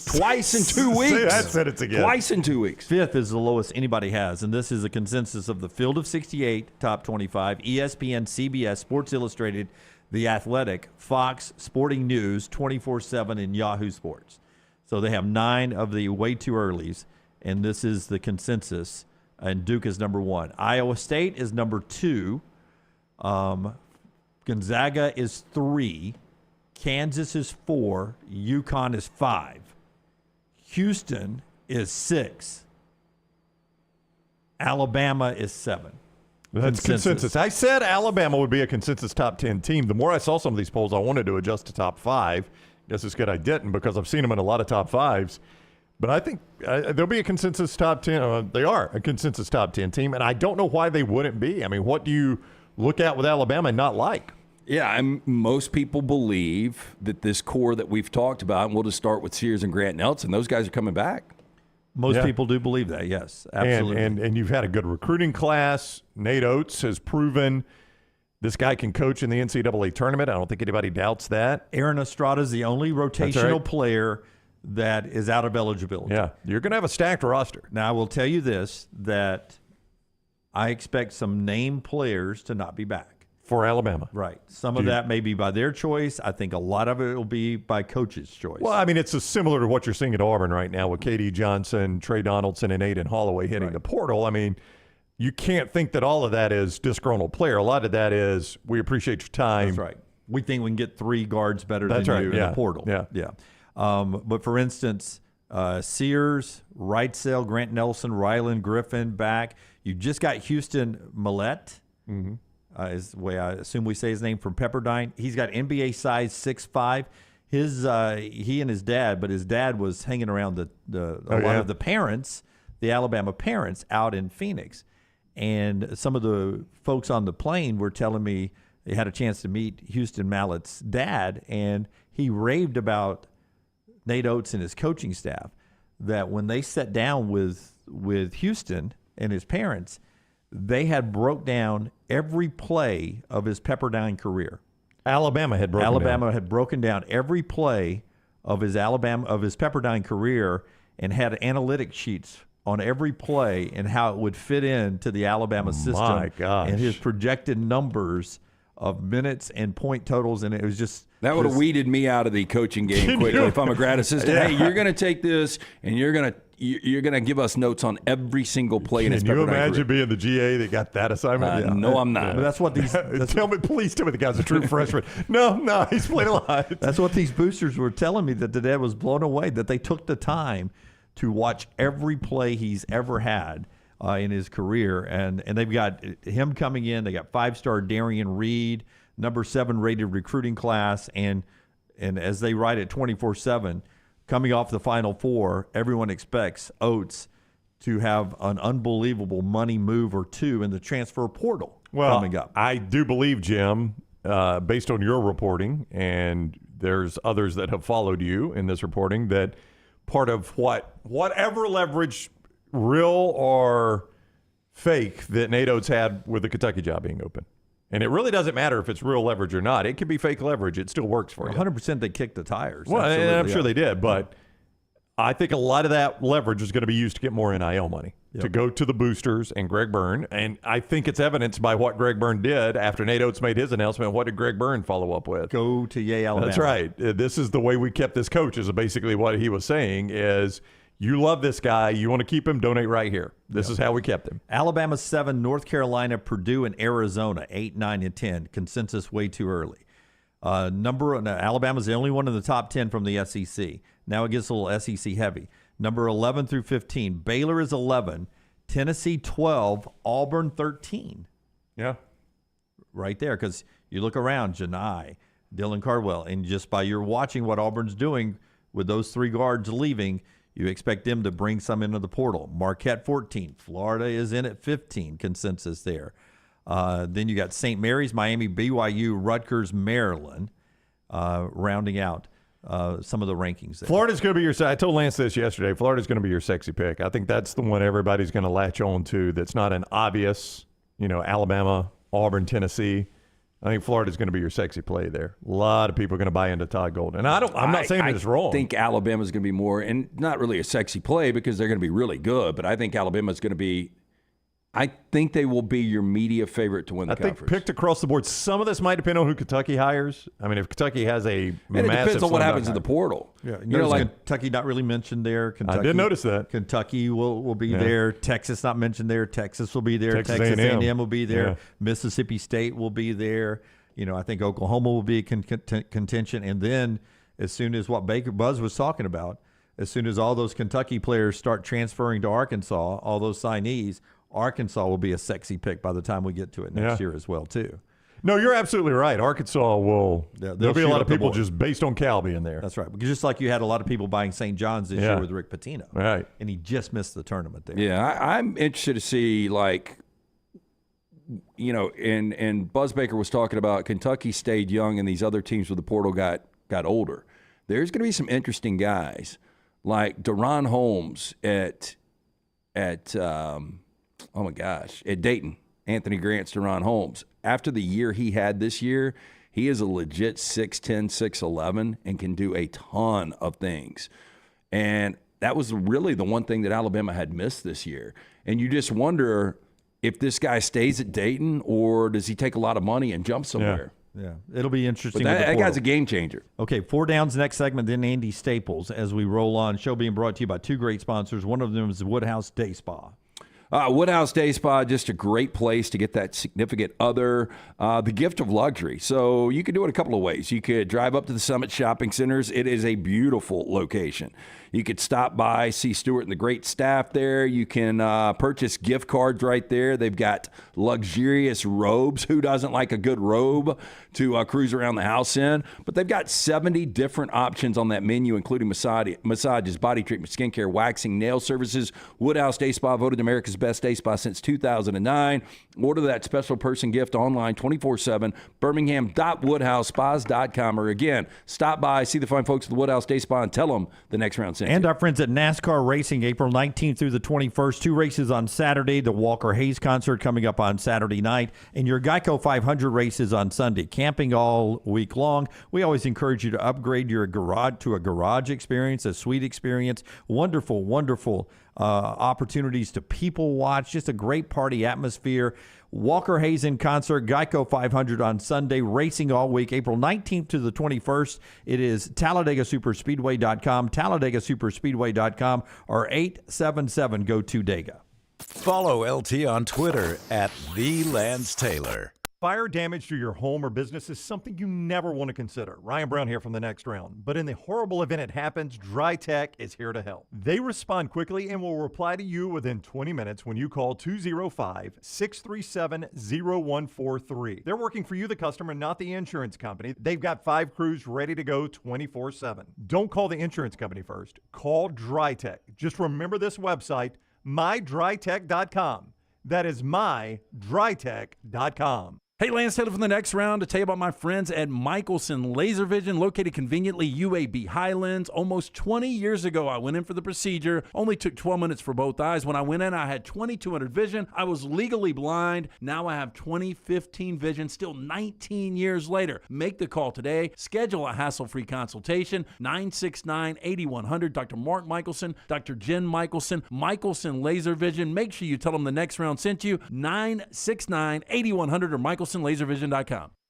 Twice in 2 weeks. Say that sentence again. Twice in 2 weeks. 5th is the lowest anybody has, and this is a consensus of the Field of 68, top 25, ESPN, CBS, Sports Illustrated, The Athletic, Fox, Sporting News, 24/7, and Yahoo Sports. So they have 9 of the way too earlies, and this is the consensus, and Duke is #1. Iowa State is #2. Gonzaga is 3. Kansas is 4. UConn is 5. Houston is 6. Alabama is 7. That's consensus. I said Alabama would be a consensus top 10 team. The more I saw some of these polls, I wanted to adjust to top 5. Guess it's good I didn't because I've seen them in a lot of top 5s. But I think there'll be a consensus top 10. They are a consensus top 10 team, and I don't know why they wouldn't be. I mean, what do you look at with Alabama and not like? Yeah, most people believe that this core that we've talked about, and we'll just start with Sears and Grant Nelson, those guys are coming back. Most people do believe that, yes, absolutely. And you've had a good recruiting class. Nate Oates has proven this guy can coach in the NCAA tournament. I don't think anybody doubts that. Aaron Estrada is the only rotational player that is out of eligibility. Yeah, you're going to have a stacked roster. Now, I will tell you this, that I expect some named players to not be back. For Alabama. Right. Some of that may be by their choice. I think a lot of it will be by coach's choice. Well, I mean, it's similar to what you're seeing at Auburn right now with K.D. Johnson, Trey Donaldson, and Aiden Holloway hitting the portal. I mean, you can't think that all of that is disgruntled player. A lot of that is we appreciate your time. That's right. We think we can get 3 guards better than you in the portal. Yeah. But for instance, Sears, Wrightsell, Grant Nelson, Ryland Griffin back. You just got Houston Millette. Mm-hmm. Is the way I assume we say his name, from Pepperdine. He's got NBA size 6'5". He and his dad, but his dad was hanging around a lot of the parents, the Alabama parents, out in Phoenix. And some of the folks on the plane were telling me they had a chance to meet Houston Mallett's dad, and he raved about Nate Oates and his coaching staff, that when they sat down with Houston and his parents, they had broke down every play of his Pepperdine career. Alabama had broken down every play of his Pepperdine career and had analytic sheets on every play and how it would fit into the Alabama system. My gosh. And his projected numbers of minutes and point totals, and it was just... That would have weeded me out of the coaching game quickly if I'm a grad assistant. Hey, you're going to take this, and you're going to give us notes on every single play in his Pepperdine career. Can you imagine being the GA that got that assignment? No, I'm not. But that's what these... Please tell me the guy's a true freshman. No, he's played a lot. That's what these boosters were telling me, that the dad was blown away, that they took the time to watch every play he's ever had in his career. And they've got him coming in. They got 5-star Darian Reed, number 7 rated recruiting class. And as they write at 24/7, coming off the Final Four, everyone expects Oates to have an unbelievable money move or two in the transfer portal coming up. I do believe, Jim, based on your reporting, and there's others that have followed you in this reporting, that part of whatever leverage, real or fake, that Nate Oates had with the Kentucky job being open. And it really doesn't matter if it's real leverage or not. It could be fake leverage. It still works for you. 100% they kicked the tires. Well, and I'm sure they did. But I think a lot of that leverage is going to be used to get more NIL money, to go to the boosters and Greg Byrne. And I think it's evidenced by what Greg Byrne did after Nate Oates made his announcement. What did Greg Byrne follow up with? Go to Yale, Alabama. That's right. This is the way we kept this coach, is basically what he was saying is, you love this guy. You want to keep him, donate right here. This is how we kept him. Alabama 7, North Carolina, Purdue, and Arizona 8, 9, and 10. Consensus way too early. Alabama's the only one in the top 10 from the SEC. Now it gets a little SEC heavy. Number 11 through 15. Baylor is 11. Tennessee 12. Auburn 13. Yeah. Right there, because you look around, Janai, Dylan Cardwell, and just by your watching what Auburn's doing with those 3 guards leaving, you expect them to bring some into the portal. Marquette 14. Florida is in at 15, consensus there. Then you got St. Mary's, Miami, BYU, Rutgers, Maryland, rounding out some of the rankings there. Florida's going to be your – I told Lance this yesterday. Florida's going to be your sexy pick. I think that's the one everybody's going to latch on to that's not an obvious, Alabama, Auburn, Tennessee. I think Florida's going to be your sexy play there. A lot of people are going to buy into Todd Golden. And I'm not saying that it's wrong. I think Alabama's going to be more, and not really a sexy play because they're going to be really good, but I think Alabama's going to be – I think they will be your media favorite to win the conference. I think picked across the board. Some of this might depend on who Kentucky hires. I mean, if Kentucky has a massive – it depends on what happens in the portal. Yeah, Kentucky not really mentioned there. Kentucky, I did notice that. Kentucky will be there. Texas not mentioned there. Texas will be there. Texas A&M will be there. Yeah. Mississippi State will be there. I think Oklahoma will be a contention. And then as soon as what Buzz was talking about, as soon as all those Kentucky players start transferring to Arkansas, all those signees, Arkansas will be a sexy pick by the time we get to it next year as well, too. No, you're absolutely right. Arkansas will – there'll be a lot of people just based on Cal being there. That's right. Because just like you had a lot of people buying St. John's this year with Rick Pitino. Right. And he just missed the tournament there. Yeah, I'm interested to see, and Buzz Baker was talking about Kentucky stayed young and these other teams with the portal got older. There's going to be some interesting guys like Deron Holmes at Dayton. Anthony Grant's Deron Holmes. After the year he had this year, he is a legit 6'10", 6'11", and can do a ton of things. And that was really the one thing that Alabama had missed this year. And you just wonder if this guy stays at Dayton or does he take a lot of money and jump somewhere. Yeah, it'll be interesting. But that guy's a game changer. Okay, 4 downs next segment, then Andy Staples as we roll on. Show being brought to you by 2 great sponsors. One of them is Woodhouse Day Spa. Woodhouse Day Spa, just a great place to get that significant other, the gift of luxury. So you can do it a couple of ways. You could drive up to the Summit Shopping Centers. It is a beautiful location. You could stop by, see Stuart and the great staff there. You can purchase gift cards right there. They've got luxurious robes. Who doesn't like a good robe to cruise around the house in? But they've got 70 different options on that menu, including massages, body treatment, skincare, waxing, nail services. Woodhouse Day Spa, voted America's best day spa since 2009. Order that special person gift online 24/7, birmingham.woodhousespas.com. Or again, stop by, see the fine folks at the Woodhouse Day Spa, and tell them the next round sent you. And our friends at NASCAR Racing, April 19th through the 21st. 2 races on Saturday, the Walker Hayes concert coming up on Saturday night, and your Geico 500 races on Sunday. Camping all week long. We always encourage you to upgrade your garage to a garage experience, a suite experience. Wonderful, wonderful opportunities to people watch. Just a great party atmosphere. Walker Hayes in concert, Geico 500 on Sunday, racing all week, April 19th to the 21st. It is TalladegaSuperspeedway.com, TalladegaSuperspeedway.com, or 877-GO-TO-DEGA. Follow LT on Twitter at @TheLanceTaylor. Fire damage to your home or business is something you never want to consider. Ryan Brown here from The Next Round. But in the horrible event it happens, Dry Tech is here to help. They respond quickly and will reply to you within 20 minutes when you call 205-637-0143. They're working for you, the customer, not the insurance company. They've got 5 crews ready to go 24/7. Don't call the insurance company first. Call Dry Tech. Just remember this website, mydrytech.com. That is mydrytech.com. Hey, Lance Taylor from The Next Round to tell you about my friends at Michelson Laser Vision, located conveniently UAB Highlands. Almost 20 years ago, I went in for the procedure. Only took 12 minutes for both eyes. When I went in, I had 2200 vision. I was legally blind. Now I have 20/15 vision, still 19 years later. Make the call today. Schedule a hassle-free consultation. 969-8100. Dr. Mark Michelson, Dr. Jen Michelson, Michelson Laser Vision. Make sure you tell them The Next Round sent you. 969-8100 or MichelsonLaserVision.com.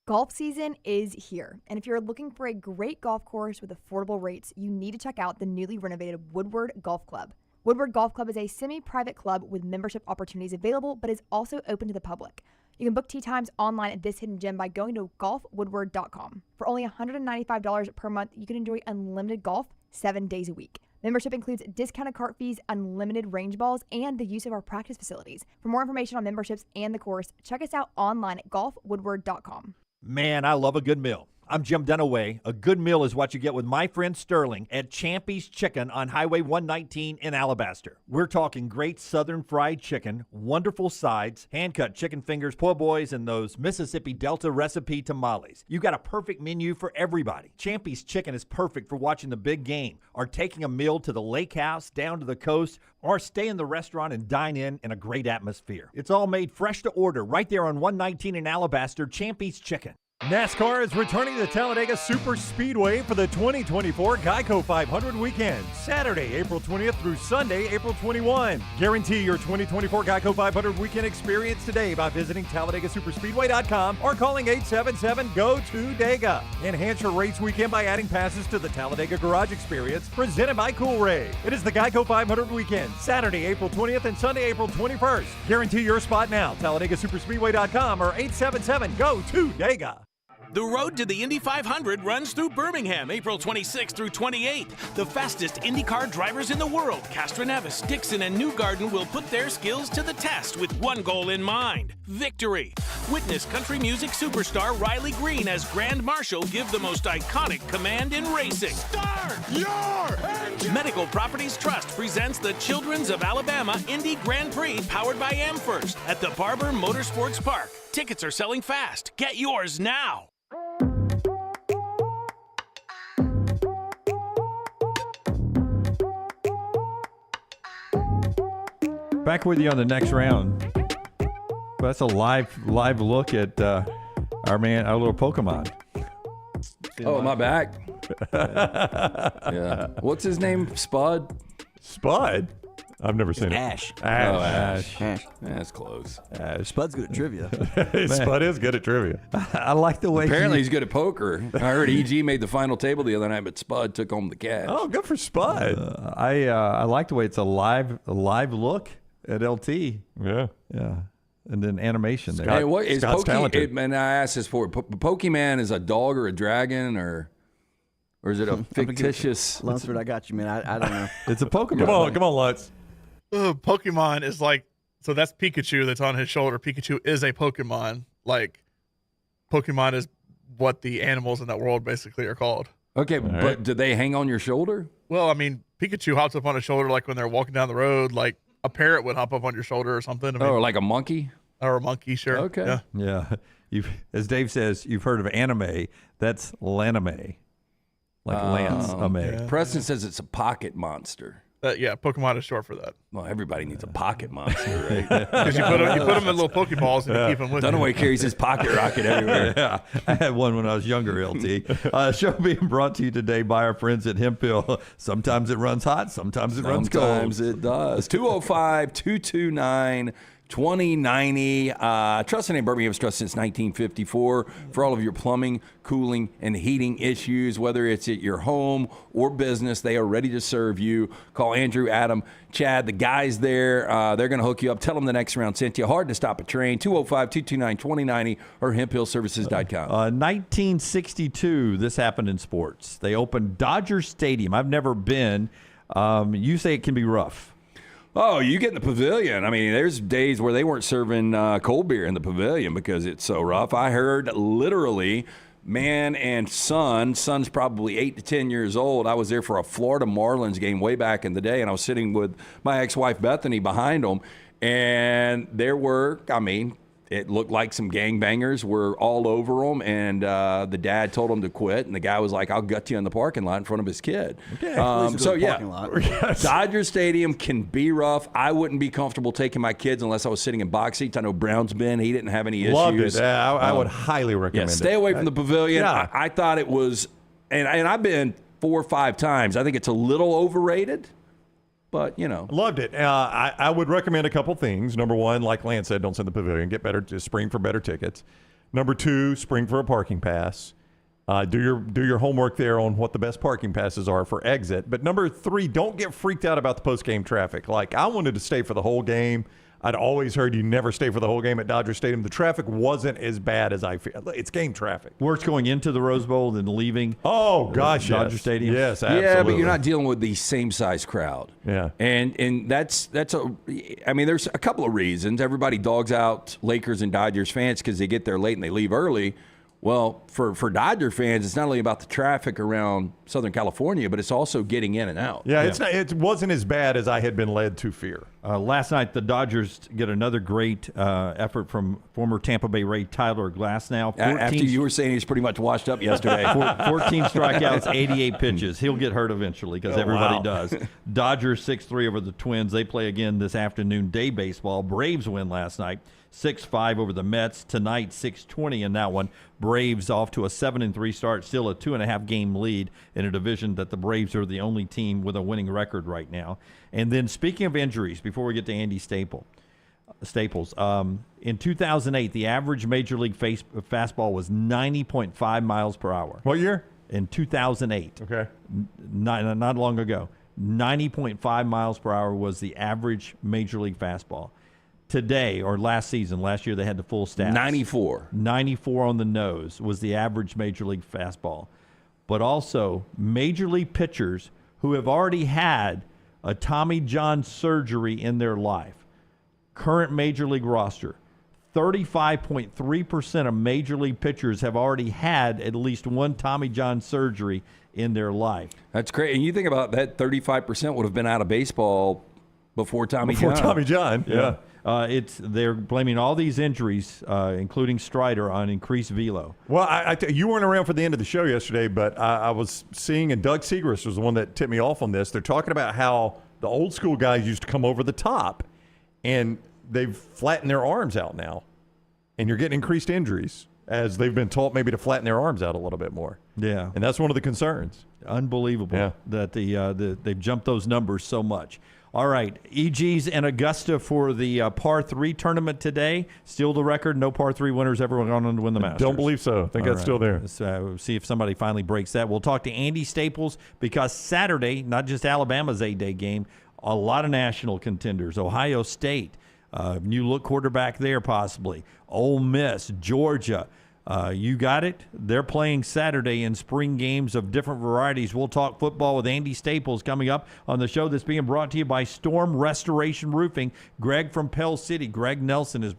Golf season is here, and if you're looking for a great golf course with affordable rates, you need to check out the newly renovated Woodward Golf Club. Woodward Golf Club is a semi-private club with membership opportunities available, but is also open to the public. You can book tee times online at this hidden gem by going to golfwoodward.com. For only $195 per month, you can enjoy unlimited golf 7 days a week. Membership includes discounted cart fees, unlimited range balls, and the use of our practice facilities. For more information on memberships and the course, check us out online at golfwoodward.com. Man, I love a good meal. I'm Jim Dunaway. A good meal is what you get with my friend Sterling at Champy's Chicken on Highway 119 in Alabaster. We're talking great southern fried chicken, wonderful sides, hand-cut chicken fingers, po' boys, and those Mississippi Delta recipe tamales. You got a perfect menu for everybody. Champy's Chicken is perfect for watching the big game, or taking a meal to the lake house, down to the coast, or stay in the restaurant and dine in a great atmosphere. It's all made fresh to order right there on 119 in Alabaster, Champy's Chicken. NASCAR is returning to Talladega Super Speedway for the 2024 Geico 500 weekend, Saturday, April 20th through Sunday, April 21. Guarantee your 2024 Geico 500 weekend experience today by visiting TalladegaSuperspeedway.com or calling 877-GO-TO-DEGA. Enhance your race weekend by adding passes to the Talladega Garage Experience, presented by Coolray. It is the Geico 500 weekend, Saturday, April 20th and Sunday, April 21st. Guarantee your spot now, TalladegaSuperspeedway.com or 877-GO-TO-DEGA. The road to the Indy 500 runs through Birmingham, April 26th through 28th. The fastest IndyCar drivers in the world, Castroneves, Dixon, and Newgarden, will put their skills to the test with one goal in mind: victory. Witness country music superstar Riley Green as Grand Marshal give the most iconic command in racing. Start your engine! Medical Properties Trust presents the Children's of Alabama Indy Grand Prix, powered by Amherst, at the Barber Motorsports Park. Tickets are selling fast. Get yours now. Back with you on The Next Round. That's a live look at our little Pokemon. Oh, my back. Yeah. What's his name? Spud? Spud? I've never seen Ash. it. Ash. That's close. Spud's good at trivia. Spud is good at trivia. I like the way Apparently he's good at poker. I heard EG made the final table the other night, but Spud took home the cash. Oh, good for Spud. I like the way it's a live look at LT. Yeah. And then animation there. Hey, what is Scott's talented. and I asked this for Pokemon is a dog or a dragon or is it a fictitious? Lunsford, I got you, man. I don't know. It's a Pokemon. Come on, Lutz. Pokemon is like, so that's Pikachu that's on his shoulder. Pikachu is a Pokemon. Like, Pokemon is what the animals in that world basically are called. Okay, but do they hang on your shoulder? Well, I mean, Pikachu hops up on his shoulder like when they're walking down the road, like a parrot would hop up on your shoulder or something. I mean, or like a monkey? Or a monkey, sure. Okay. Yeah. As Dave says, you've heard of anime. That's Lanime. Like Lance Ame. yeah. Preston says it's a pocket monster. Yeah, Pokemon is short for that. Well, everybody needs a pocket monster, right? Because you put them in little Pokeballs and you keep them with you. Dunaway carries his pocket rocket everywhere. Yeah, I had one when I was younger, LT. Show being brought to you today by our friends at Hemp Hill. Sometimes it runs hot, sometimes it runs cold. Sometimes it does. 205-229-2090. Trust in Birmingham's trust since 1954 for all of your plumbing, cooling, and heating issues, whether it's at your home or business. They are ready to serve you. Call Andrew, Adam, Chad, the guys there. They're going to hook you up. Tell them the next round sent you. Hard to stop a train. 205-229-2090 or hemphillservices.com. 1962, this happened in sports. They opened Dodger Stadium. I've never been. You say it can be rough. Oh, you get in the pavilion. I mean, there's days where they weren't serving cold beer in the pavilion because it's so rough. I heard literally man and son's probably 8 to 10 years old. I was there for a Florida Marlins game way back in the day, and I was sitting with my ex-wife Bethany behind them, and there were, it looked like some gangbangers were all over them, and the dad told him to quit, and the guy was like, I'll gut you in the parking lot in front of his kid. Okay. Dodger Stadium can be rough. I wouldn't be comfortable taking my kids unless I was sitting in box seats. I know Brown's been. He didn't have any issues. Loved it. I would highly recommend it. Stay away from the pavilion. Yeah. I thought it was, and I've been 4 or 5 times. I think it's a little overrated. But, Loved it. I would recommend a couple things. Number one, like Lance said, don't send the pavilion. Just spring for better tickets. Number two, spring for a parking pass. Do your homework there on what the best parking passes are for exit. But number three, don't get freaked out about the post-game traffic. Like, I wanted to stay for the whole game. I'd always heard you never stay for the whole game at Dodger Stadium. The traffic wasn't as bad as I feel. It's game traffic. Worse going into the Rose Bowl than leaving. Oh, gosh, Dodger Stadium. Yes, absolutely. Yeah, but you're not dealing with the same size crowd. Yeah. And there's a couple of reasons. Everybody dogs out Lakers and Dodgers fans because they get there late and they leave early. Well, for Dodger fans, it's not only about the traffic around Southern California, but it's also getting in and out. Yeah, it wasn't as bad as I had been led to fear. Last night, the Dodgers get another great effort from former Tampa Bay Ray Tyler Glasnow. After you were saying he's pretty much washed up yesterday. 14 strikeouts, 88 pitches. He'll get hurt eventually because everybody does. Dodgers 6-3 over the Twins. They play again this afternoon, day baseball. Braves win last night. 6-5 over the Mets. Tonight, 6-20 in that one. Braves off to a 7-3 start, still a 2.5 game lead in a division that the Braves are the only team with a winning record right now. And then speaking of injuries, before we get to Andy Staples, in 2008, the average Major League fastball was 90.5 miles per hour. What year? In 2008. Okay. Not long ago. 90.5 miles per hour was the average Major League fastball. Today, or last year they had the full stats. 94 on the nose was the average Major League fastball. But also, Major League pitchers who have already had a Tommy John surgery in their life. Current Major League roster, 35.3% of Major League pitchers have already had at least one Tommy John surgery in their life. That's great. And you think about that, 35% would have been out of baseball before Tommy John. Yeah. They're blaming all these injuries, including Strider, on increased velo. Well, you weren't around for the end of the show yesterday, but I was seeing, and Doug Segrist was the one that tipped me off on this. They're talking about how the old school guys used to come over the top, and they've flattened their arms out now, and you're getting increased injuries as they've been taught maybe to flatten their arms out a little bit more. Yeah, and that's one of the concerns. Unbelievable that they've jumped those numbers so much. All right, EG's in Augusta for the par 3 tournament today. Still the record. No par 3 winners ever gone on to win the Masters. Don't believe so. I think that's still there. Let's see if somebody finally breaks that. We'll talk to Andy Staples because Saturday, not just Alabama's 8-day game, a lot of national contenders. Ohio State, new look quarterback there possibly. Ole Miss, Georgia. You got it. They're playing Saturday in spring games of different varieties. We'll talk football with Andy Staples coming up on the show that's being brought to you by Storm Restoration Roofing. Greg from Pell City, Greg Nelson, has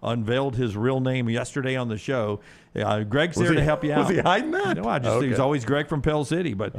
unveiled his real name yesterday on the show. Greg's there to help you out. Was he hiding that? No, he's always Greg from Pell City. But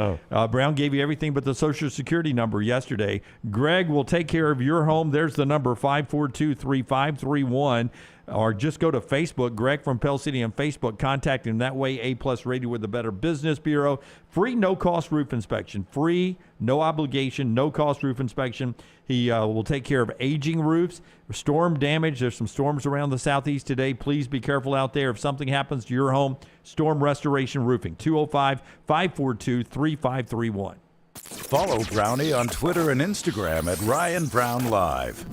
Brown gave you everything but the Social Security number yesterday. Greg will take care of your home. There's the number, 542-3531. Or just go to Facebook, Greg from Pell City on Facebook. Contact him that way. A-plus rated with the Better Business Bureau. Free, no-cost roof inspection. Free, no obligation, no-cost roof inspection. He will take care of aging roofs, storm damage. There's some storms around the southeast today. Please be careful out there. If something happens to your home, Storm Restoration Roofing, 205-542-3531. Follow Brownie on Twitter and Instagram at Ryan Brown Live.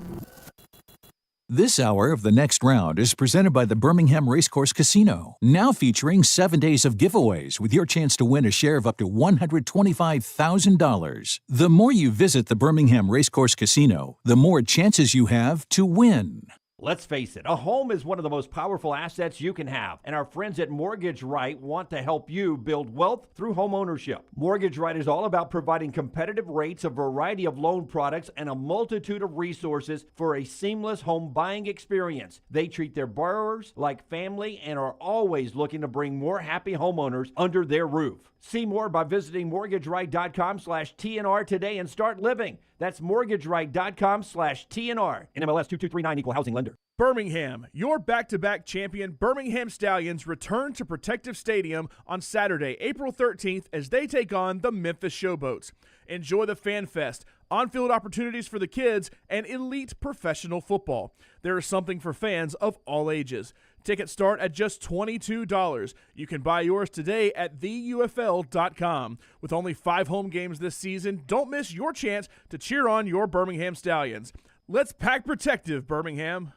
This hour of The Next Round is presented by the Birmingham Racecourse Casino, now featuring 7 days of giveaways with your chance to win a share of up to $125,000. The more you visit the Birmingham Racecourse Casino, the more chances you have to win. Let's face it, a home is one of the most powerful assets you can have, and our friends at Mortgage Right want to help you build wealth through home ownership. Mortgage Right is all about providing competitive rates, a variety of loan products, and a multitude of resources for a seamless home buying experience. They treat their borrowers like family and are always looking to bring more happy homeowners under their roof. See more by visiting mortgageright.com/TNR today and start living. That's mortgageright.com/TNR. NMLS 2239, Equal Housing Lender. Birmingham, your back-to-back champion Birmingham Stallions return to Protective Stadium on Saturday, April 13th as they take on the Memphis Showboats. Enjoy the Fan Fest, on-field opportunities for the kids, and elite professional football. There is something for fans of all ages. Tickets start at just $22. You can buy yours today at theufl.com. With only 5 home games this season, don't miss your chance to cheer on your Birmingham Stallions. Let's pack protective, Birmingham.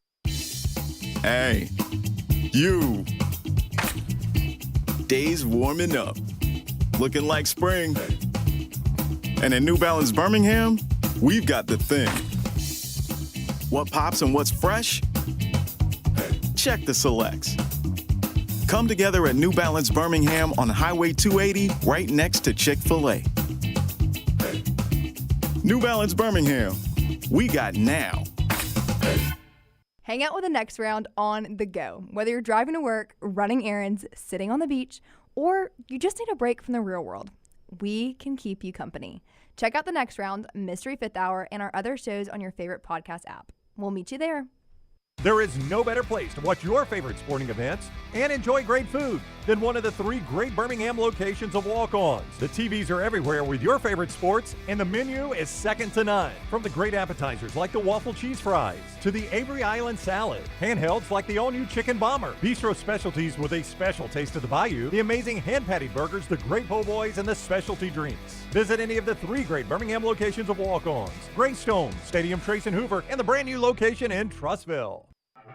Hey, you. Days warming up, looking like spring. And at New Balance Birmingham, we've got the thing. What pops and what's fresh? Check the selects. Come together at New Balance Birmingham on Highway 280, right next to Chick-fil-A. New Balance Birmingham, we got now. Hang out with the Next Round on the go. Whether you're driving to work, running errands, sitting on the beach, or you just need a break from the real world, we can keep you company. Check out the Next Round, Mystery Fifth Hour, and our other shows on your favorite podcast app. We'll meet you there. There is no better place to watch your favorite sporting events and enjoy great food than one of the 3 great Birmingham locations of Walk-Ons. The TVs are everywhere with your favorite sports, and the menu is second to none. From the great appetizers like the waffle cheese fries to the Avery Island salad, handhelds like the all-new chicken bomber, bistro specialties with a special taste of the bayou, the amazing hand-patty burgers, the great po' boys, and the specialty drinks. Visit any of the 3 great Birmingham locations of Walk-Ons: Greystone, Stadium Trace and Hoover, and the brand new location in Trussville.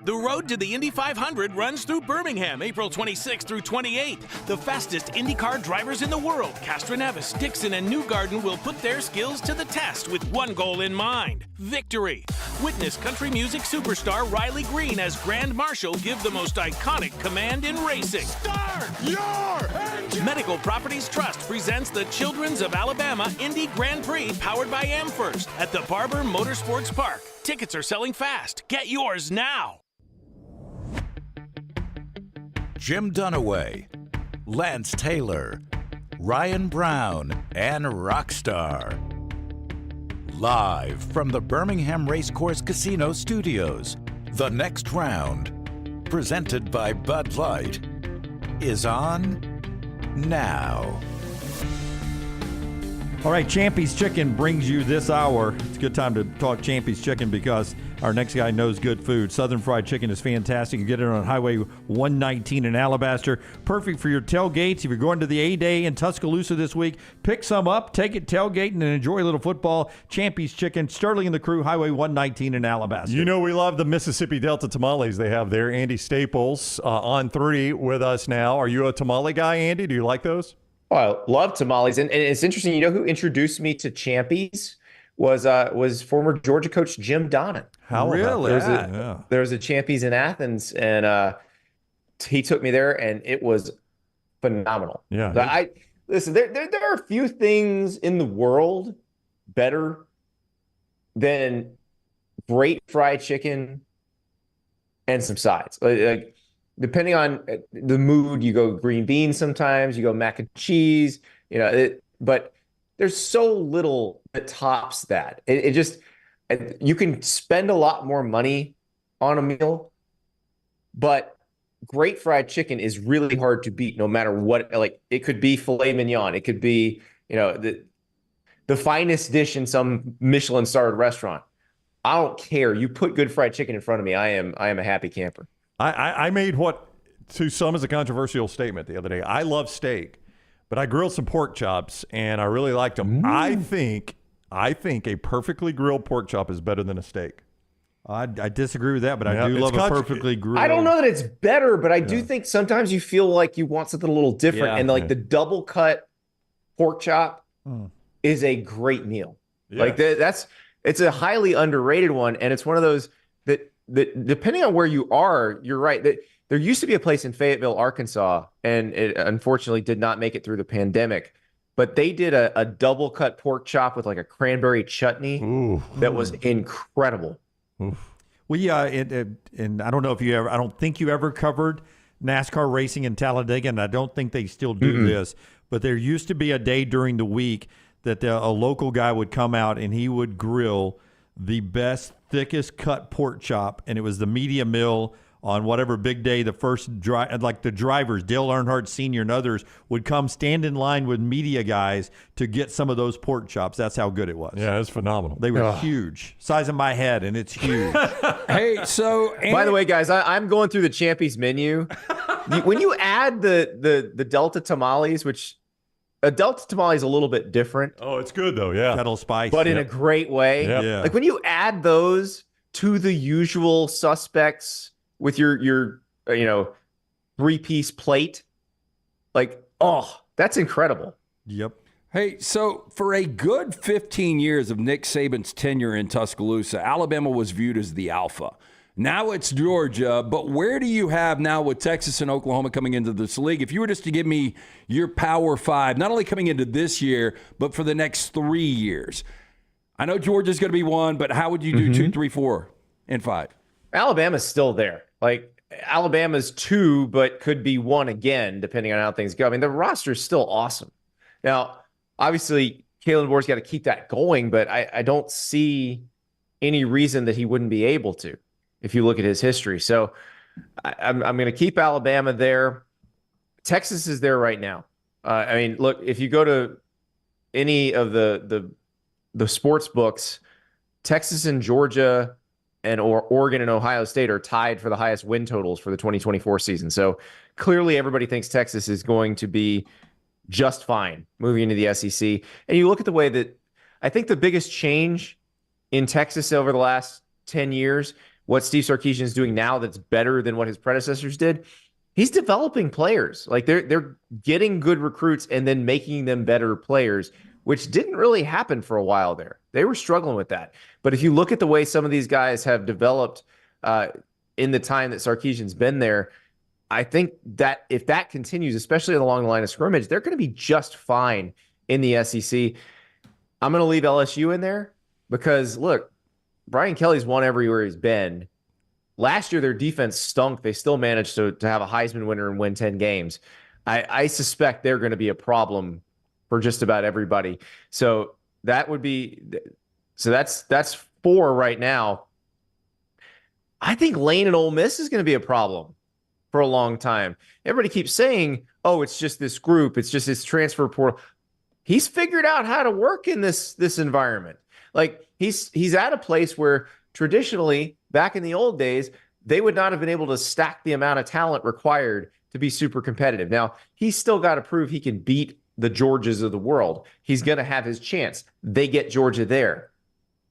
The road to the Indy 500 runs through Birmingham, April 26th through 28th. The fastest IndyCar drivers in the world, Castroneves, Dixon, and Newgarden, will put their skills to the test with one goal in mind: victory. Witness country music superstar Riley Green as Grand Marshal give the most iconic command in racing. Start your engine! Medical Properties Trust presents the Children's of Alabama Indy Grand Prix powered by AmFirst at the Barber Motorsports Park. Tickets are selling fast. Get yours now. Jim Dunaway, Lance Taylor, Ryan Brown, and Rockstar. Live from the Birmingham Racecourse Casino Studios, The Next Round, presented by Bud Light, is on now. All right, Champy's Chicken brings you this hour. It's a good time to talk Champy's Chicken because Our next guy knows good food. Southern Fried Chicken is fantastic. You get it on Highway 119 in Alabaster. Perfect for your tailgates. If you're going to the A-Day in Tuscaloosa this week, pick some up, take it tailgating, and enjoy a little football. Champy's Chicken, Sterling and the Crew, Highway 119 in Alabaster. You know we love the Mississippi Delta tamales they have there. Andy Staples on 3 with us now. Are you a tamale guy, Andy? Do you like those? Oh, I love tamales. And it's interesting. You know who introduced me to Champy's was former Georgia coach Jim Donnan. How really? There was a Champy's in Athens, and he took me there, and it was phenomenal. Yeah. Listen. There are a few things in the world better than great fried chicken and some sides. Like depending on the mood, you go green beans. Sometimes you go mac and cheese. But there's so little that tops that. It just, you can spend a lot more money on a meal, but great fried chicken is really hard to beat no matter what. Like it could be filet mignon. It could be, the finest dish in some Michelin starred restaurant. I don't care. You put good fried chicken in front of me. I am a happy camper. I made what to some is a controversial statement the other day. I love steak, but I grilled some pork chops and I really liked them. I think a perfectly grilled pork chop is better than a steak. I disagree with that, but I do love a perfectly grilled. I don't know that it's better, but I do think sometimes you feel like you want something a little different. And like the double cut pork chop is a great meal. Yeah. Like it's a highly underrated one. And it's one of those that depending on where you are, you're right. That there used to be a place in Fayetteville, Arkansas, and it unfortunately did not make it through the pandemic. But they did a double cut pork chop with like a cranberry chutney that was incredible. We and I don't know if you ever. I don't think you ever covered NASCAR racing in Talladega, and I don't think they still do this. But there used to be a day during the week that a local guy would come out and he would grill the best, thickest cut pork chop, and it was the media mill on whatever big day. The first like the drivers, Dale Earnhardt Sr. and others would come stand in line with media guys to get some of those pork chops. That's how good it was. Yeah, it's phenomenal. They were huge, size of my head, and it's huge. Hey, so by the way, guys, I'm going through the Champy's menu. When you add the Delta tamales, which a Delta tamale is a little bit different. Oh, it's good though, yeah. Kettle spice, but in a great way. Yep. Yeah. Like when you add those to the usual suspects with your 3-piece plate, like, that's incredible. Yep. Hey, so for a good 15 years of Nick Saban's tenure in Tuscaloosa, Alabama was viewed as the alpha. Now it's Georgia, but where do you have now with Texas and Oklahoma coming into this league? If you were just to give me your Power 5, not only coming into this year, but for the next 3 years. I know Georgia's going to be 1, but how would you do 2, 3, 4, and 5? Alabama's still there. Like Alabama's 2, but could be 1 again, depending on how things go. I mean, the roster is still awesome. Now, obviously, Kalen Moore's got to keep that going, but I don't see any reason that he wouldn't be able to, if you look at his history. So I'm going to keep Alabama there. Texas is there right now. I mean, look, if you go to any of the sports books, Texas and Georgia or Oregon and Ohio State are tied for the highest win totals for the 2024 season. So clearly everybody thinks Texas is going to be just fine moving into the SEC. And you look at the way that I think the biggest change in Texas over the last 10 years, what Steve Sarkisian is doing now that's better than what his predecessors did, he's developing players. Like they're getting good recruits and then making them better players, which didn't really happen for a while there. They were struggling with that. But if you look at the way some of these guys have developed in the time that Sarkisian's been there, I think that if that continues, especially along the line of scrimmage, they're going to be just fine in the SEC. I'm going to leave LSU in there because, look, Brian Kelly's won everywhere he's been. Last year, their defense stunk. They still managed to have a Heisman winner and win 10 games. I suspect they're going to be a problem for just about everybody. So that's 4 right now. I think Lane and Ole Miss is going to be a problem for a long time. Everybody keeps saying, oh, it's just this group. It's just this transfer portal. He's figured out how to work in this environment. Like he's at a place where traditionally, back in the old days, they would not have been able to stack the amount of talent required to be super competitive. Now, he's still got to prove he can beat the Georgias of the world. He's going to have his chance. They get Georgia there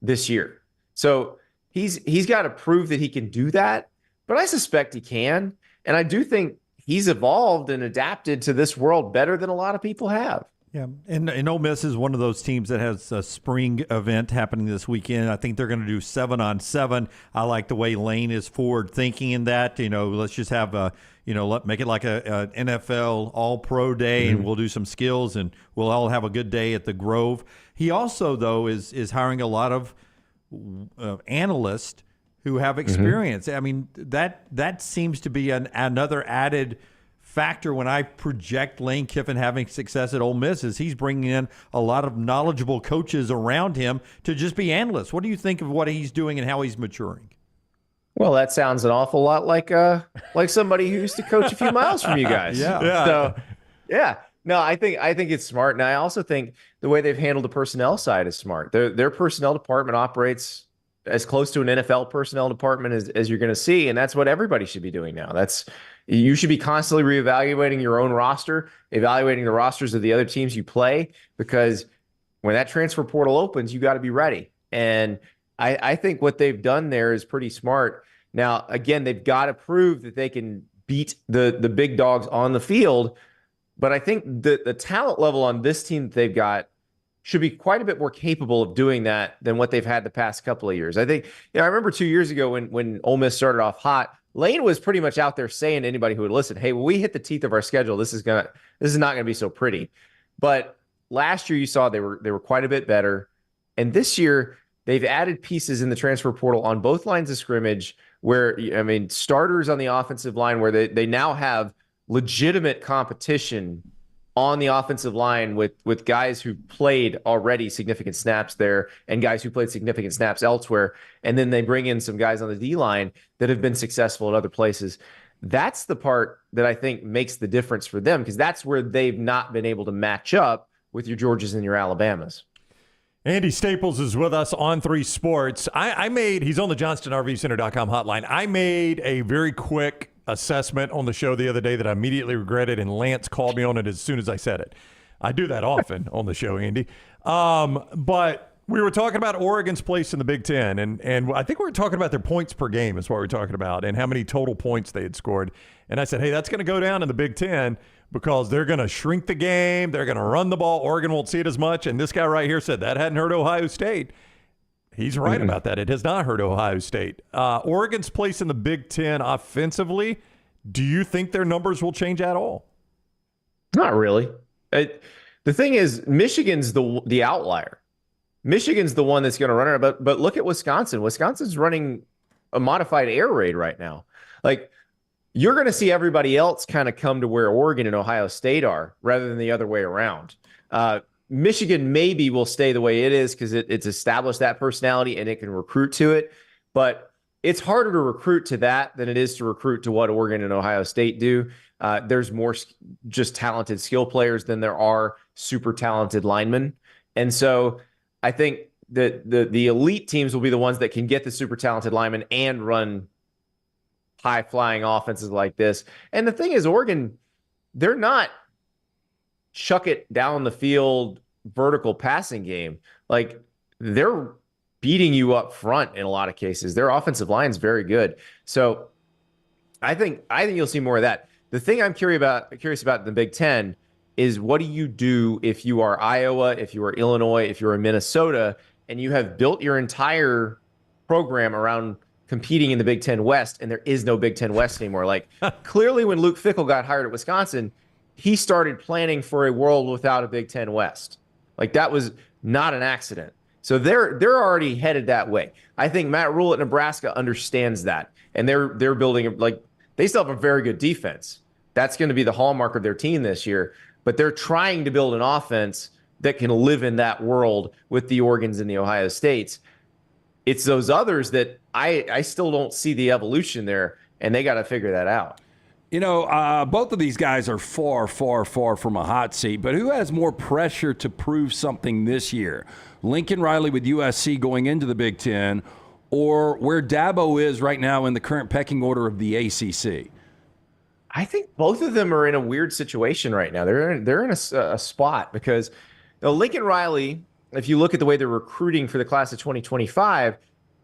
this year. So he's got to prove that he can do that, but I suspect he can. And I do think he's evolved and adapted to this world better than a lot of people have. Yeah, and Ole Miss is one of those teams that has a spring event happening this weekend. I think they're going to do 7-on-7. I like the way Lane is forward thinking in that. Let's just have make it like a NFL All-Pro day, and we'll do some skills, and we'll all have a good day at the Grove. He also, though, is hiring a lot of analysts who have experience. I mean, that seems to be another added factor when I project Lane Kiffin having success at Ole Miss, is he's bringing in a lot of knowledgeable coaches around him to just be analysts. What do you think of what he's doing and how he's maturing? Well, that sounds an awful lot like somebody who used to coach a few miles from you guys. Yeah. So, yeah. No, I think it's smart, and I also think the way they've handled the personnel side is smart. Their personnel department operates as close to an NFL personnel department as you're going to see, and that's what everybody should be doing now. You should be constantly reevaluating your own roster, evaluating the rosters of the other teams you play, because when that transfer portal opens, you got to be ready. And I think what they've done there is pretty smart. Now, again, they've got to prove that they can beat the big dogs on the field, but I think the talent level on this team that they've got should be quite a bit more capable of doing that than what they've had the past couple of years. I think, I remember 2 years ago when Ole Miss started off hot, Lane was pretty much out there saying to anybody who would listen, hey, when we hit the teeth of our schedule, this is not going to be so pretty. But last year you saw they were quite a bit better. And this year they've added pieces in the transfer portal on both lines of scrimmage where, starters on the offensive line where they now have legitimate competition on the offensive line with guys who played already significant snaps there and guys who played significant snaps elsewhere. And then they bring in some guys on the D-line that have been successful at other places. That's the part that I think makes the difference for them, because that's where they've not been able to match up with your Georgias and your Alabamas. Andy Staples is with us on 3 Sports. He's on the JohnstonRVCenter.com hotline. I made a very quick assessment on the show the other day that I immediately regretted, and Lance called me on it as soon as I said it. I do that often on the show, Andy. But we were talking about Oregon's place in the Big Ten, and I think we were talking about their points per game is what we were talking about, and how many total points they had scored. And I said, hey, that's going to go down in the Big Ten because they're going to shrink the game. They're going to run the ball. Oregon won't see it as much. And this guy right here said that hadn't hurt Ohio State. He's right about that. It has not hurt Ohio State. Oregon's place in the Big Ten offensively, do you think their numbers will change at all? Not really. The thing is, Michigan's the outlier. Michigan's the one that's going to run it. But look at Wisconsin. Wisconsin's running a modified air raid right now. Like, you're going to see everybody else kind of come to where Oregon and Ohio State are rather than the other way around. Michigan maybe will stay the way it is because it's established that personality and it can recruit to it. But it's harder to recruit to that than it is to recruit to what Oregon and Ohio State do. There's more just talented skill players than there are super talented linemen. And so I think that the elite teams will be the ones that can get the super talented linemen and run high-flying offenses like this. And the thing is, Oregon, they're not chuck it down the field vertical passing game. Like, they're beating you up front in a lot of cases. Their offensive line is very good. So I think you'll see more of that. The thing I'm curious about in the Big Ten is, what do you do if you are Iowa, if you are Illinois, if you're in Minnesota, and you have built your entire program around competing in the Big Ten West, and there is no Big Ten West anymore. Like, clearly when Luke Fickell got hired at Wisconsin, he started planning for a world without a Big Ten West. Like, that was not an accident. So they're already headed that way. I think Matt Rule at Nebraska understands that, and they're building, like, they still have a very good defense. That's going to be the hallmark of their team this year. But they're trying to build an offense that can live in that world with the Oregons and the Ohio States. It's those others that I still don't see the evolution there, and they got to figure that out. Both of these guys are far, far, far from a hot seat, but who has more pressure to prove something this year? Lincoln Riley with USC going into the Big Ten, or where Dabo is right now in the current pecking order of the ACC? I think both of them are in a weird situation right now. They're in a spot because Lincoln Riley, if you look at the way they're recruiting for the class of 2025,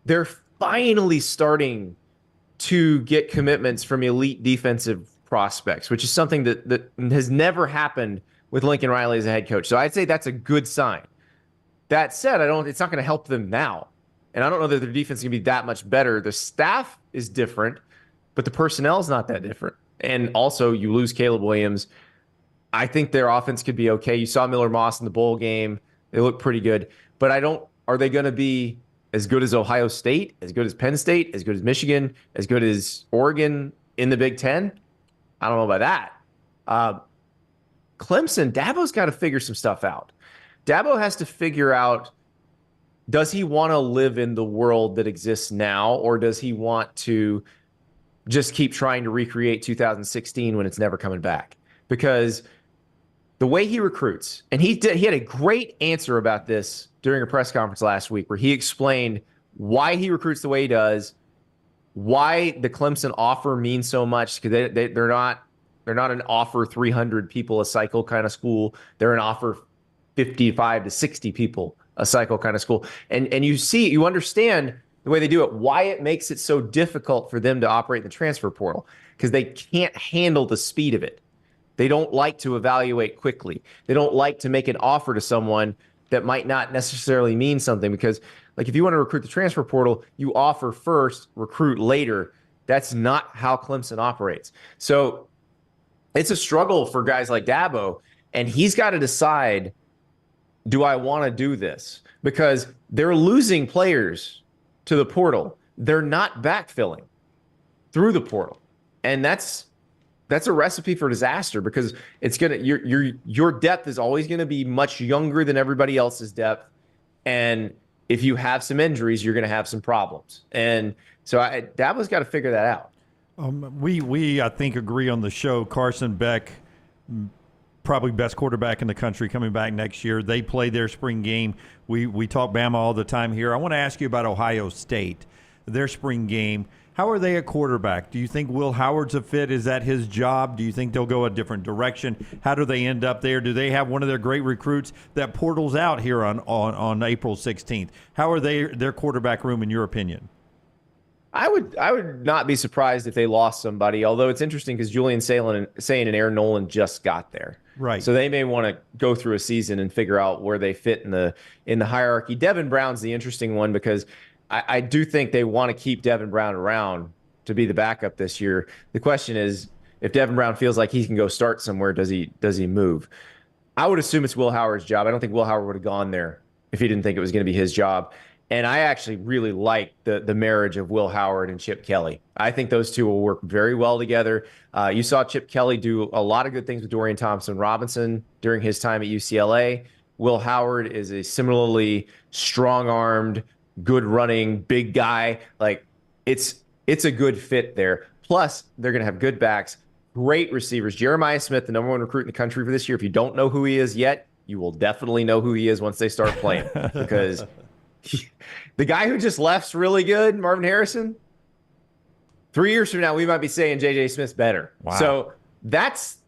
they're finally starting to get commitments from elite defensive prospects, which is something that has never happened with Lincoln Riley as a head coach. So I'd say that's a good sign. That said, it's not going to help them now. And I don't know that their defense is going to be that much better. The staff is different, but the personnel is not that different. And also, you lose Caleb Williams. I think their offense could be okay. You saw Miller Moss in the bowl game. They look pretty good. But are they going to be as good as Ohio State, as good as Penn State, as good as Michigan, as good as Oregon in the Big Ten? I don't know about that. Clemson, Dabo's got to figure some stuff out. Dabo has to figure out, does he want to live in the world that exists now, or does he want to just keep trying to recreate 2016 when it's never coming back? Because the way he recruits, and he had a great answer about this during a press conference last week where he explained why he recruits the way he does, why the Clemson offer means so much, because they're not an offer 300 people a cycle kind of school. They're an offer 55 to 60 people a cycle kind of school. And you understand the way they do it, why it makes it so difficult for them to operate in the transfer portal, because they can't handle the speed of it. They don't like to evaluate quickly. They don't like to make an offer to someone that might not necessarily mean something, because like if you want to recruit the transfer portal, you offer first, recruit later. That's not how Clemson operates. So it's a struggle for guys like Dabo, and he's got to decide, do I want to do this? Because they're losing players to the portal. They're not backfilling through the portal. And that's a recipe for disaster, because it's going to your depth is always going to be much younger than everybody else's depth. And if you have some injuries, you're going to have some problems. And so Dabo's got to figure that out. We I think agree on the show. Carson Beck, probably best quarterback in the country, coming back next year. They play their spring game. We talk Bama all the time here. I want to ask you about Ohio State, their spring game. How are they at quarterback? Do you think Will Howard's a fit? Is that his job? Do you think they'll go a different direction? How do they end up there? Do they have one of their great recruits that portals out here on April 16th? How are their quarterback room, in your opinion? I would not be surprised if they lost somebody, although it's interesting because Julian Sayin and Aaron Nolan just got there. Right. So they may want to go through a season and figure out where they fit in the hierarchy. Devin Brown's the interesting one, because I do think they want to keep Devin Brown around to be the backup this year. The question is, if Devin Brown feels like he can go start somewhere, does he move? I would assume it's Will Howard's job. I don't think Will Howard would have gone there if he didn't think it was going to be his job. And I actually really like the marriage of Will Howard and Chip Kelly. I think those two will work very well together. You saw Chip Kelly do a lot of good things with Dorian Thompson-Robinson during his time at UCLA. Will Howard is a similarly strong-armed, good running, big guy. Like it's a good fit there. Plus, they're going to have good backs, great receivers. Jeremiah Smith, the number one recruit in the country for this year. If you don't know who he is yet, you will definitely know who he is once they start playing, because the guy who just left's really good, Marvin Harrison. 3 years from now, we might be saying J.J. Smith's better. Wow. So that's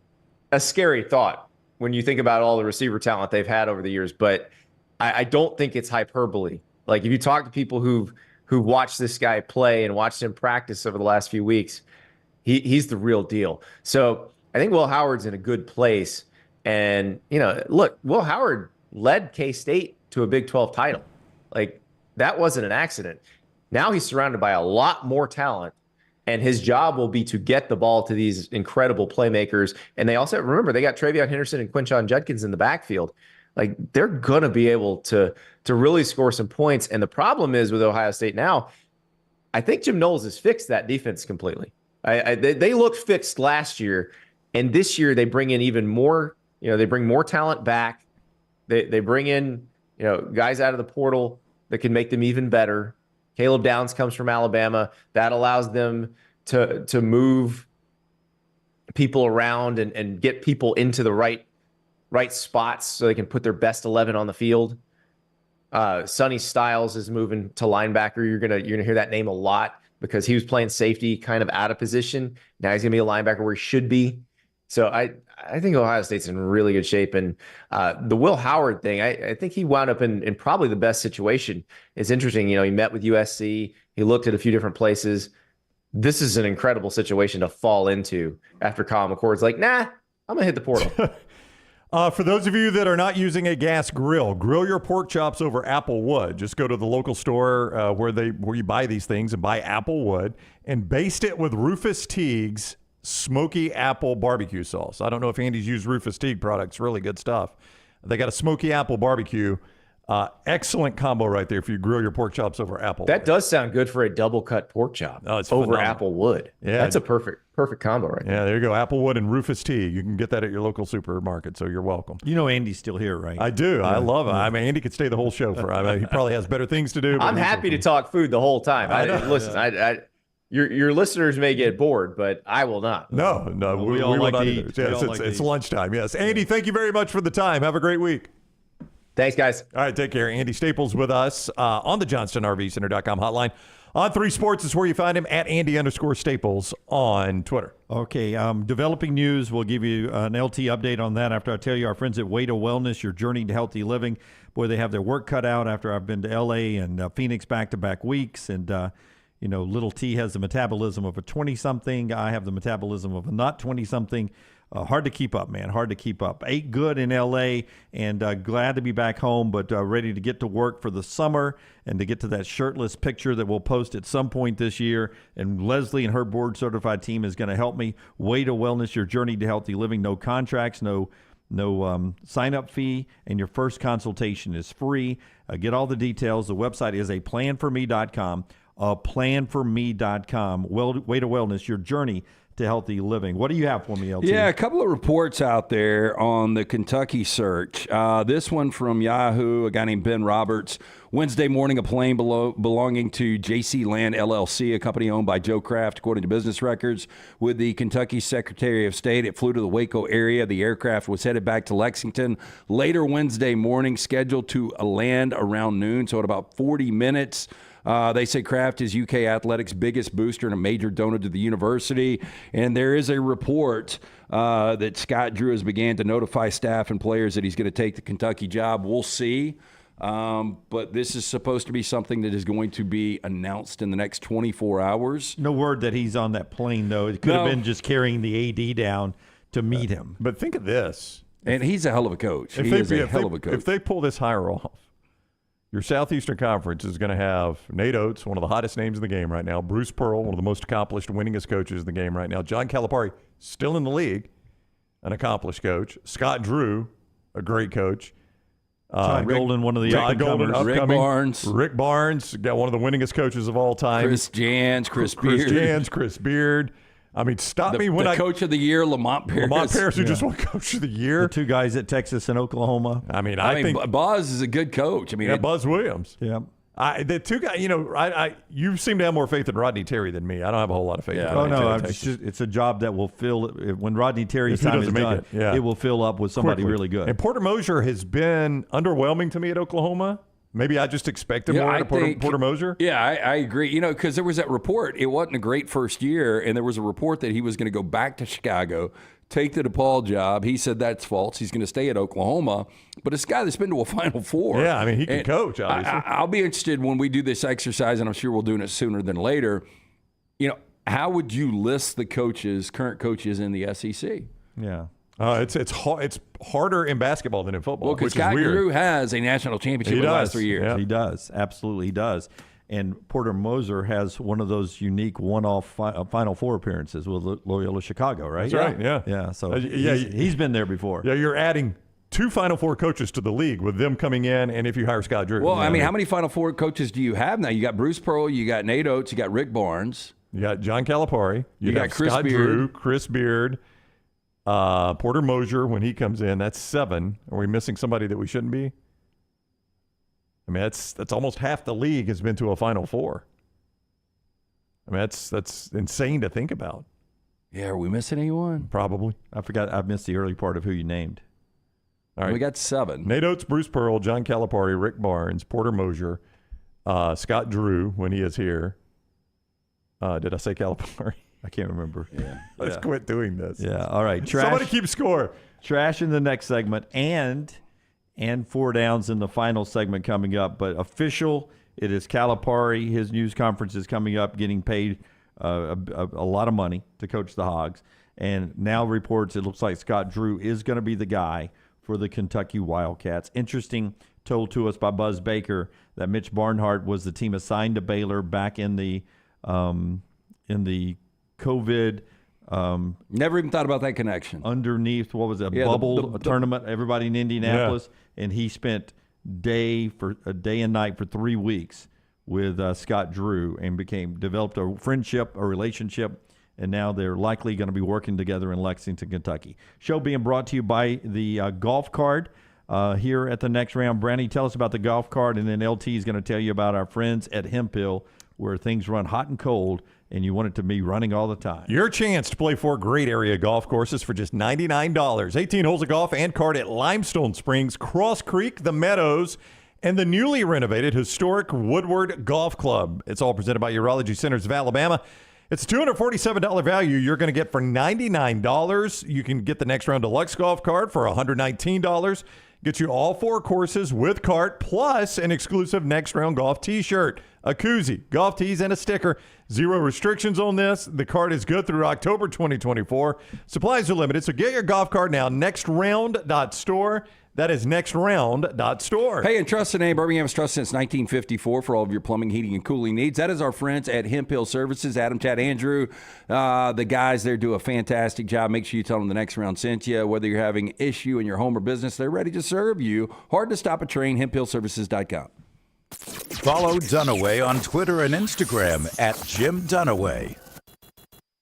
a scary thought when you think about all the receiver talent they've had over the years. But I don't think it's hyperbole. Like if you talk to people who've watched this guy play and watched him practice over the last few weeks, he's the real deal. So I think Will Howard's in a good place. And, look, Will Howard led K-State to a Big 12 title. Like, that wasn't an accident. Now he's surrounded by a lot more talent, and his job will be to get the ball to these incredible playmakers. And they also, remember, they got Travion Henderson and Quinshon Judkins in the backfield. Like, they're going to be able to really score some points. And the problem is with Ohio State now, I think Jim Knowles has fixed that defense completely. They looked fixed last year, and this year they bring in even more, they bring more talent back. They bring in, guys out of the portal that can make them even better. Caleb Downs comes from Alabama. That allows them to move people around and get people into the right spots so they can put their best 11 on the field. Sonny Styles is moving to linebacker. You're gonna hear that name a lot because he was playing safety kind of out of position. Now he's gonna be a linebacker where he should be. So I think Ohio State's in really good shape. And the Will Howard thing, I think he wound up in probably the best situation. It's interesting, he met with USC. He looked at a few different places. This is an incredible situation to fall into after Colin McCord's like, nah, I'm going to hit the portal. For those of you that are not using a gas grill your pork chops over apple wood. Just go to the local store where you buy these things and buy apple wood and baste it with Rufus Teague's smoky apple barbecue sauce. I don't know if Andy's used Rufus Teague products. Really good stuff. They got a smoky apple barbecue. Excellent combo right there if you grill your pork chops over apple wood. That does sound good for a double cut pork chop. Oh, it's over phenomenal. apple wood. Yeah, that's a perfect combo right there. Yeah, there you go. Apple wood and Rufus Teague. You can get that at your local supermarket, so you're welcome. Andy's still here, right? I do. Yeah. I love it. I mean, Andy could stay the whole show he probably has better things to do. I'm happy to talk food the whole time. Listen, your listeners may get bored, but I will not. No, we all will like not to either. eat. Yes, it's lunchtime. Yes, Andy, thank you very much for the time. Have a great week. Thanks, guys. All right, take care. Andy Staples with us on the JohnstonRVCenter.com hotline. On 3 Sports is where you find him, at Andy_Staples on Twitter. Okay, developing news. We'll give you an LT update on that after I tell you our friends at Weta Wellness, your journey to healthy living. Boy, they have their work cut out after I've been to L.A. and Phoenix back-to-back weeks. And, little T has the metabolism of a 20-something. I have the metabolism of a not 20-something. Hard to keep up, man. Hard to keep up. Ate good in L.A. and glad to be back home, but ready to get to work for the summer and to get to that shirtless picture that we'll post at some point this year. And Leslie and her board-certified team is going to help me. Weta Wellness, your journey to healthy living. No contracts, no sign-up fee, and your first consultation is free. Get all the details. The website is aplanforme.com. Planforme.com. Weta Wellness, your journey to healthy living. What do you have for me, LT? Yeah, a couple of reports out there on the Kentucky search. This one from Yahoo, a guy named Ben Roberts. Wednesday morning, a plane belonging to JC Land LLC, a company owned by Joe Kraft, according to business records, with the Kentucky Secretary of State. It flew to the Waco area. The aircraft was headed back to Lexington later Wednesday morning, scheduled to land around noon, so at about 40 minutes. They say Kraft is UK Athletics' biggest booster and a major donor to the university. And there is a report that Scott Drew has began to notify staff and players that he's going to take the Kentucky job. We'll see. But this is supposed to be something that is going to be announced in the next 24 hours. No word that he's on that plane, though. It could have been just carrying the AD down to meet him. But think of this. And he's a hell of a coach. He is a hell of a coach. If they pull this hire off, your Southeastern Conference is going to have Nate Oates, one of the hottest names in the game right now, Bruce Pearl, one of the most accomplished, winningest coaches in the game right now, John Calipari, still in the league, an accomplished coach, Scott Drew, a great coach, Todd Golden, one of the upcoming. Rick Barnes, got one of the winningest coaches of all time. Chris Beard. Chris Beard. I mean, the coach of the year, Lamont Paris. Who just won coach of the year. The 2 guys at Texas and Oklahoma. I think Buzz is a good coach. Buzz Williams. Yeah. The 2 guys, you seem to have more faith in Rodney Terry than me. I don't have a whole lot of faith in Rodney Terry. It's a job that will fill, when Rodney Terry's time is done, it will fill up with somebody really good. And Porter Moser has been underwhelming to me at Oklahoma. Maybe I just expected more out of Porter Moser. Yeah, I agree. Because there was that report. It wasn't a great first year, and there was a report that he was going to go back to Chicago, take the DePaul job. He said that's false. He's going to stay at Oklahoma. But it's a guy that's been to a Final Four. Yeah, I mean, he can coach, obviously. I'll be interested when we do this exercise, and I'm sure we'll do it sooner than later. How would you list the current coaches in the SEC? Yeah. It's harder in basketball than in football. Well, because Scott Drew has a national championship in the last 3 years. Yeah. He does. Absolutely, he does. And Porter Moser has one of those unique one-off Final Four appearances with Loyola Chicago, right? That's right, yeah. Yeah, so he's been there before. Yeah, you're adding 2 Final Four coaches to the league with them coming in, and if you hire Scott Drew. Well, how many Final Four coaches do you have now? You got Bruce Pearl, you got Nate Oates, you got Rick Barnes. You got John Calipari. You got Chris Scott Beard. Drew, Chris Beard. Porter Moser, when he comes in, that's 7. Are we missing somebody that we shouldn't be? I mean, that's almost half the league has been to a Final Four. I mean, that's insane to think about. Yeah, are we missing anyone? Probably. I forgot. I missed the early part of who you named. All right. We got 7. Nate Oates, Bruce Pearl, John Calipari, Rick Barnes, Porter Mosier, Scott Drew when he is here. Did I say Calipari? I can't remember. Yeah. Let's quit doing this. Yeah. All right. Somebody keep score. Trash in the next segment and 4 downs in the final segment coming up. But official, it is Calipari. His news conference is coming up, getting paid a lot of money to coach the Hogs. And now reports it looks like Scott Drew is going to be the guy for the Kentucky Wildcats. Interesting, told to us by Buzz Baker that Mitch Barnhart was the team assigned to Baylor back in the COVID. Never even thought about that connection. Underneath, what was it, bubble tournament, everybody in Indianapolis. Yeah. And he spent day and night for 3 weeks with Scott Drew and developed a friendship, a relationship, and now they're likely going to be working together in Lexington, Kentucky. Show being brought to you by the golf card here at the next round. Brandy, tell us about the golf card, and then LT is going to tell you about our friends at Hemp Hill, where things run hot and cold, and you want it to be running all the time. Your chance to play 4 great area golf courses for just $99. 18 holes of golf and cart at Limestone Springs, Cross Creek, The Meadows, and the newly renovated historic Woodward Golf Club. It's all presented by Urology Centers of Alabama. It's a $247 value you're going to get for $99. You can get the next round deluxe golf card for $119. Get you all 4 courses with cart, plus an exclusive next round golf t-shirt, a koozie, golf tees, and a sticker. 0 restrictions on this. The card is good through October 2024. Supplies are limited, so get your golf card now. Nextround.store. That is nextround.store. Hey, and trust the name. Birmingham's trusted since 1954 for all of your plumbing, heating, and cooling needs. That is our friends at Hemp Hill Services. Adam, Chad, Andrew, the guys there do a fantastic job. Make sure you tell them the next round sent you. Whether you're having an issue in your home or business, they're ready to serve you. Hard to stop a train, hemphillservices.com. Follow Dunaway on Twitter and Instagram at Jim Dunaway.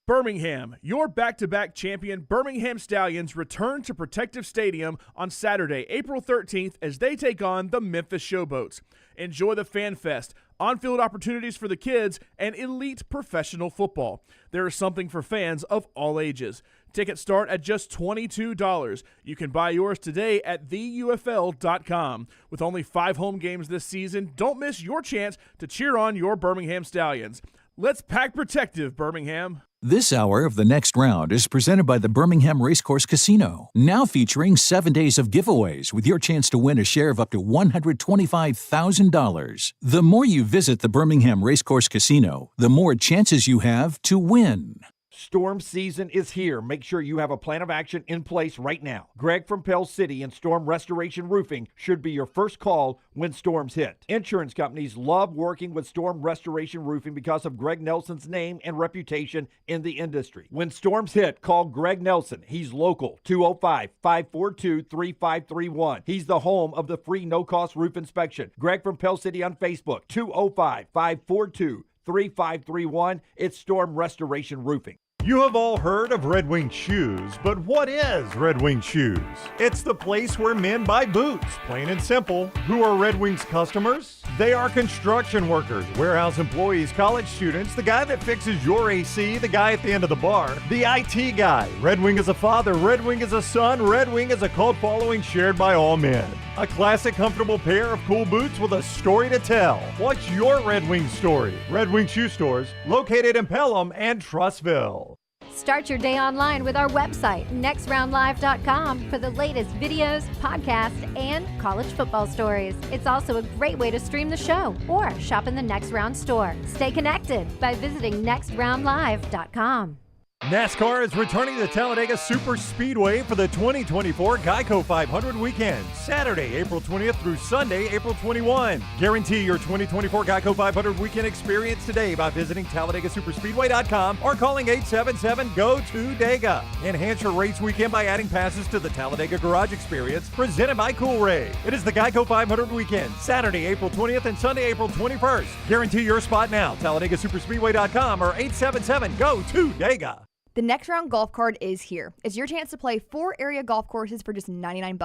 Birmingham, your back-to-back champion Birmingham Stallions return to Protective Stadium on Saturday, April 13th as they take on the Memphis Showboats. Enjoy the Fan Fest, on-field opportunities for the kids, and elite professional football. There is something for fans of all ages. Tickets start at just $22. You can buy yours today at theufl.com. With only 5 home games this season, don't miss your chance to cheer on your Birmingham Stallions. Let's pack Protective, Birmingham. This hour of The Next Round is presented by the Birmingham Racecourse Casino, now featuring 7 days of giveaways with your chance to win a share of up to $125,000. The more you visit the Birmingham Racecourse Casino, the more chances you have to win. Storm season is here. Make sure you have a plan of action in place right now. Greg from Pell City and Storm Restoration Roofing should be your first call when storms hit. Insurance companies love working with Storm Restoration Roofing because of Greg Nelson's name and reputation in the industry. When storms hit, call Greg Nelson. He's local, 205-542-3531. He's the home of the free no-cost roof inspection. Greg from Pell City on Facebook, 205-542-3531. It's Storm Restoration Roofing. You have all heard of Red Wing Shoes, but what is Red Wing Shoes? It's the place where men buy boots, plain and simple. Who are Red Wing's customers? They are construction workers, warehouse employees, college students, the guy that fixes your AC, the guy at the end of the bar, the IT guy. Red Wing is a father, Red Wing is a son, Red Wing is a cult following shared by all men. A classic, comfortable pair of cool boots with a story to tell. What's your Red Wing story? Red Wing Shoe Stores, located in Pelham and Trussville. Start your day online with our website, nextroundlive.com, for the latest videos, podcasts, and college football stories. It's also a great way to stream the show or shop in the Next Round store. Stay connected by visiting nextroundlive.com. NASCAR is returning to Talladega Super Speedway for the 2024 Geico 500 weekend, Saturday, April 20th through Sunday, April 21. Guarantee your 2024 Geico 500 weekend experience today by visiting TalladegaSuperspeedway.com or calling 877-GO-TO-DEGA. Enhance your race weekend by adding passes to the Talladega Garage Experience, presented by Coolray. It is the Geico 500 weekend, Saturday, April 20th and Sunday, April 21st. Guarantee your spot now, TalladegaSuperspeedway.com or 877-GO-TO-DEGA. The Next Round golf card is here. It's your chance to play 4 area golf courses for just $99.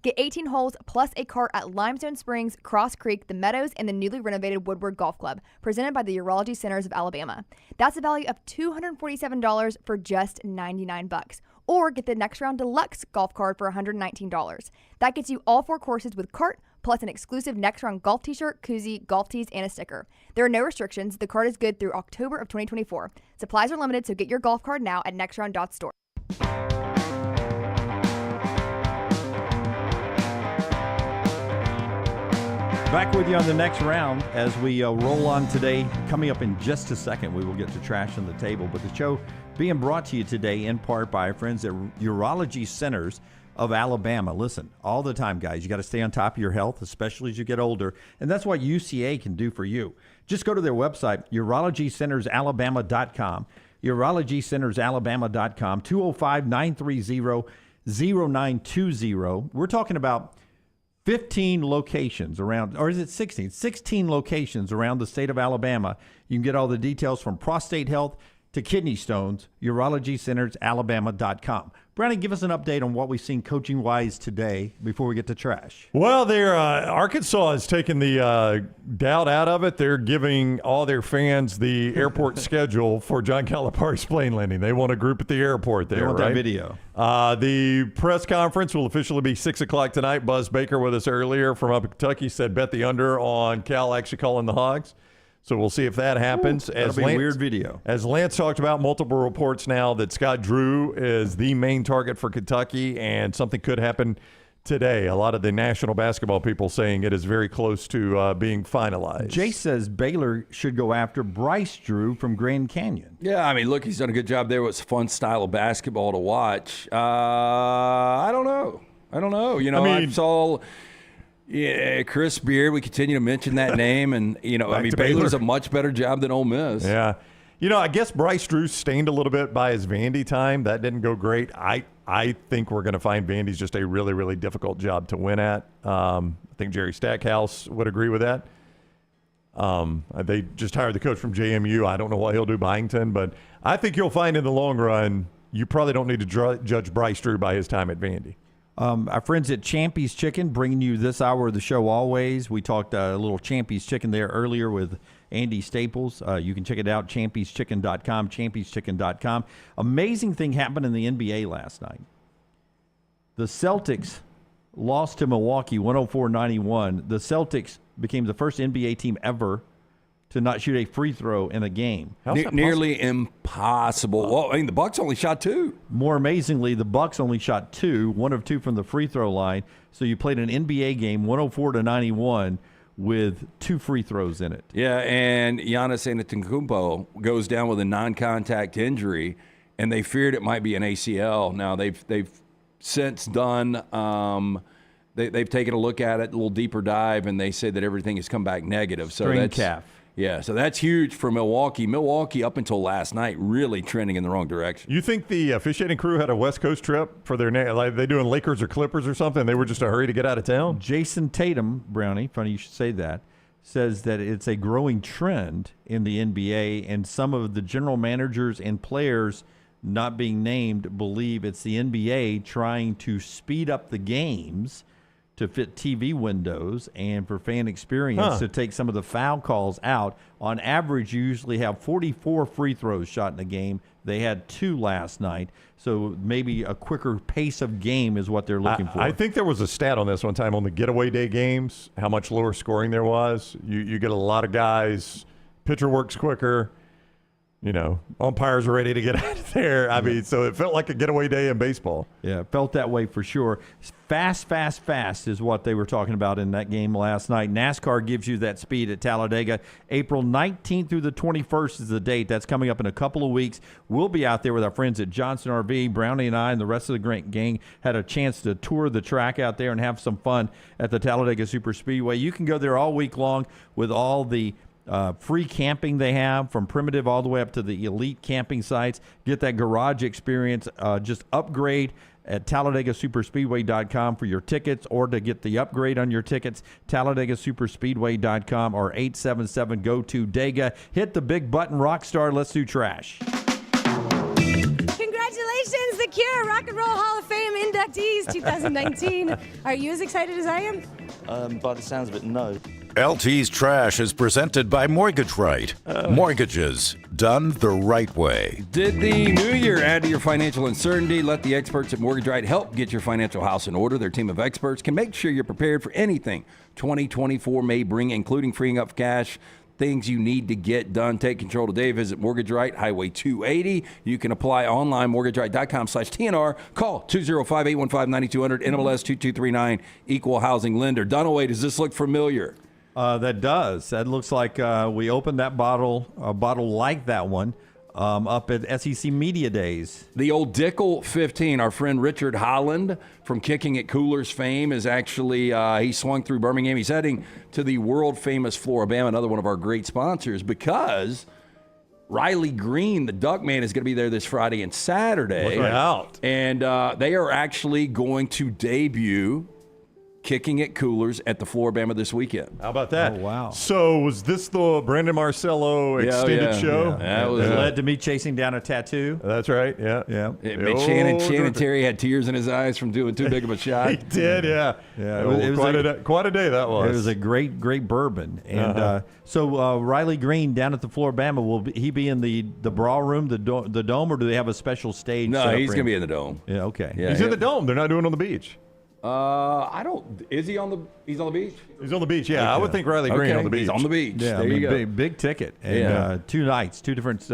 Get 18 holes plus a cart at Limestone Springs, Cross Creek, The Meadows, and the newly renovated Woodward Golf Club, presented by the Urology Centers of Alabama. That's a value of $247 for just $99. or get the Next Round Deluxe golf card for $119. That gets you all 4 courses with cart, plus an exclusive Next Round golf t-shirt, koozie, golf tees, and a sticker. There are no restrictions. The card is good through October of 2024. Supplies are limited, so get your golf card now at nextround.store. Back with you on the next round as we roll on today. Coming up in just a second, we will get to Trash on the Table. But the show being brought to you today in part by our friends at Urology Centers of Alabama. Listen, all the time, guys, you got to stay on top of your health, especially as you get older. And that's what UCA can do for you. Just go to their website, urologycentersalabama.com. urologycentersalabama.com, 205-930-0920. We're talking about 15 locations around, or is it 16? 16 locations around the state of Alabama. You can get all the details from prostate health to kidney stones, urologycentersalabama.com. Brownie, give us an update on what we've seen coaching-wise today before we get to Trash. Well, Arkansas has taken the doubt out of it. They're giving all their fans the airport schedule for John Calipari's plane landing. They want a group at the airport there, They want that video. The press conference will officially be 6 o'clock tonight. Buzz Baker with us earlier from up in Kentucky said bet the under on Cal actually calling the Hogs. So we'll see if that happens. That'll be a weird video. As Lance talked about, multiple reports now that Scott Drew is the main target for Kentucky, and something could happen today. A lot of the national basketball people saying it is very close to being finalized. Jay says Baylor should go after Bryce Drew from Grand Canyon. Yeah, I mean, look, he's done a good job there. It was a fun style of basketball to watch. I don't know. You know, I saw... Yeah, Chris Beard, we continue to mention that name. And, you know, Baylor's a much better job than Ole Miss. Yeah. You know, I guess Bryce Drew stained a little bit by his Vandy time. That didn't go great. I think we're going to find Vandy's just a really, really difficult job to win at. I think Jerry Stackhouse would agree with that. They just hired the coach from JMU. I don't know what he'll do Byington, but I think you'll find in the long run, you probably don't need to judge Bryce Drew by his time at Vandy. Our friends at Champy's Chicken bringing you this hour of the show always. We talked a little Champy's Chicken there earlier with Andy Staples. You can check it out, champy'schicken.com, champy'schicken.com. Amazing thing happened in the NBA last night. The Celtics lost to Milwaukee 104-91. The Celtics became the first NBA team ever to not shoot a free throw in a game. Nearly impossible. Well, I mean, the Bucks only shot 2. More amazingly, the Bucks only shot 2, 1 of 2 from the free throw line. So you played an NBA game 104-91 with 2 free throws in it. Yeah, and Giannis Antetokounmpo goes down with a non-contact injury, and they feared it might be an ACL. Now they've since done. They've taken a look at it, a little deeper dive, and they said that everything has come back negative. So Strained calf. Yeah, so that's huge for Milwaukee. Milwaukee, up until last night, really trending in the wrong direction. You think the officiating crew had a West Coast trip for their like they doing Lakers or Clippers or something? They were just in a hurry to get out of town? Jason Tatum, Brownie, funny you should say that, says that it's a growing trend in the NBA, and some of the general managers and players not being named believe it's the NBA trying to speed up the games to fit TV windows and for fan experience to take some of the foul calls out. On average, you usually have 44 free throws shot in a game. They had 2 last night, so maybe a quicker pace of game is what they're looking for. I think there was a stat on this one time on the getaway day games, how much lower scoring there was. You get a lot of guys, pitcher works quicker. You know, umpires are ready to get out of there. I mean, so it felt like a getaway day in baseball. Yeah, it felt that way for sure. Fast is what they were talking about in that game last night. NASCAR gives you that speed at Talladega. April 19th through the 21st is the date. That's coming up in a couple of weeks. We'll be out there with our friends at Johnson RV. Brownie and I and the rest of the gang had a chance to tour the track out there and have some fun at the Talladega Super Speedway. You can go there all week long with all the free camping they have, from primitive all the way up to the elite camping sites. Get that garage experience. Just upgrade at TalladagaSuperspeedway.com for your tickets, or to get the upgrade on your tickets, TalladagaSuperspeedway.com or 877-GO-TO-DEGA. Hit the big button, Rockstar. Let's do trash. Congratulations, The Cure Rock and Roll Hall of Fame inductees 2019. Are you as excited as I am? By the sounds of it, no. LT's Trash is presented by Mortgage Right. Mortgages done the right way. Did the new year add to your financial uncertainty? Let the experts at Mortgage Right help get your financial house in order. Their team of experts can make sure you're prepared for anything 2024 may bring, including freeing up cash, things you need to get done. Take control today. Visit Mortgage Right, Highway 280. You can apply online, mortgageright.com/TNR. Call 205-815-9200, NMLS 2239, Equal Housing Lender. Dunaway, does this look familiar? That does. That looks like we opened a bottle like that one up at SEC Media Days. The old Dickel 15, our friend Richard Holland from Kicking It Coolers fame is actually, he swung through Birmingham. He's heading to the world-famous Floribama, another one of our great sponsors, because Riley Green, the Duckman, is going to be there this Friday and Saturday. Look out. And they are actually going to debut Kicking It Coolers at the Floribama this weekend. How about that? Oh, wow. So was this the Brandon Marcello extended show? Yeah, It led to me chasing down a tattoo. That's right. Yeah. Shannon Terry had tears in his eyes from doing too big of a shot. He did, yeah. Yeah, it was quite a day that was. It was a great bourbon. And so Riley Green down at the Floribama, will he be in the bra room, the dome, or do they have a special stage? No, he's going to be in the dome. Yeah, okay. Yeah, he's in the dome. They're not doing it on the beach. I don't. Is he on the? He's on the beach. He's on the beach. Yeah, I would think Riley Green on the beach. He's on the beach. Yeah, there you go. Big ticket. And 2 nights, 2 different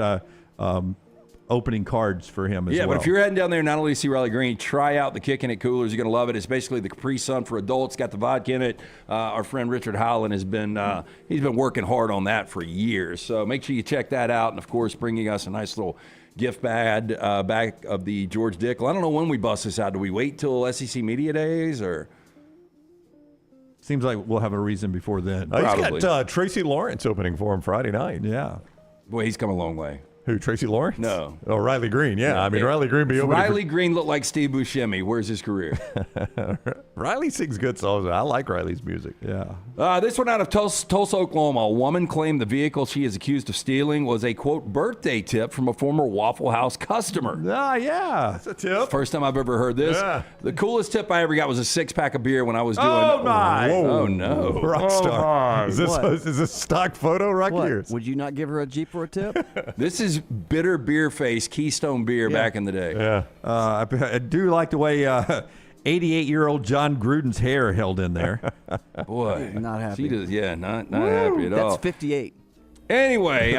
opening cards for him as well. Yeah, but if you're heading down there, not only to see Riley Green, try out the Kicking It Coolers. You're going to love it. It's basically the Capri Sun for adults. Got the vodka in it. Our friend Richard Holland has been he's been working hard on that for years. So make sure you check that out. And of course, bringing us a nice little gift bag back of the George Dickel. I don't know when we bust this out. Do we wait till SEC Media Days or? Seems like we'll have a reason before then. He's got Tracy Lawrence opening for him Friday night. Yeah. Boy, he's come a long way. Who, Tracy Lawrence? No. Oh, Riley Green. Yeah, I mean, Riley Green be opening. Riley Green looked like Steve Buscemi. Where's his career? Riley sings good songs. I like Riley's music. Yeah. This one out of Tulsa, Oklahoma. A woman claimed the vehicle she is accused of stealing was a, quote, birthday tip from a former Waffle House customer. Yeah. That's a tip. First time I've ever heard this. Yeah. The coolest tip I ever got was a 6-pack of beer when I was doing. Oh, my. Oh, no. Rockstar. Is this a stock photo, Rocky? What? Would you not give her a Jeep for a tip? This is bitter beer face, Keystone beer back in the day. Yeah. I do like the way 88-year-old John Gruden's hair held in there. Boy. Not happy. She does, not happy at all. That's 58. Anyway.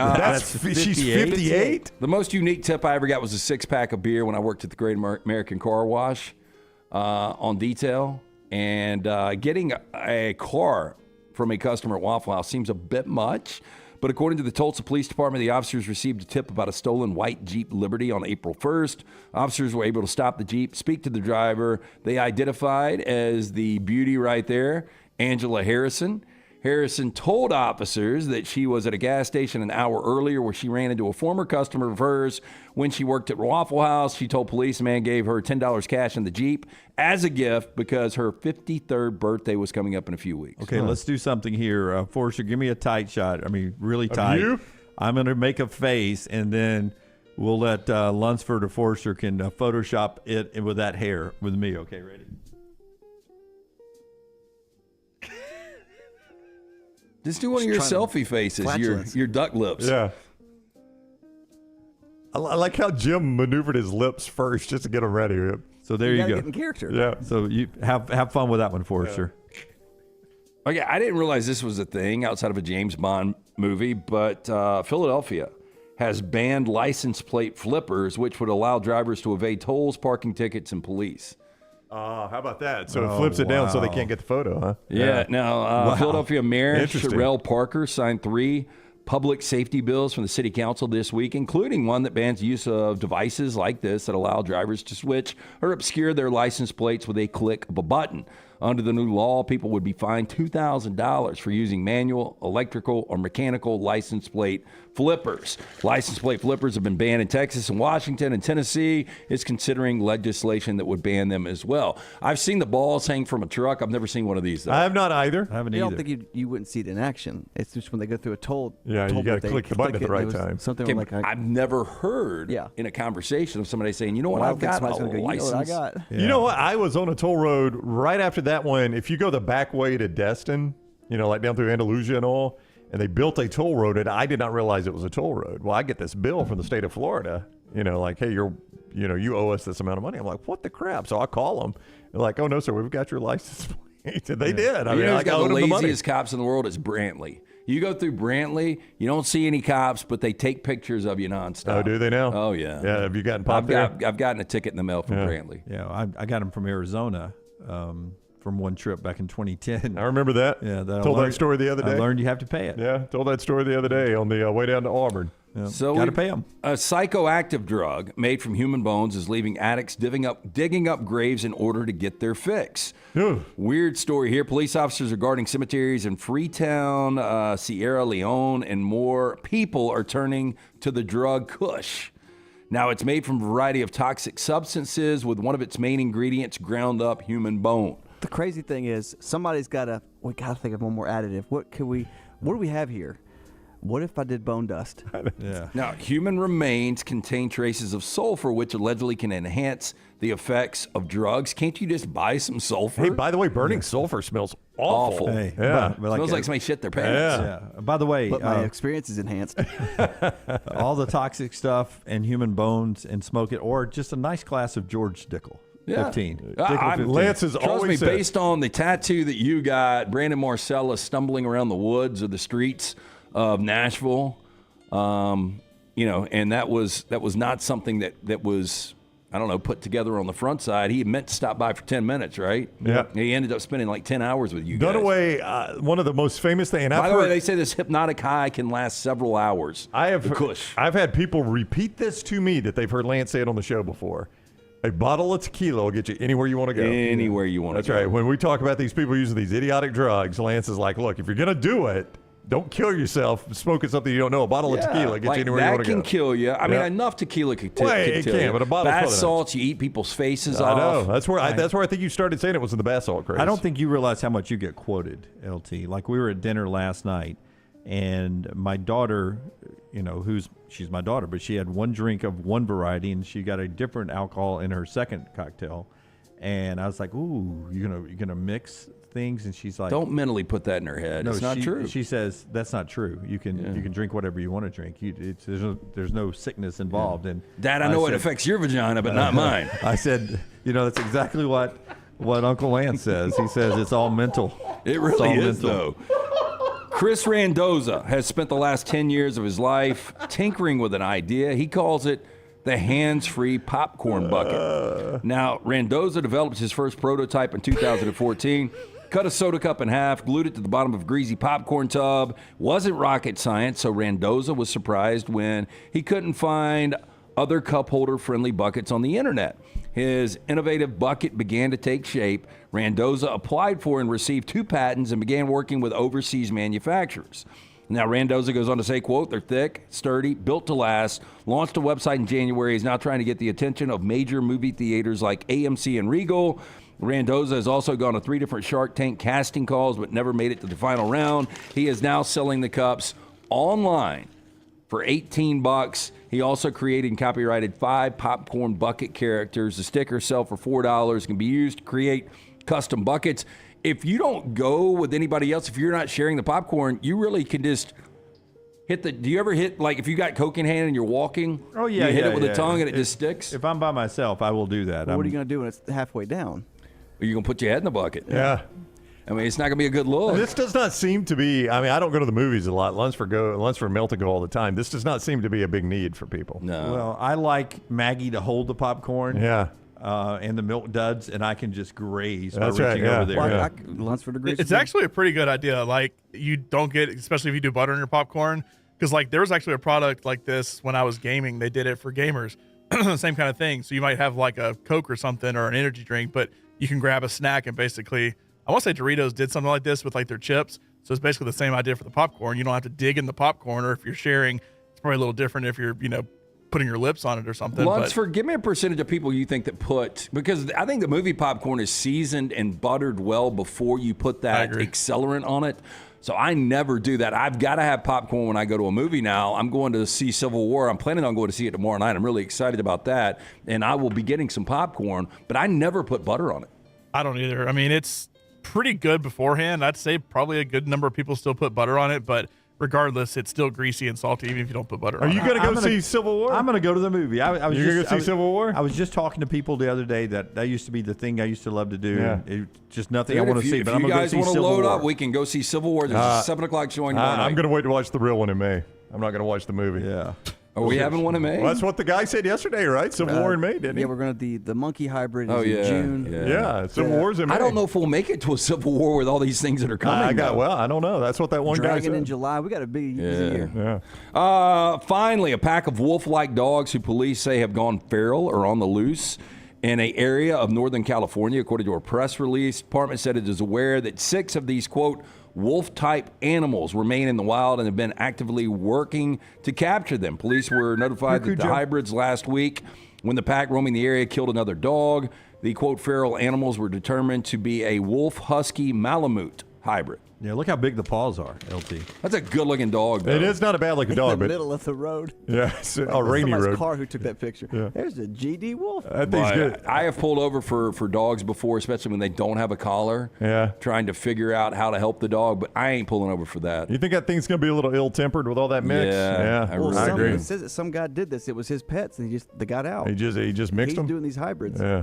She's 58? The most unique tip I ever got was a 6-pack of beer when I worked at the Great American Car Wash on detail. And getting a car from a customer at Waffle House seems a bit much. But according to the Tulsa Police Department, the officers received a tip about a stolen white Jeep Liberty on April 1st. Officers were able to stop the Jeep, speak to the driver. They identified as the beauty right there, Angela Harrison. Harrison told officers that she was at a gas station an hour earlier where she ran into a former customer of hers when she worked at Waffle House. She told police the man gave her $10 cash in the Jeep as a gift because her 53rd birthday was coming up in a few weeks. Okay, let's do something here. Forrester, give me a tight shot. I mean, really tight. You? I'm going to make a face, and then we'll let Lunsford or Forrester can Photoshop it with that hair with me. Okay, ready? Just do one of your selfie faces, your duck lips. Yeah. I like how Jim maneuvered his lips first just to get them ready. So there you go. Get in character. Yeah. So you have fun with that one, Forrester. Yeah. Okay, I didn't realize this was a thing outside of a James Bond movie, but Philadelphia has banned license plate flippers, which would allow drivers to evade tolls, parking tickets, and police. How about that? So it flips it down so they can't get the photo, huh? Yeah. Now, Philadelphia Mayor Sherrell Parker signed 3 public safety bills from the city council this week, including one that bans use of devices like this that allow drivers to switch or obscure their license plates with a click of a button. Under the new law, people would be fined $2,000 for using manual, electrical, or mechanical license plate flippers. License plate flippers have been banned in Texas and Washington, and Tennessee is considering legislation that would ban them as well. I've seen the balls hang from a truck. I've never seen one of these, though. I have not either. I haven't I either. don't think you wouldn't see it in action. It's just when they go through a toll. Yeah, you got to click the button at the right time. Something like I've never heard in a conversation of somebody saying, you know what, I've got a license. You know what I got? You know what? I was on a toll road right after that one. If you go the back way to Destin, like down through Andalusia and all. And they built a toll road, and I did not realize it was a toll road. Well, I get this bill from the state of Florida, like, hey, you owe us this amount of money. I'm like, what the crap? So I call them. They're like, oh, no, sir, we've got your license plate. And they did. I mean, I got the laziest cops in the world is Brantley. You go through Brantley, you don't see any cops, but they take pictures of you nonstop. Oh, do they now? Oh, yeah. Yeah, have you gotten popped there? I've gotten a ticket in the mail from Brantley. Yeah, I got them from Arizona. From one trip back in 2010. I remember that. Yeah, told that story the other day. I learned you have to pay it. Yeah, told that story the other day on the way down to Auburn. Yeah. So got to pay them. A psychoactive drug made from human bones is leaving addicts digging up graves in order to get their fix. Weird story here. Police officers are guarding cemeteries in Freetown, Sierra Leone, and more people are turning to the drug Kush. Now, it's made from a variety of toxic substances with one of its main ingredients ground up human bone. The crazy thing is, we got to think of one more additive. What do we have here? What if I did bone dust? Yeah. Now, human remains contain traces of sulfur, which allegedly can enhance the effects of drugs. Can't you just buy some sulfur? Hey, by the way, burning sulfur smells awful. Hey, yeah. Smells like somebody shit their pants. Yeah. By the way, but my experience is enhanced. all the toxic stuff and human bones and smoke it, or just a nice glass of George Dickel. Yeah. 15. Lance has always said, based on the tattoo that you got, Brandon Marcellus stumbling around the woods or the streets of Nashville, and that was not something that was, I don't know, put together on the front side. He meant to stop by for 10 minutes, right? Yeah. He ended up spending like 10 hours with you guys. Dunaway, one of the most famous things. By the way, they say this hypnotic high can last several hours. I've had people repeat this to me that they've heard Lance say it on the show before. A bottle of tequila will get you anywhere you want to go. Anywhere you want to go. That's right. When we talk about these people using these idiotic drugs, Lance is like, look, if you're going to do it, don't kill yourself smoking something you don't know. A bottle of tequila gets you anywhere you want to go. That can kill you. I mean, enough tequila could kill it you. Can, but a bottle bath full of salts, you eat people's faces off. I know. That's where I think you started saying it was in the bath salt craze. I don't think you realize how much you get quoted, LT. Like, we were at dinner last night, and my daughter, she's my daughter, but she had one drink of one variety, and she got a different alcohol in her second cocktail. And I was like, "Ooh, you're gonna mix things?" And she's like, "Don't mentally put that in her head. No, it's not true." She says, "That's not true. You can drink whatever you want to drink. There's no sickness involved." And Dad, I know it affects your vagina, but not mine. I said, that's exactly what Uncle Lance says. He says it's all mental. It really is, though. Chris Randozza has spent the last 10 years of his life tinkering with an idea. He calls it the hands-free popcorn bucket. Now, Randozza developed his first prototype in 2014, cut a soda cup in half, glued it to the bottom of a greasy popcorn tub. Wasn't rocket science, so Randozza was surprised when he couldn't find other cup holder-friendly buckets on the internet. His innovative bucket began to take shape. Randozza applied for and received 2 patents and began working with overseas manufacturers. Now, Randozza goes on to say, quote, "They're thick, sturdy, built to last." Launched a website in January. He's now trying to get the attention of major movie theaters like AMC and Regal. Randozza has also gone to 3 different Shark Tank casting calls, but never made it to the final round. He is now selling the cups online for $18. He also created and copyrighted 5 popcorn bucket characters. The stickers sell for $4, can be used to create custom buckets. If you don't go with anybody else, if you're not sharing the popcorn, you really can just hit do you ever hit, like, if you got Coke in hand and you're walking? Oh, yeah. You hit it with the tongue and it just sticks? If I'm by myself, I will do that. Well, what are you going to do when it's halfway down? You're going to put your head in the bucket. Yeah. I mean, it's not going to be a good look. This does not seem to be, I mean, I don't go to the movies a lot. Lunch for Mel to go all the time. This does not seem to be a big need for people. No. Well, I like Maggie to hold the popcorn. Yeah. And the milk duds, and I can just graze by That's reaching right, yeah. over there. Well, Lunsford agrees. It's actually a pretty good idea. Like, you don't get, especially if you do butter in your popcorn, because like there was actually a product like this when I was gaming. They did it for gamers, same kind of thing. So you might have like a Coke or something or an energy drink, but you can grab a snack and basically, I want to say Doritos did something like this with like their chips. So it's basically the same idea for the popcorn. You don't have to dig in the popcorn, or if you're sharing, it's probably a little different if you're, putting your lips on it or something. Lunsford, give me a percentage of people you think that because I think the movie popcorn is seasoned and buttered well before you put that accelerant on it. So I never do that. I've got to have popcorn when I go to a movie now. I'm going to see Civil War. I'm planning on going to see it tomorrow night. I'm really excited about that. And I will be getting some popcorn, but I never put butter on it. I don't either. I mean, it's pretty good beforehand. I'd say probably a good number of people still put butter on it, but regardless, it's still greasy and salty even if you don't put butter on it. Are you going to go see Civil War? I'm going to go to the movie. You're going to go see Civil War? I was just talking to people the other day that used to be the thing I used to love to do. Yeah. It's just nothing I want to see. If But I'm you going to guys go see want to Civil load War. up, we can go see Civil War. There's a 7 o'clock showing tomorrow night. I'm going to wait to watch the real one in May. I'm not going to watch the movie. Yeah. Are we having one in May? Well, that's what the guy said yesterday, right? Civil War in May, didn't he? Yeah, we're going to the monkey hybrid is in June. Yeah, Civil War's in May. I don't know if we'll make it to a Civil War with all these things that are coming. I don't know. That's what that one guy Dragon said. in July. We got a big year. Yeah. Finally, a pack of wolf-like dogs who police say have gone feral are on the loose in an area of Northern California. According to a press release, the department said it is aware that 6 of these, quote, wolf-type animals remain in the wild and have been actively working to capture them. Police were notified that the hybrids last week, when the pack roaming the area killed another dog. The, quote, feral animals were determined to be a wolf-husky Malamute hybrid. Yeah, look how big the paws are, LT. That's a good-looking dog, though. It is not a bad-looking dog, in the but middle of the road. Yeah, it's a rainy Somebody's road. car who took that picture. Yeah. There's a GD wolf. That thing's good. I have pulled over for dogs before, especially when they don't have a collar. Yeah. Trying to figure out how to help the dog, but I ain't pulling over for that. You think that thing's going to be a little ill-tempered with all that mix? Yeah, I agree. It says that some guy did this. It was his pets, and they got out. He just mixed them? He's doing these hybrids. Yeah.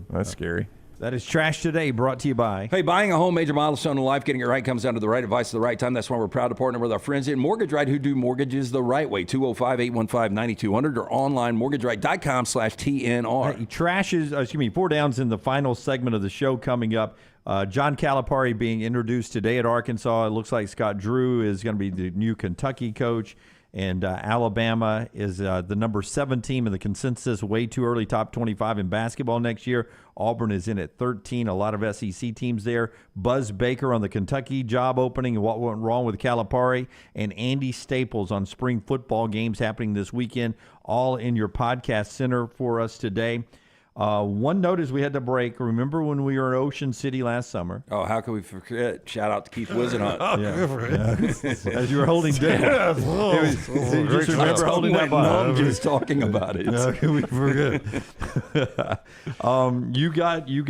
That's scary. That is Trash Today, brought to you by. Hey, buying a home, major milestone in life, getting it right comes down to the right advice at the right time. That's why we're proud to partner with our friends at Mortgage Right, who do mortgages the right way. 205-815-9200 or online mortgageright.com/TNR. Hey, Trash is, 4 downs in the final segment of the show coming up. John Calipari being introduced today at Arkansas. It looks like Scott Drew is going to be the new Kentucky coach. And Alabama is the number 7 team in the consensus, way too early top 25 in basketball next year. Auburn is in at 13, a lot of SEC teams there. Buzz Baker on the Kentucky job opening and what went wrong with Calipari. And Andy Staples on spring football games happening this weekend, all in your podcast center for us today. One note as we had to break. Remember when we were in Ocean City last summer? Oh, how could we forget? Shout out to Keith Wisenhunt. As you were holding down. You just remember holding that bottle. Just talking about it. How can we forget? You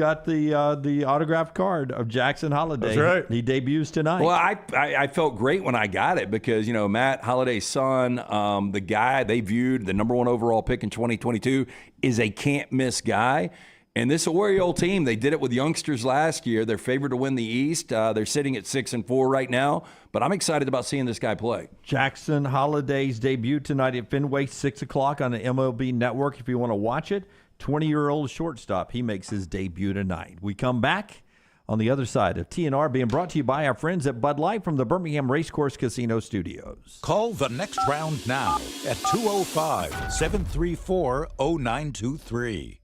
got the autographed card of Jackson Holliday. That's right. He debuts tonight. Well, I felt great when I got it because, Matt Holliday's son, the guy they viewed the number 1 overall pick in 2022, is a can't-miss guy. And this Oriole team, they did it with youngsters last year. They're favored to win the East. They're sitting at 6-4 right now. But I'm excited about seeing this guy play. Jackson Holliday's debut tonight at Fenway, 6 o'clock on the MLB Network. If you want to watch it, 20-year-old shortstop. He makes his debut tonight. We come back on the other side of TNR, being brought to you by our friends at Bud Light from the Birmingham Racecourse Casino Studios. Call the next round now at 205-734-0923.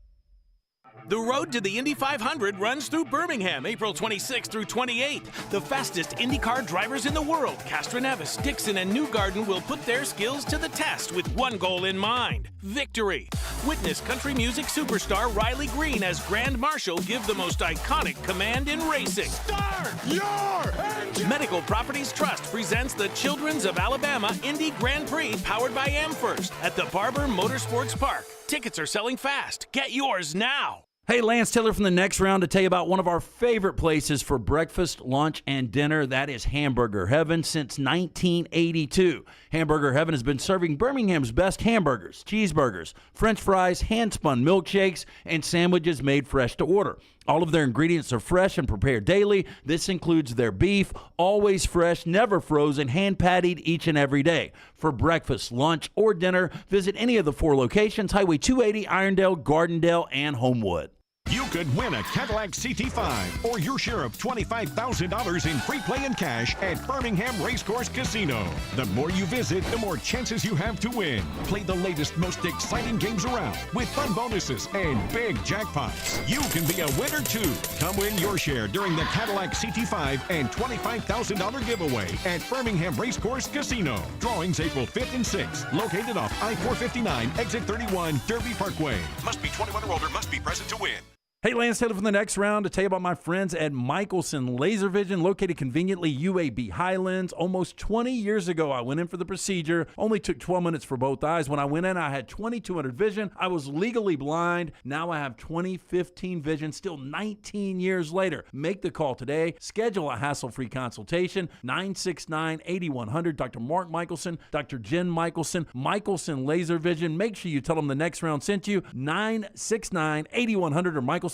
The road to the Indy 500 runs through Birmingham, April 26th through 28th. The fastest IndyCar drivers in the world, Castroneves, Dixon, and Newgarden, will put their skills to the test with one goal in mind: victory. Witness country music superstar Riley Green as Grand Marshal give the most iconic command in racing. Start your engine! Medical Properties Trust presents the Children's of Alabama Indy Grand Prix, powered by Amherst, at the Barber Motorsports Park. Tickets are selling fast. Get yours now. Hey, Lance Taylor from the Next Round to tell you about one of our favorite places for breakfast, lunch, and dinner. That is Hamburger Heaven since 1982. Hamburger Heaven has been serving Birmingham's best hamburgers, cheeseburgers, French fries, hand-spun milkshakes, and sandwiches made fresh to order. All of their ingredients are fresh and prepared daily. This includes their beef, always fresh, never frozen, hand-pattied each and every day. For breakfast, lunch, or dinner, visit any of the 4 locations: Highway 280, Irondale, Gardendale, and Homewood. You could win a Cadillac CT5 or your share of $25,000 in free play and cash at Birmingham Racecourse Casino. The more you visit, the more chances you have to win. Play the latest, most exciting games around with fun bonuses and big jackpots. You can be a winner too. Come win your share during the Cadillac CT5 and $25,000 giveaway at Birmingham Racecourse Casino. Drawings April 5th and 6th. Located off I-459, exit 31, Derby Parkway. Must be 21 or older, must be present to win. Hey, Lance Taylor from the next round to tell you about my friends at Michelson Laser Vision, located conveniently UAB Highlands. Almost 20 years ago, I went in for the procedure. Only took 12 minutes for both eyes. When I went in, I had 2200 vision. I was legally blind. Now I have 20/15 vision, still 19 years later. Make the call today. Schedule a hassle-free consultation. 969-8100. Dr. Mark Michelson, Dr. Jen Michelson, Michelson Laser Vision. Make sure you tell them the next round sent you. 969-8100 or MichelsonLaserVision.com.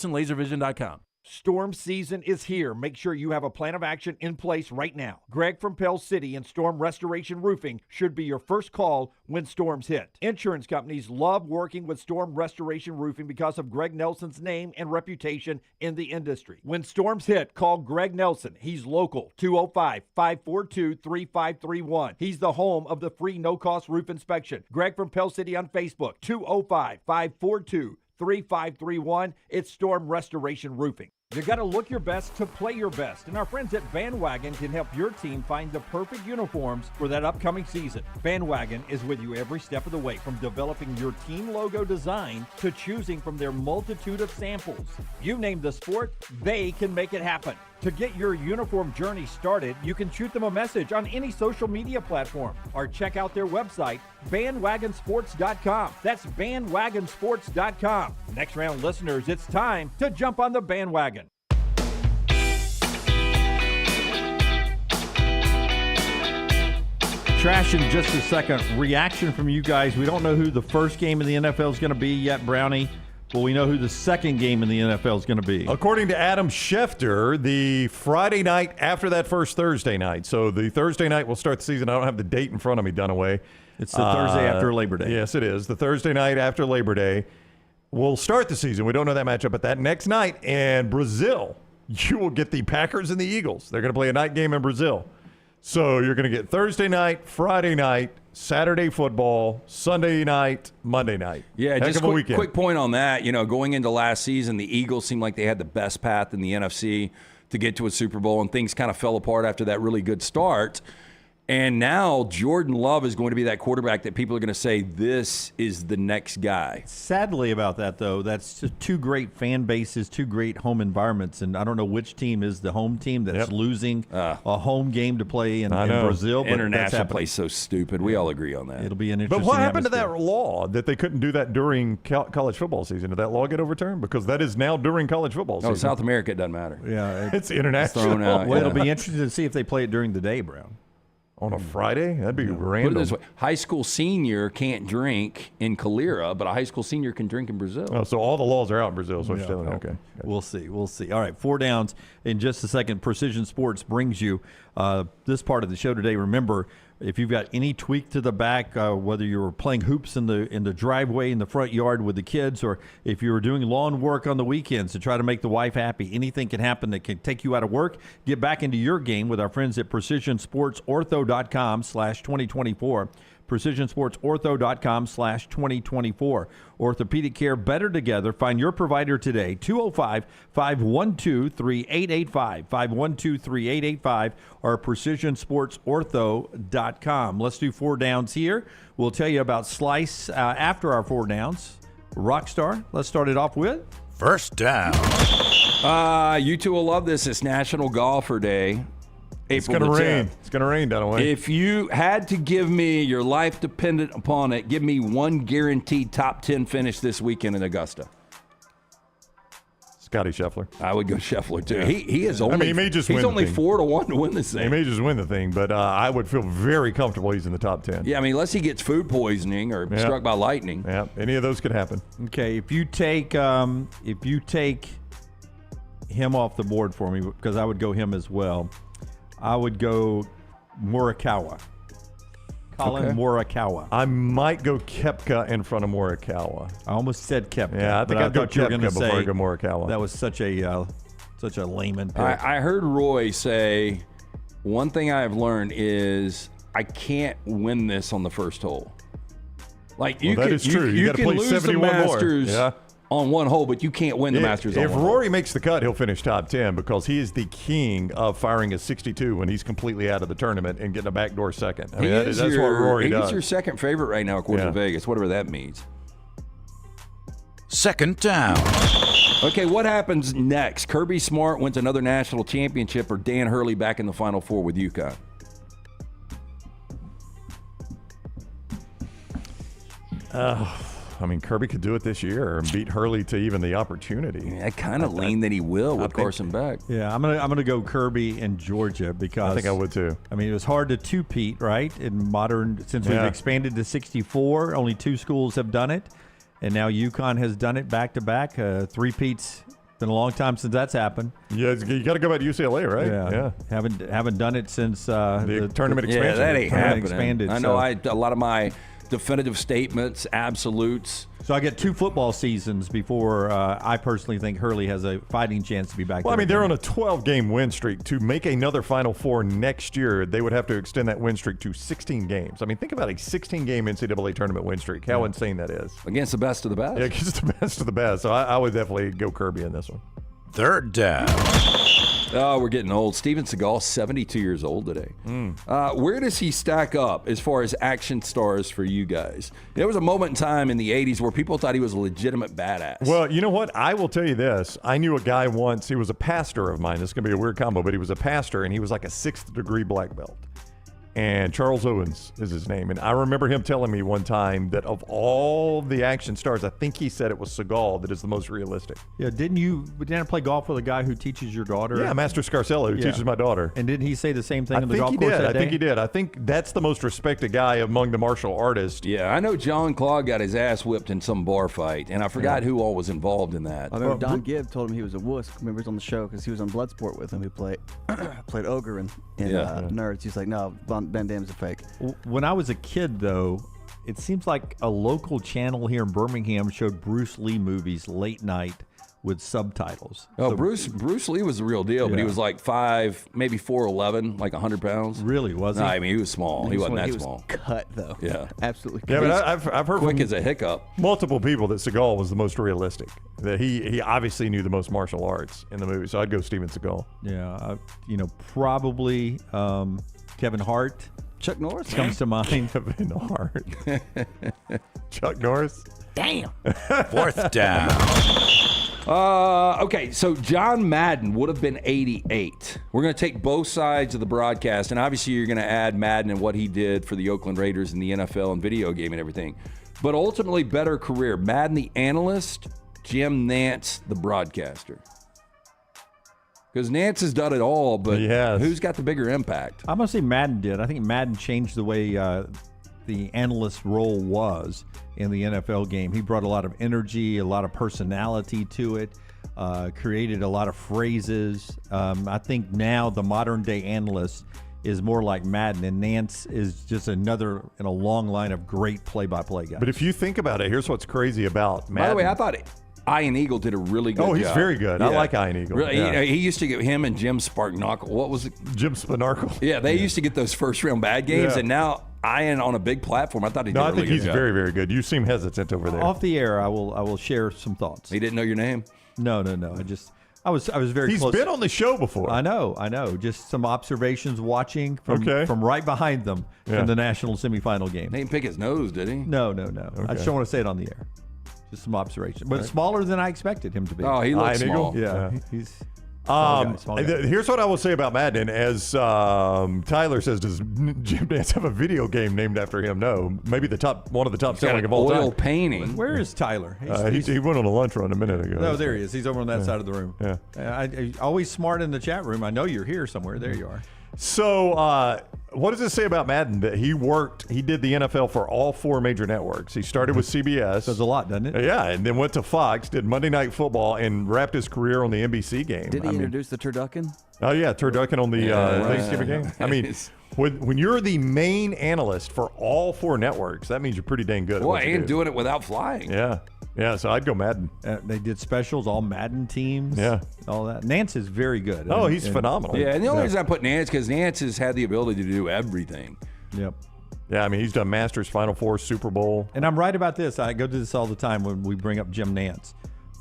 Storm season is here. Make sure you have a plan of action in place right now. Greg from Pell City and Storm Restoration Roofing should be your first call when storms hit. Insurance companies love working with Storm Restoration Roofing because of Greg Nelson's name and reputation in the industry. When storms hit, call Greg Nelson. He's local, 205-542-3531. He's the home of the free no-cost roof inspection. Greg from Pell City on Facebook, 205-542-3531. It's Storm Restoration Roofing. You got to look your best to play your best, and our friends at Bandwagon can help your team find the perfect uniforms for that upcoming season. Bandwagon is with you every step of the way, from developing your team logo design to choosing from their multitude of samples. You name the sport, they can make it happen. To get your uniform journey started, you can shoot them a message on any social media platform or check out their website, bandwagonsports.com. That's bandwagonsports.com. Next round listeners, it's time to jump on the bandwagon. Trash in just a second. Reaction from you guys. We don't know who the first game in the NFL is going to be yet, Brownie. Well, we know who the second game in the NFL is going to be. According to Adam Schefter, the Friday night after that first Thursday night. So the Thursday night will start the season. I don't have the date in front of me, Dunaway. It's the Thursday after Labor Day. Yes, it is. The Thursday night after Labor Day will start the season. We don't know that matchup, but that next night in Brazil, you will get the Packers and the Eagles. They're going to play a night game in Brazil. So you're going to get Thursday night, Friday night, Saturday football, Sunday night, Monday night. Yeah, just quick point on that. You know, going into last season, the Eagles seemed like they had the best path in the NFC to get to a Super Bowl, and things kind of fell apart after that really good start. And now Jordan Love is going to be that quarterback that people are going to say, this is the next guy. Sadly about that, though, that's two great fan bases, two great home environments, and I don't know which team is the home team that's losing a home game to play in Brazil. But international play so stupid. We all agree on that. It'll be an interesting But what happened to atmosphere. that law that they couldn't do that during college football season? Did that law get overturned? Because that is now during college football season. No, South America, it doesn't matter. Yeah, it's international. thrown out. Well, it'll be interesting to see if they play it during the day, Brown. On a Friday? That'd be Put random. it this way. High school senior can't drink in Calera, but a high school senior can drink in Brazil. Oh, so all the laws are out in Brazil, is what you're telling me. Okay. We'll see. We'll see. All right, 4 downs in just a second. Precision Sports brings you this part of the show today. Remember, if you've got any tweak to the back, whether you were playing hoops in the driveway in the front yard with the kids, or if you were doing lawn work on the weekends to try to make the wife happy, anything can happen that can take you out of work. Get back into your game with our friends at PrecisionSportsOrtho.com/2024. PrecisionSportsOrtho.com/2024. Orthopedic care better together. Find your provider today. 205-512-3885. 512-3885 or PrecisionSportsOrtho.com. Let's do 4 downs here. We'll tell you about Slice after our 4 downs. Rockstar, let's start it off with First Down. You two will love this. It's National Golfer Day. It's going to rain. It's going to rain, Dunaway. If you had to give me your life dependent upon it, give me one guaranteed top 10 finish this weekend in Augusta. Scotty Scheffler. I would go Scheffler too. Yeah. He is only. I mean, he may just win. He's only 4-1 to win this He thing. may just win the thing, but I would feel very comfortable he's in the top 10. Yeah, I mean, unless he gets food poisoning or struck by lightning. Yeah, any of those could happen. Okay, if you take him off the board for me, because I would go him as well, I would go Morikawa. Colin Morikawa. I might go Koepka in front of Morikawa. I almost said Koepka. Yeah, I think I'd go Koepka before I go Morikawa. That was such a layman pick. I heard Roy say, one thing I have learned is I can't win this on the first hole. Like you that can, is true. You can play lose the 71 more. Masters Yeah. on one hole, but you can't win the Masters on If one hole. Rory makes the cut, he'll finish top 10 because he is the king of firing a 62 when he's completely out of the tournament and getting a backdoor second. I mean, that's what Rory does. He's your second favorite right now, according to Vegas, whatever that means. Second down. Okay, what happens next? Kirby Smart wins another national championship, or Dan Hurley back in the Final Four with UConn? I mean, Kirby could do it this year and beat Hurley to even the opportunity. I kind of lean that he will with Carson Beck. Yeah, I'm gonna go Kirby and Georgia because I think I would too. I mean, it was hard to two-peat, right? In modern, since we've expanded to 64, only 2 schools have done it, and now UConn has done it back-to-back. Three-peats. Been a long time since that's happened. Yeah, you got to go back to UCLA, right? Yeah. Haven't done it since the tournament expansion. Yeah, that ain't happening. Expanded, I know. A lot of my definitive statements, absolutes. So I get 2 football seasons before I personally think Hurley has a fighting chance to be back. Well, there I mean, they're again. on a 12-game win streak. To make another Final Four next year, they would have to extend that win streak to 16 games. I mean, think about a 16-game NCAA tournament win streak. How insane that is. Against the best of the best. Yeah, against the best of the best. So I would definitely go Kirby in this one. Third down. Oh, we're getting old. Steven Seagal, 72 years old today. Where does he stack up as far as action stars for you guys? There was a moment in time in the 80s where people thought he was a legitimate badass. Well, you know what? I will tell you this. I knew a guy once. He was a pastor of mine. This is going to be a weird combo, but he was a pastor, and he was like a 6th-degree black belt. And Charles Owens is his name. And I remember him telling me one time that of all the action stars, I think he said it was Seagal that is the most realistic. Yeah, didn't I play golf with a guy who teaches your daughter? Yeah, Master Scarcella, who teaches my daughter. And didn't he say the same thing on the golf course that day? I think he did. I think that's the most respected guy among the martial artists. Yeah, I know John Claude got his ass whipped in some bar fight, and I forgot who all was involved in that. I remember Don Gibb told him he was a wuss. Remember, he was on the show because he was on Bloodsport with him. He played Ogre in Nerds. He's like, no, Ben Dam's a fake. When I was a kid, though, it seems like a local channel here in Birmingham showed Bruce Lee movies late night with subtitles. Oh, so, Bruce Lee was the real deal, but he was like 5, maybe 4'11", like 100 pounds. Really, was he? No, I mean, he was small. He wasn't that small. Cut, though. Yeah. Absolutely cut. Yeah, but I've heard quick from as a hiccup. Multiple people that Seagal was the most realistic. That he obviously knew the most martial arts in the movie, so I'd go Steven Seagal. Yeah, probably Kevin Hart. Chuck Norris comes to mind. Kevin Hart. Chuck Norris. Damn. Fourth down. Okay, so John Madden would have been 88. We're going to take both sides of the broadcast, and obviously you're going to add Madden and what he did for the Oakland Raiders in the NFL and video game and everything. But ultimately, better career. Madden the analyst, Jim Nantz the broadcaster. Because Nance has done it all, but who's got the bigger impact? I'm going to say Madden did. I think Madden changed the way the analyst role was in the NFL game. He brought a lot of energy, a lot of personality to it, created a lot of phrases. I think now the modern-day analyst is more like Madden, and Nance is just another in a long line of great play-by-play guys. But if you think about it, here's what's crazy about Madden. By the way, I thought Ian Eagle did a really good job. Oh, he's very good. I like Ian Eagle. Really, yeah. he used to get him and Jim Sparknockle. What was it? Jim Sparknockle. Yeah, they used to get those first-round bad games, and now Ian on a big platform. I thought he did a really good job. I think he's very, very good. You seem hesitant over there. Off the air, I will share some thoughts. He didn't know your name? No. I was very He's close. He's been on the show before. I know. Just some observations watching from right behind them in the national semifinal game. He didn't pick his nose, did he? No. I just don't want to say it on the air. Just some observations. But smaller than I expected him to be. Oh, he looks small. Yeah. He's small guy. Here's what I will say about Madden. As Tyler says, does Jim Nance have a video game named after him? No. Maybe one of the top selling of all time. Oil painting. Where is Tyler? He went on a lunch run a minute ago. No, there he is. He's over on that side of the room. Yeah. I always smart in the chat room. I know you're here somewhere. There you are. So, what does it say about Madden? That he did the NFL for all 4 major networks. He started with CBS. Does a lot, doesn't it? Yeah, and then went to Fox, did Monday Night Football, and wrapped his career on the NBC game. Did he introduce the turducken? Oh, yeah, turducken on the Thanksgiving game. I mean, when you're the main analyst for all 4 networks, that means you're pretty dang good at what you do. Doing it without flying. Yeah, so I'd go Madden. They did specials, all Madden teams. Yeah. All that. Nance is very good. Oh, he's phenomenal. Yeah, and the only reason I put Nance because Nance has had the ability to do everything. Yep. Yeah, I mean, he's done Masters, Final Four, Super Bowl. And I'm right about this. I go to this all the time when we bring up Jim Nance.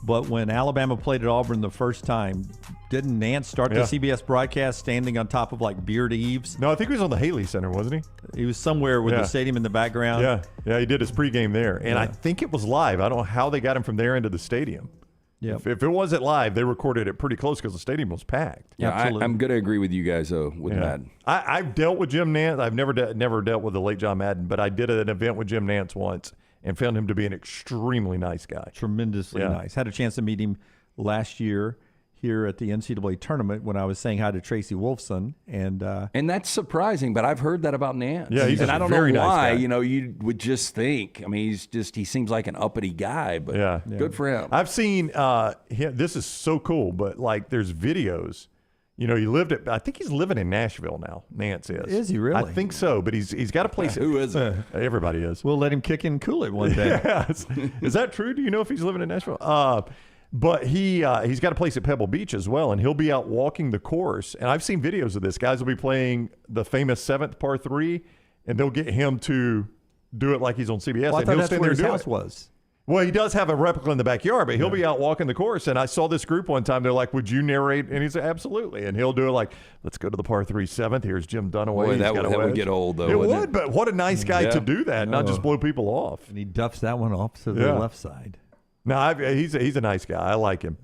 But when Alabama played at Auburn the first time, didn't Nance start the CBS broadcast standing on top of like Beard Eaves? No, I think he was on the Haley Center, wasn't he? He was somewhere with the stadium in the background. Yeah, he did his pregame there. And I think it was live. I don't know how they got him from there into the stadium. Yep. If it wasn't live, they recorded it pretty close because the stadium was packed. Yeah, I'm going to agree with you guys, though, with Madden. I've dealt with Jim Nantz. I've never dealt with the late John Madden, but I did an event with Jim Nantz once and found him to be an extremely nice guy. Tremendously nice. Had a chance to meet him last year here at the NCAA tournament when I was saying hi to Tracy Wolfson. And that's surprising, but I've heard that about Nance. Yeah, he's I don't very know why. nice guy. You would just think. I mean, he seems like an uppity guy, but good for him. I've seen this is so cool, but like there's videos. He I think he's living in Nashville now, Nance is. Is he really? I think so, but he's got a place. Who is it? Everybody is. We'll let him kick and cool it one day. Yes. Is that true? Do you know if he's living in Nashville? But he's got a place at Pebble Beach as well, and he'll be out walking the course. And I've seen videos of this. Guys will be playing the famous 7th par 3, and they'll get him to do it like he's on CBS. Well, I and thought he'll that's stand where there his and do house it. was. Well, he does have a replica in the backyard, but he'll be out walking the course. And I saw this group one time. They're like, "Would you narrate?" And he said, "Absolutely." And he'll do it like, "Let's go to the par 3 7th. Here's Jim Dunaway." Boy, that would get old, though. It wouldn't would, but what a nice guy to do that, not just blow people off. And he duffs that one off to the left side. No, he's a nice guy. I like him.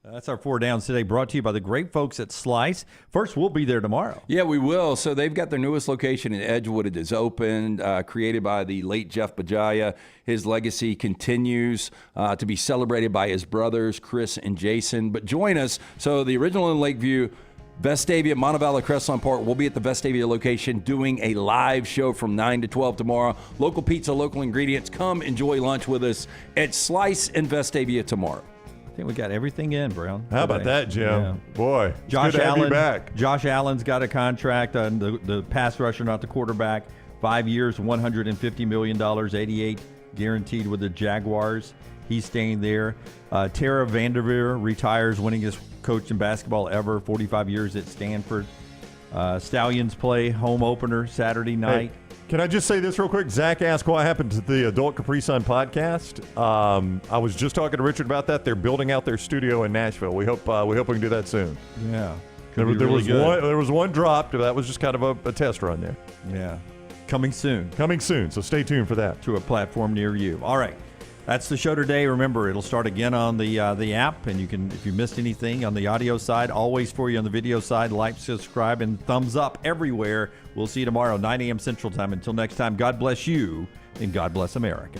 That's our 4 Downs today, brought to you by the great folks at Slice. First, we'll be there tomorrow. Yeah, we will. So they've got their newest location in Edgewood. It is opened, created by the late Jeff Bajaya. His legacy continues to be celebrated by his brothers, Chris and Jason. But join us. So the original in Lakeview, Vestavia, Montevallo, Crestline Park. We'll be at the Vestavia location doing a live show from 9 to 12 tomorrow. Local pizza, local ingredients. Come enjoy lunch with us at Slice in Vestavia tomorrow. I think we got everything in, Brown. How about that, Jim? Yeah. Boy, Josh good to have you Allen back. Josh Allen's got a contract on the pass rusher, not the quarterback. 5 years, $150 million, 88 guaranteed with the Jaguars. He's staying there. Tara Vanderveer retires, winningest coach in basketball ever, 45 years at Stanford. Stallions play home opener Saturday night. Hey, can I just say this real quick? Zach asked what happened to the Adult Capri Sun podcast. I was just talking to Richard about that. They're building out their studio in Nashville. We hope we can do that soon. Yeah. There was one dropped. That was just kind of a test run there. Yeah. Coming soon. So stay tuned for that. To a platform near you. All right. That's the show today. Remember, it'll start again on the app, and you can, if you missed anything on the audio side, always for you on the video side, like, subscribe, and thumbs up everywhere. We'll see you tomorrow, 9 a.m. Central Time. Until next time, God bless you, and God bless America.